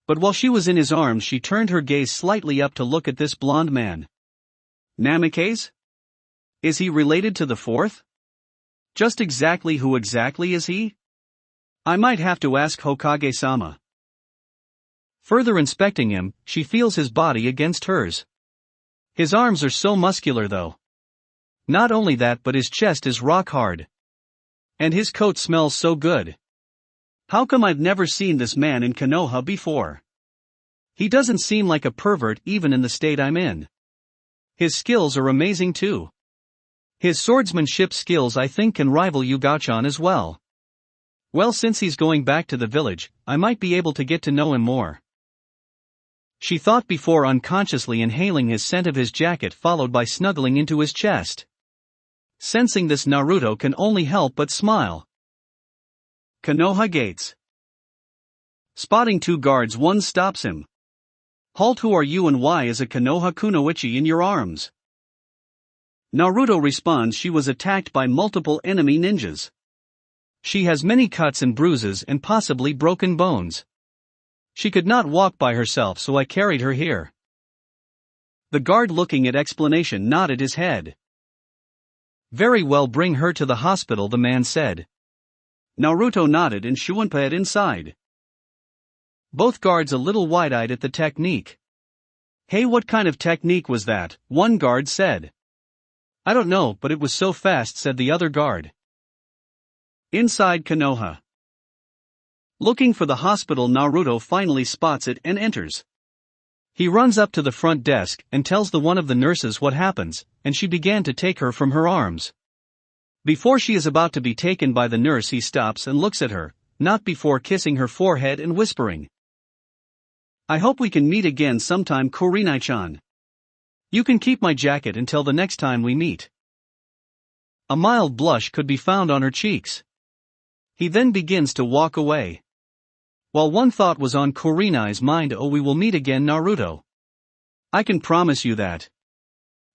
But while she was in his arms, she turned her gaze slightly up to look at this blonde man. "Namikaze? Is he related to the fourth? Just exactly who exactly is he? I might have to ask Hokage-sama." Further inspecting him, she feels his body against hers. His arms are so muscular though. Not only that, but his chest is rock hard. And his coat smells so good. How come I've never seen this man in Konoha before? He doesn't seem like a pervert even in the state I'm in. His skills are amazing too. His swordsmanship skills I think can rival Yugao-chan as well. Well, since he's going back to the village, I might be able to get to know him more. She thought before unconsciously inhaling his scent of his jacket followed by snuggling into his chest. Sensing this, Naruto can only help but smile. Konoha gates. Spotting two guards, one stops him. Halt, who are you and why is a Konoha kunoichi in your arms? Naruto responds she was attacked by multiple enemy ninjas. She has many cuts and bruises and possibly broken bones. She could not walk by herself, so I carried her here. The guard, looking at explanation, nodded his head. Very well, bring her to the hospital, the man said. Naruto nodded and Shunpei inside. Both guards a little wide-eyed at the technique. Hey, what kind of technique was that? One guard said. I don't know, but it was so fast, said the other guard. Inside Konoha. Looking for the hospital, Naruto finally spots it and enters. He runs up to the front desk and tells one of the nurses what happens, and she began to take her from her arms. Before she is about to be taken by the nurse, he stops and looks at her, not before kissing her forehead and whispering. I hope we can meet again sometime, Kurenai-chan. You can keep my jacket until the next time we meet. A mild blush could be found on her cheeks. He then begins to walk away. While one thought was on Kurenai's mind, oh, we will meet again, Naruto. I can promise you that.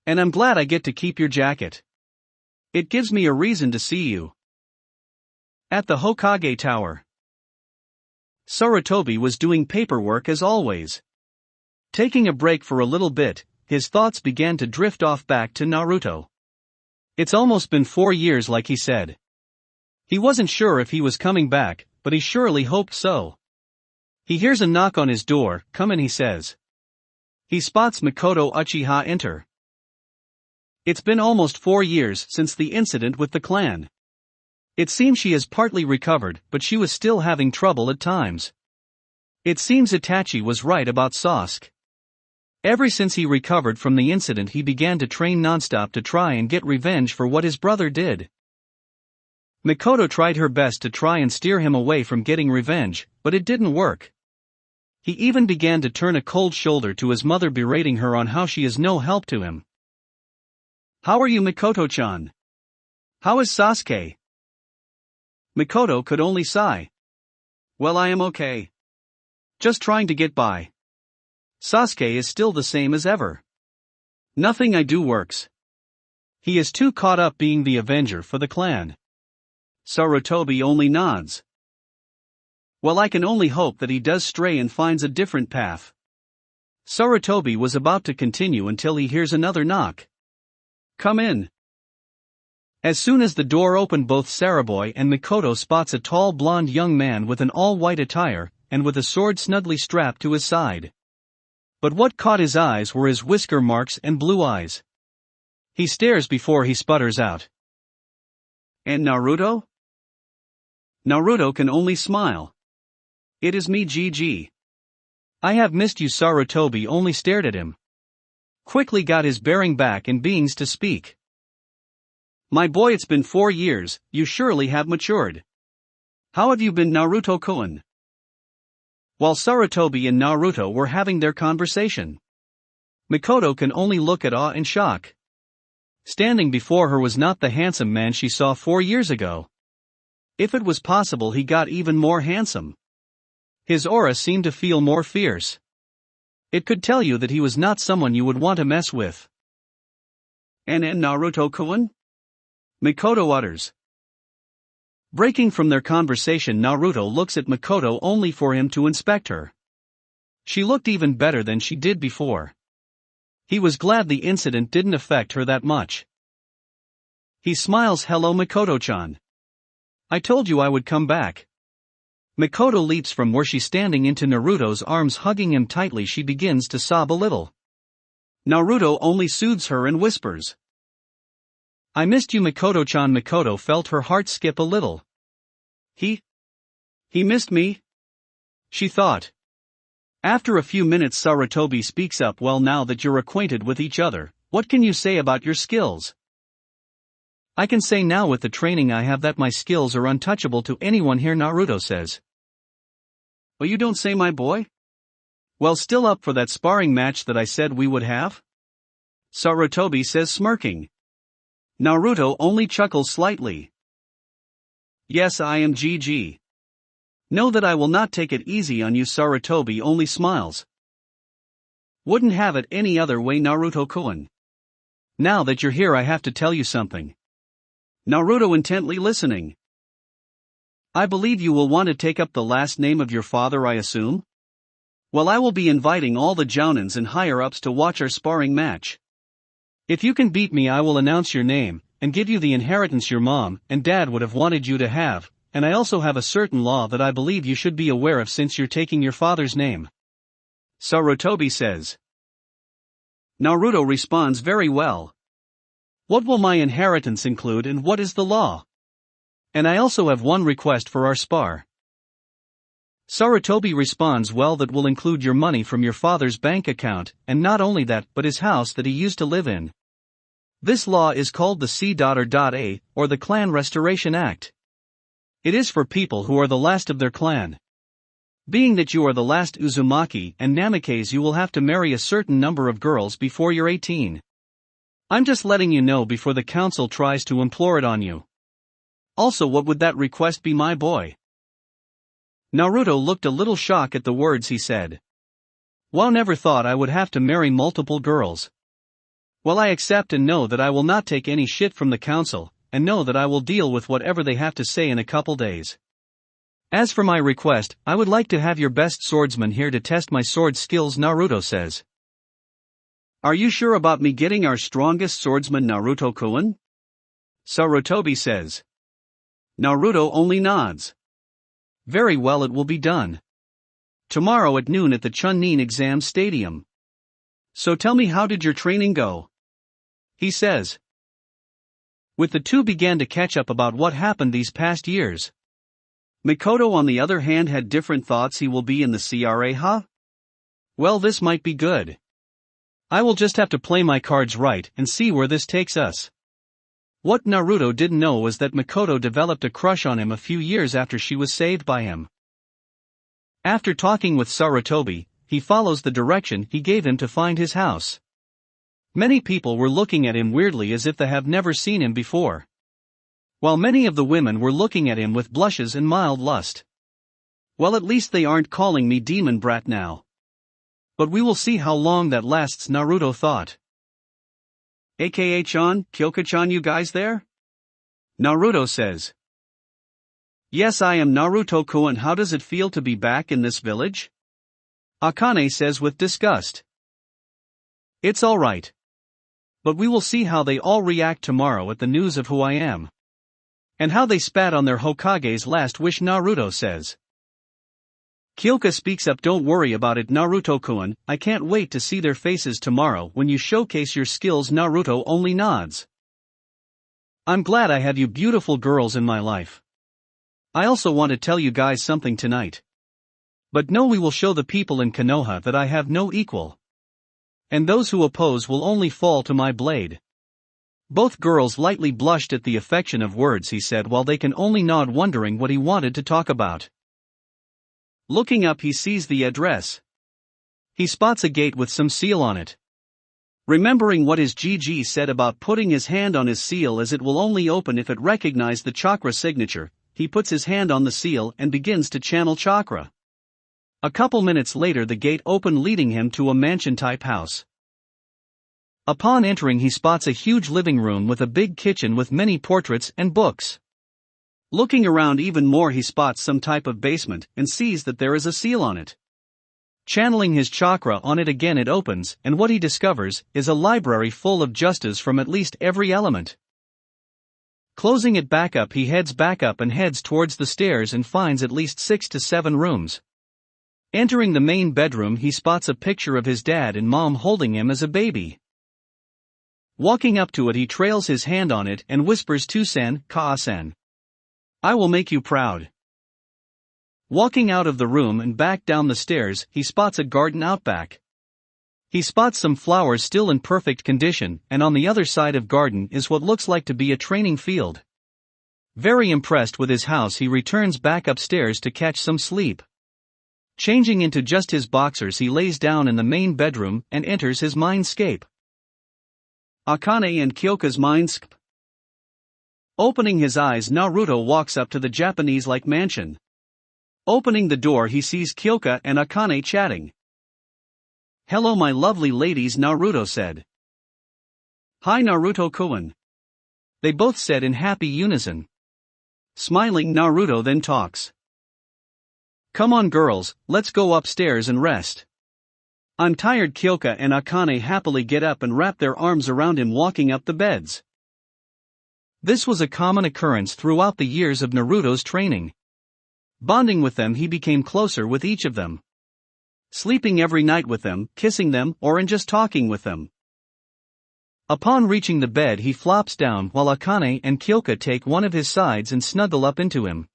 And I'm glad I get to keep your jacket. It gives me a reason to see you. At the Hokage Tower. Sarutobi was doing paperwork as always. Taking a break for a little bit, his thoughts began to drift off back to Naruto. It's almost been 4 years, like he said. He wasn't sure if he was coming back, but he surely hoped so. He hears a knock on his door. Come in, he says. He spots Mikoto Uchiha enter. It's been almost 4 years since the incident with the clan. It seems she has partly recovered, but she was still having trouble at times. It seems Itachi was right about Sasuke. Ever since he recovered from the incident, he began to train nonstop to try and get revenge for what his brother did. Mikoto tried her best to try and steer him away from getting revenge, but it didn't work. He even began to turn a cold shoulder to his mother, berating her on how she is no help to him. How are you, Mikoto-chan? How is Sasuke? Mikoto could only sigh. Well, I am okay. Just trying to get by. Sasuke is still the same as ever. Nothing I do works. He is too caught up being the avenger for the clan. Sarutobi only nods. Well, I can only hope that he does stray and finds a different path. Sarutobi was about to continue until he hears another knock. Come in. As soon as the door opened, both Saraboy and Mikoto spots a tall blonde young man with an all-white attire, and with a sword snugly strapped to his side. But what caught his eyes were his whisker marks and blue eyes. He stares before he sputters out. And Naruto? Naruto can only smile. It is me, GG. I have missed you. Sarutobi only stared at him. Quickly got his bearing back and beings to speak. My boy, it's been 4 years, you surely have matured. How have you been, Naruto-kun? While Sarutobi and Naruto were having their conversation, Mikoto can only look at awe and shock. Standing before her was not the handsome man she saw 4 years ago. If it was possible, he got even more handsome. His aura seemed to feel more fierce. It could tell you that he was not someone you would want to mess with. And Naruto-kun? Mikoto utters. Breaking from their conversation, Naruto looks at Mikoto only for him to inspect her. She looked even better than she did before. He was glad the incident didn't affect her that much. He smiles. Hello, Mikoto-chan. I told you I would come back. Mikoto leaps from where she's standing into Naruto's arms, hugging him tightly. She begins to sob a little. Naruto only soothes her and whispers, I missed you, Mikoto-chan. Mikoto felt her heart skip a little. He missed me? She thought. After a few minutes Sarutobi speaks up. Well, now that you're acquainted with each other, what can you say about your skills? I can say now with the training I have that my skills are untouchable to anyone here, Naruto says. Well, you don't say, my boy? Well, still up for that sparring match that I said we would have? Sarutobi says, smirking. Naruto only chuckles slightly. Yes, I am GG. Know that I will not take it easy on you. Sarutobi only smiles. Wouldn't have it any other way, Naruto-kun. Now that you're here I have to tell you something. Naruto intently listening. I believe you will want to take up the last name of your father, I assume? Well, I will be inviting all the jounins and higher-ups to watch our sparring match. If you can beat me I will announce your name, and give you the inheritance your mom and dad would have wanted you to have, and I also have a certain law that I believe you should be aware of since you're taking your father's name. Sarutobi says. Naruto responds, very well. What will my inheritance include and what is the law? And I also have one request for our spar. Sarutobi responds, well, that will include your money from your father's bank account, and not only that but his house that he used to live in. This law is called the C.A, or the Clan Restoration Act. It is for people who are the last of their clan. Being that you are the last Uzumaki and Namikaze, you will have to marry a certain number of girls before you're 18. I'm just letting you know before the council tries to implore it on you. Also, what would that request be, my boy? Naruto looked a little shocked at the words he said. Wow, never thought I would have to marry multiple girls. Well, I accept and know that I will not take any shit from the council, and know that I will deal with whatever they have to say in a couple days. As for my request, I would like to have your best swordsman here to test my sword skills, Naruto says. Are you sure about me getting our strongest swordsman, Naruto-kun? Sarutobi says. Naruto only nods. Very well, it will be done. Tomorrow at noon at the Chunin exam stadium. So tell me, how did your training go? He says. With the two began to catch up about what happened these past years. Mikoto on the other hand had different thoughts. He will be in the CRA, huh? Well, this might be good. I will just have to play my cards right and see where this takes us. What Naruto didn't know was that Mikoto developed a crush on him a few years after she was saved by him. After talking with Sarutobi, he follows the direction he gave him to find his house. Many people were looking at him weirdly as if they have never seen him before. While many of the women were looking at him with blushes and mild lust. Well, at least they aren't calling me demon brat now. But we will see how long that lasts, Naruto thought. AKA-chan, Kyoka-chan, you guys there? Naruto says. Yes, I am Naruto-kun. How does it feel to be back in this village? Akane says with disgust. It's alright. But we will see how they all react tomorrow at the news of who I am. And how they spat on their Hokage's last wish, Naruto says. Kyoka speaks up. Don't worry about it, Naruto-kun, I can't wait to see their faces tomorrow when you showcase your skills. Naruto only nods. I'm glad I have you beautiful girls in my life. I also want to tell you guys something tonight. But no, we will show the people in Konoha that I have no equal. And those who oppose will only fall to my blade. Both girls lightly blushed at the affection of words he said while they can only nod, wondering what he wanted to talk about. Looking up, he sees the address. He spots a gate with some seal on it. Remembering what his GG said about putting his hand on his seal as it will only open if it recognizes the chakra signature, he puts his hand on the seal and begins to channel chakra. A couple minutes later the gate opened, leading him to a mansion-type house. Upon entering, he spots a huge living room with a big kitchen with many portraits and books. Looking around even more, he spots some type of basement and sees that there is a seal on it. Channeling his chakra on it again, it opens, and what he discovers is a library full of justas from at least every element. Closing it back up, he heads back up and heads towards the stairs and finds at least 6 to 7 rooms. Entering the main bedroom, he spots a picture of his dad and mom holding him as a baby. Walking up to it, he trails his hand on it and whispers to Sen, Ka-sen. I will make you proud. Walking out of the room and back down the stairs, he spots a garden out back. He spots some flowers still in perfect condition, and on the other side of garden is what looks like to be a training field. Very impressed with his house, he returns back upstairs to catch some sleep. Changing into just his boxers, he lays down in the main bedroom and enters his mindscape. Akane and Kyoka's mindscape. Opening his eyes, Naruto walks up to the Japanese-like mansion. Opening the door, he sees Kyoka and Akane chatting. "Hello my lovely ladies," Naruto said. "Hi Naruto-kun." They both said in happy unison. Smiling, Naruto then talks. "Come on girls, let's go upstairs and rest." I'm tired. Kyoka and Akane happily get up and wrap their arms around him, walking up the beds. This was a common occurrence throughout the years of Naruto's training. Bonding with them, he became closer with each of them. Sleeping every night with them, kissing them, or in just talking with them. Upon reaching the bed, he flops down while Akane and Kyoka take one of his sides and snuggle up into him.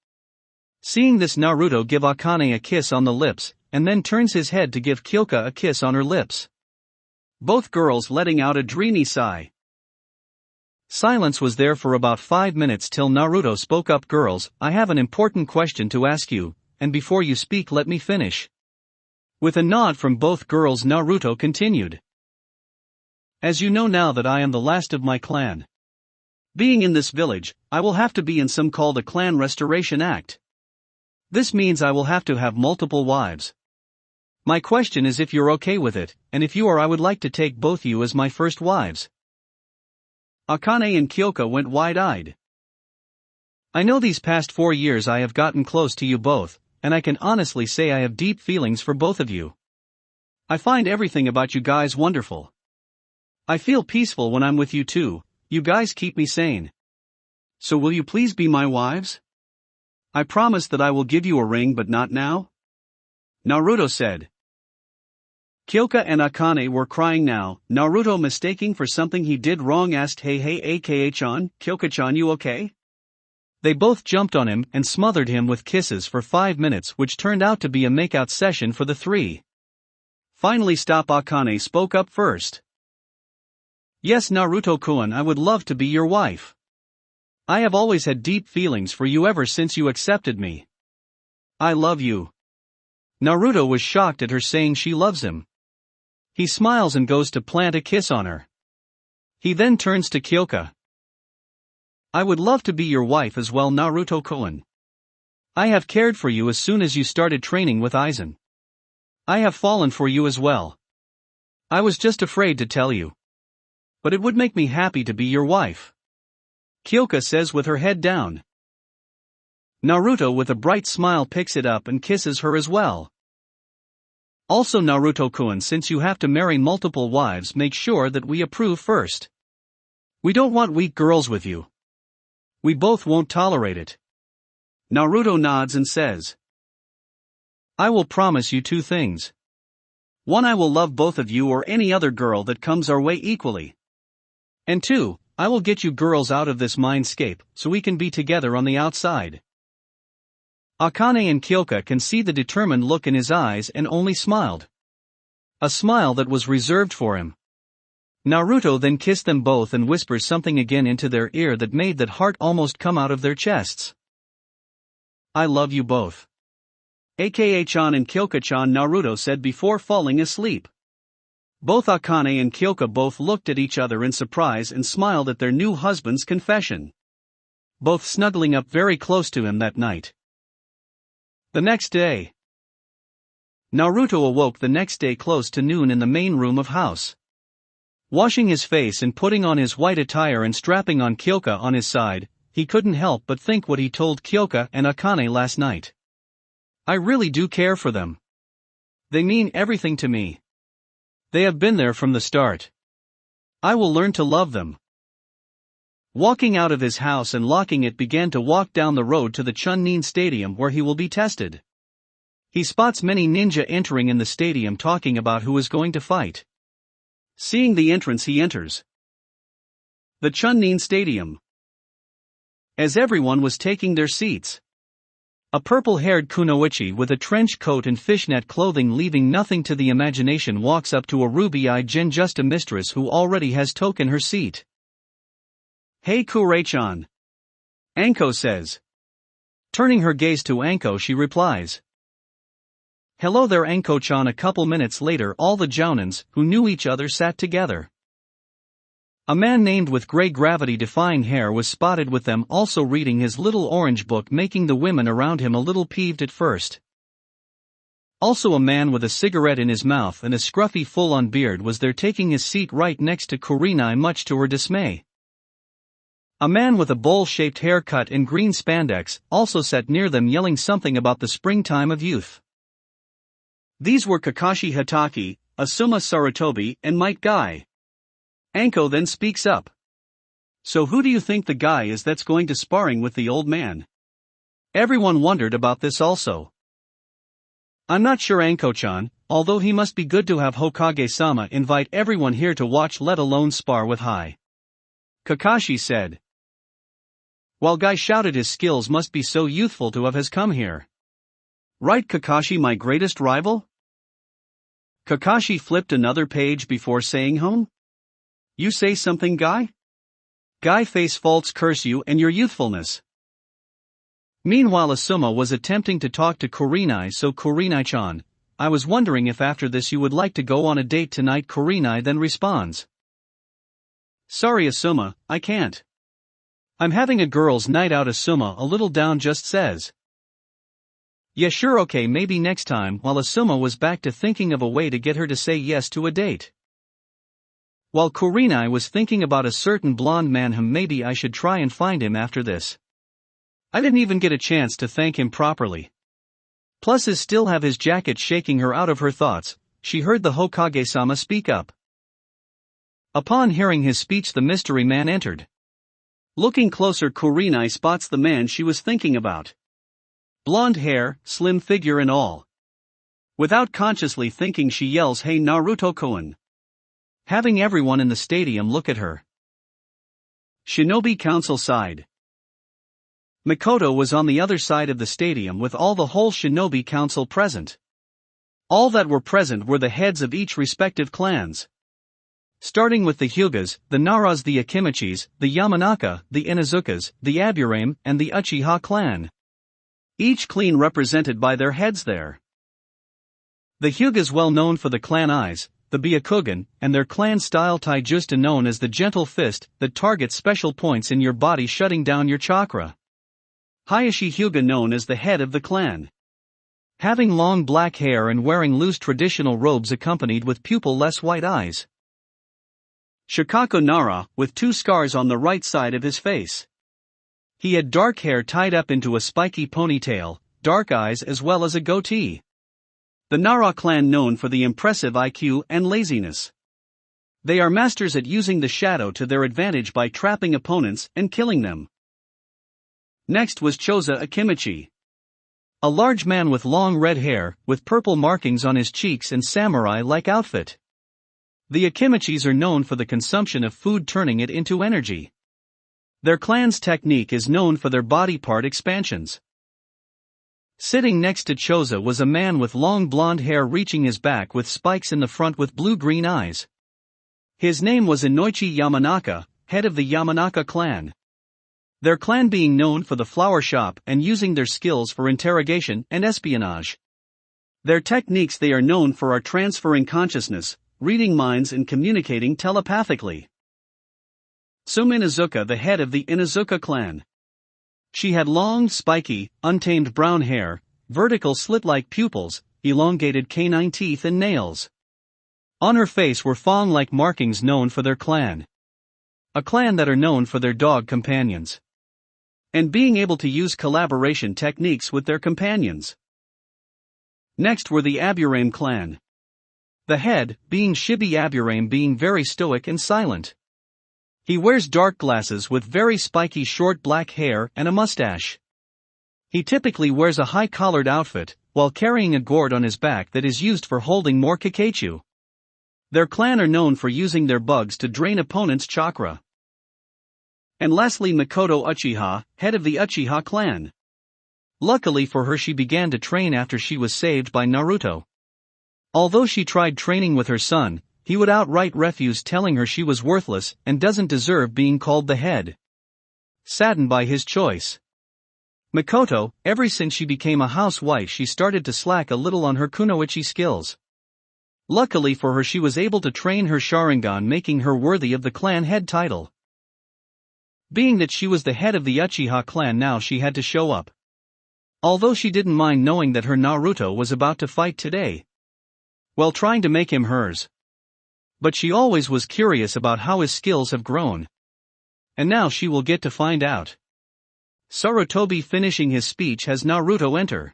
Seeing this, Naruto gives Akane a kiss on the lips, and then turns his head to give Kyoka a kiss on her lips. Both girls letting out a dreamy sigh. Silence was there for about 5 minutes till Naruto spoke up. "Girls, I have an important question to ask you, and before you speak let me finish." With a nod from both girls, Naruto continued. "As you know now that I am the last of my clan. Being in this village, I will have to be in some called a clan restoration act. This means I will have to have multiple wives. My question is if you're okay with it, and if you are, I would like to take both you as my first wives." Akane and Kyoka went wide-eyed. "I know these past 4 years I have gotten close to you both, and I can honestly say I have deep feelings for both of you. I find everything about you guys wonderful. I feel peaceful when I'm with you too. You guys keep me sane. So will you please be my wives? I promise that I will give you a ring, but not now," Naruto said. Kyoka and Akane were crying now. Naruto, mistaking for something he did wrong, asked, "Hey Aka-chan, Kyoka-chan, you okay?" They both jumped on him and smothered him with kisses for 5 minutes, which turned out to be a makeout session for the three. Finally, Akane spoke up first. "Yes Naruto-kun, I would love to be your wife. I have always had deep feelings for you ever since you accepted me. I love you." Naruto was shocked at her saying she loves him. He smiles and goes to plant a kiss on her. He then turns to Kyoka. "I would love to be your wife as well Naruto-kun. I have cared for you as soon as you started training with Aizen. I have fallen for you as well. I was just afraid to tell you. But it would make me happy to be your wife," Kyoka says with her head down. Naruto with a bright smile picks it up and kisses her as well. "Also Naruto-kun, since you have to marry multiple wives, make sure that we approve first. We don't want weak girls with you. We both won't tolerate it." Naruto nods and says, "I will promise you 2 things. 1, I will love both of you or any other girl that comes our way equally. And 2, I will get you girls out of this mindscape, so we can be together on the outside." Akane and Kyoka can see the determined look in his eyes and only smiled. A smile that was reserved for him. Naruto then kissed them both and whispers something again into their ear that made that heart almost come out of their chests. "I love you both. Aka-chan and Kyoka-chan," Naruto said before falling asleep. Both Akane and Kyoka both looked at each other in surprise and smiled at their new husband's confession. Both snuggling up very close to him that night. The next day. Naruto awoke the next day close to noon in the main room of house. Washing his face and putting on his white attire and strapping on Kyoka on his side, he couldn't help but think what he told Kyoka and Akane last night. "I really do care for them. They mean everything to me. They have been there from the start. I will learn to love them." Walking out of his house and locking it, began to walk down the road to the Chunin Stadium where he will be tested. He spots many ninja entering in the stadium, talking about who is going to fight. Seeing the entrance, he enters the Chunin Stadium. As everyone was taking their seats, A purple-haired kunoichi with a trench coat and fishnet clothing leaving nothing to the imagination walks up to a ruby-eyed Genjusta mistress who already has taken her seat. "Hey Kurei-chan," Anko says. Turning her gaze to Anko, she replies, "Hello there Anko-chan." A couple minutes later all the jounins, who knew each other, sat together. A man named with grey gravity-defying hair was spotted with them, also reading his little orange book, making the women around him a little peeved at first. Also a man with a cigarette in his mouth and a scruffy full-on beard was there, taking his seat right next to Kurenai, much to her dismay. A man with a bowl-shaped haircut and green spandex also sat near them, yelling something about the springtime of youth. These were Kakashi Hatake, Asuma Sarutobi, and Might Guy. Anko then speaks up. "So who do you think the guy is that's going to sparring with the old man?" Everyone wondered about this also. "I'm not sure Anko-chan, although he must be good to have Hokage-sama invite everyone here to watch, let alone spar with Hai," Kakashi said. While Guy shouted his skills must be so youthful to have has come here. "Right Kakashi, my greatest rival?" Kakashi flipped another page before saying, "You say something, Guy?" "Guy face faults curse you and your youthfulness." Meanwhile Asuma was attempting to talk to Kurenai. "So Kurenai-chan, I was wondering if after this you would like to go on a date tonight." Kurenai then responds, "Sorry Asuma, I can't. I'm having a girls' night out." Asuma, a little down, just says, "Yeah sure, okay, maybe next time," while Asuma was back to thinking of a way to get her to say yes to a date. While Kurenai was thinking about a certain blonde man whom maybe I should try and find him after this. I didn't even get a chance to thank him properly. Plus is still have his jacket. Shaking her out of her thoughts, she heard the Hokage-sama speak up. Upon hearing his speech the mystery man entered. Looking closer, Kurenai spots the man she was thinking about. Blonde hair, slim figure and all. Without consciously thinking she yells, "Hey Naruto-kun!" Having everyone in the stadium look at her. Shinobi Council side. Mikoto was on the other side of the stadium with all the whole Shinobi Council present. All that were present were the heads of each respective clans. Starting with the Hyugas, the Naras, the Akimichis, the Yamanaka, the Inuzukas, the Aburame, and the Uchiha clan. Each clan represented by their heads there. The Hyugas well known for the clan eyes, the Byakugan, and their clan style Taijusta known as the gentle fist that targets special points in your body, shutting down your chakra. Hayashi Hyuga known as the head of the clan. Having long black hair and wearing loose traditional robes accompanied with pupil-less white eyes. Shikako Nara, with 2 scars on the right side of his face. He had dark hair tied up into a spiky ponytail, dark eyes as well as a goatee. The Nara clan known for the impressive IQ and laziness. They are masters at using the shadow to their advantage by trapping opponents and killing them. Next was Choza Akimichi. A large man with long red hair, with purple markings on his cheeks and samurai-like outfit. The Akimichis are known for the consumption of food, turning it into energy. Their clan's technique is known for their body part expansions. Sitting next to Choza was a man with long blonde hair reaching his back with spikes in the front with blue-green eyes. His name was Inoichi Yamanaka, head of the Yamanaka clan. Their clan being known for the flower shop and using their skills for interrogation and espionage. Their techniques they are known for are transferring consciousness, reading minds and communicating telepathically. Suma Inuzuka, the head of the Inuzuka clan. She had long, spiky, untamed brown hair, vertical slit-like pupils, elongated canine teeth and nails. On her face were fawn-like markings known for their clan. A clan that are known for their dog companions. And being able to use collaboration techniques with their companions. Next were the Aburame clan. The head, being Shibi Aburame, being very stoic and silent. He wears dark glasses with very spiky short black hair and a mustache. He typically wears a high-collared outfit, while carrying a gourd on his back that is used for holding more Kakechu. Their clan are known for using their bugs to drain opponents' chakra. And lastly Mikoto Uchiha, head of the Uchiha clan. Luckily for her, she began to train after she was saved by Naruto. Although she tried training with her son, he would outright refuse, telling her she was worthless and doesn't deserve being called the head. Saddened by his choice, Mikoto, ever since she became a housewife, she started to slack a little on her kunoichi skills. Luckily for her, she was able to train her Sharingan, making her worthy of the clan head title. Being that she was the head of the Uchiha clan, now she had to show up. Although she didn't mind knowing that her Naruto was about to fight today, while trying to make him hers. But she always was curious about how his skills have grown. And now she will get to find out. Sarutobi, finishing his speech, has Naruto enter.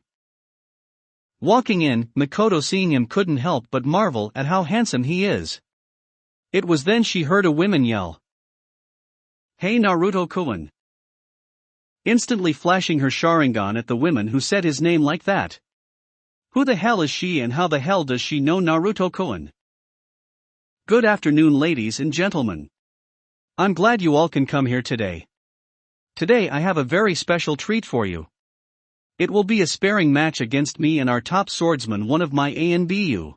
Walking in, Mikoto, seeing him, couldn't help but marvel at how handsome he is. It was then she heard a woman yell, "Hey Naruto-kun!" Instantly flashing her Sharingan at the woman who said his name like that. Who the hell is she, and how the hell does she know Naruto-kun? Good afternoon, ladies and gentlemen. I'm glad you all can come here today. Today I have a very special treat for you. It will be a sparring match against me and our top swordsman, one of my ANBU.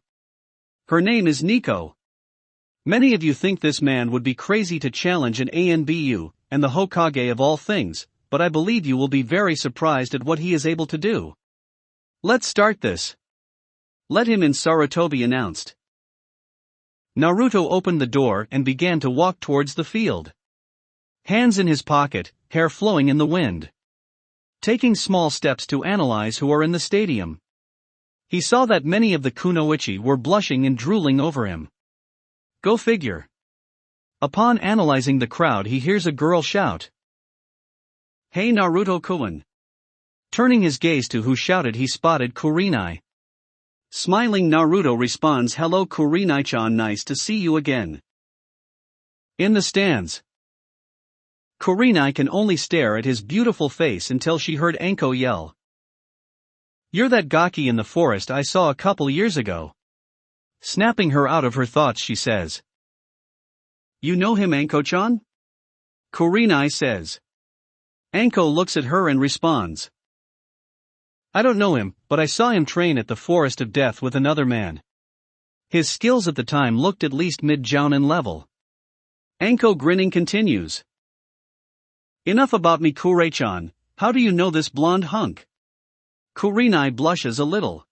Her name is Nico. Many of you think this man would be crazy to challenge an ANBU, and the Hokage of all things, but I believe you will be very surprised at what he is able to do. Let's start this. Let him in, Sarutobi announced. Naruto opened the door and began to walk towards the field. Hands in his pocket, hair flowing in the wind. Taking small steps to analyze who are in the stadium. He saw that many of the kunoichi were blushing and drooling over him. Go figure. Upon analyzing the crowd, he hears a girl shout, "Hey Naruto-kun!" Turning his gaze to who shouted, he spotted Kurenai. Smiling, Naruto responds, "Hello Kurenai-chan, nice to see you again." In the stands, Kurenai can only stare at his beautiful face until she heard Anko yell, "You're that Gaki in the forest I saw a couple years ago." Snapping her out of her thoughts, she says, "You know him, Anko-chan?" Kurenai says. Anko looks at her and responds, "I don't know him, but I saw him train at the Forest of Death with another man. His skills at the time looked at least mid-jounin level." Anko, grinning, continues, "Enough about me, Kure-chan, how do you know this blonde hunk?" Kurenai blushes a little.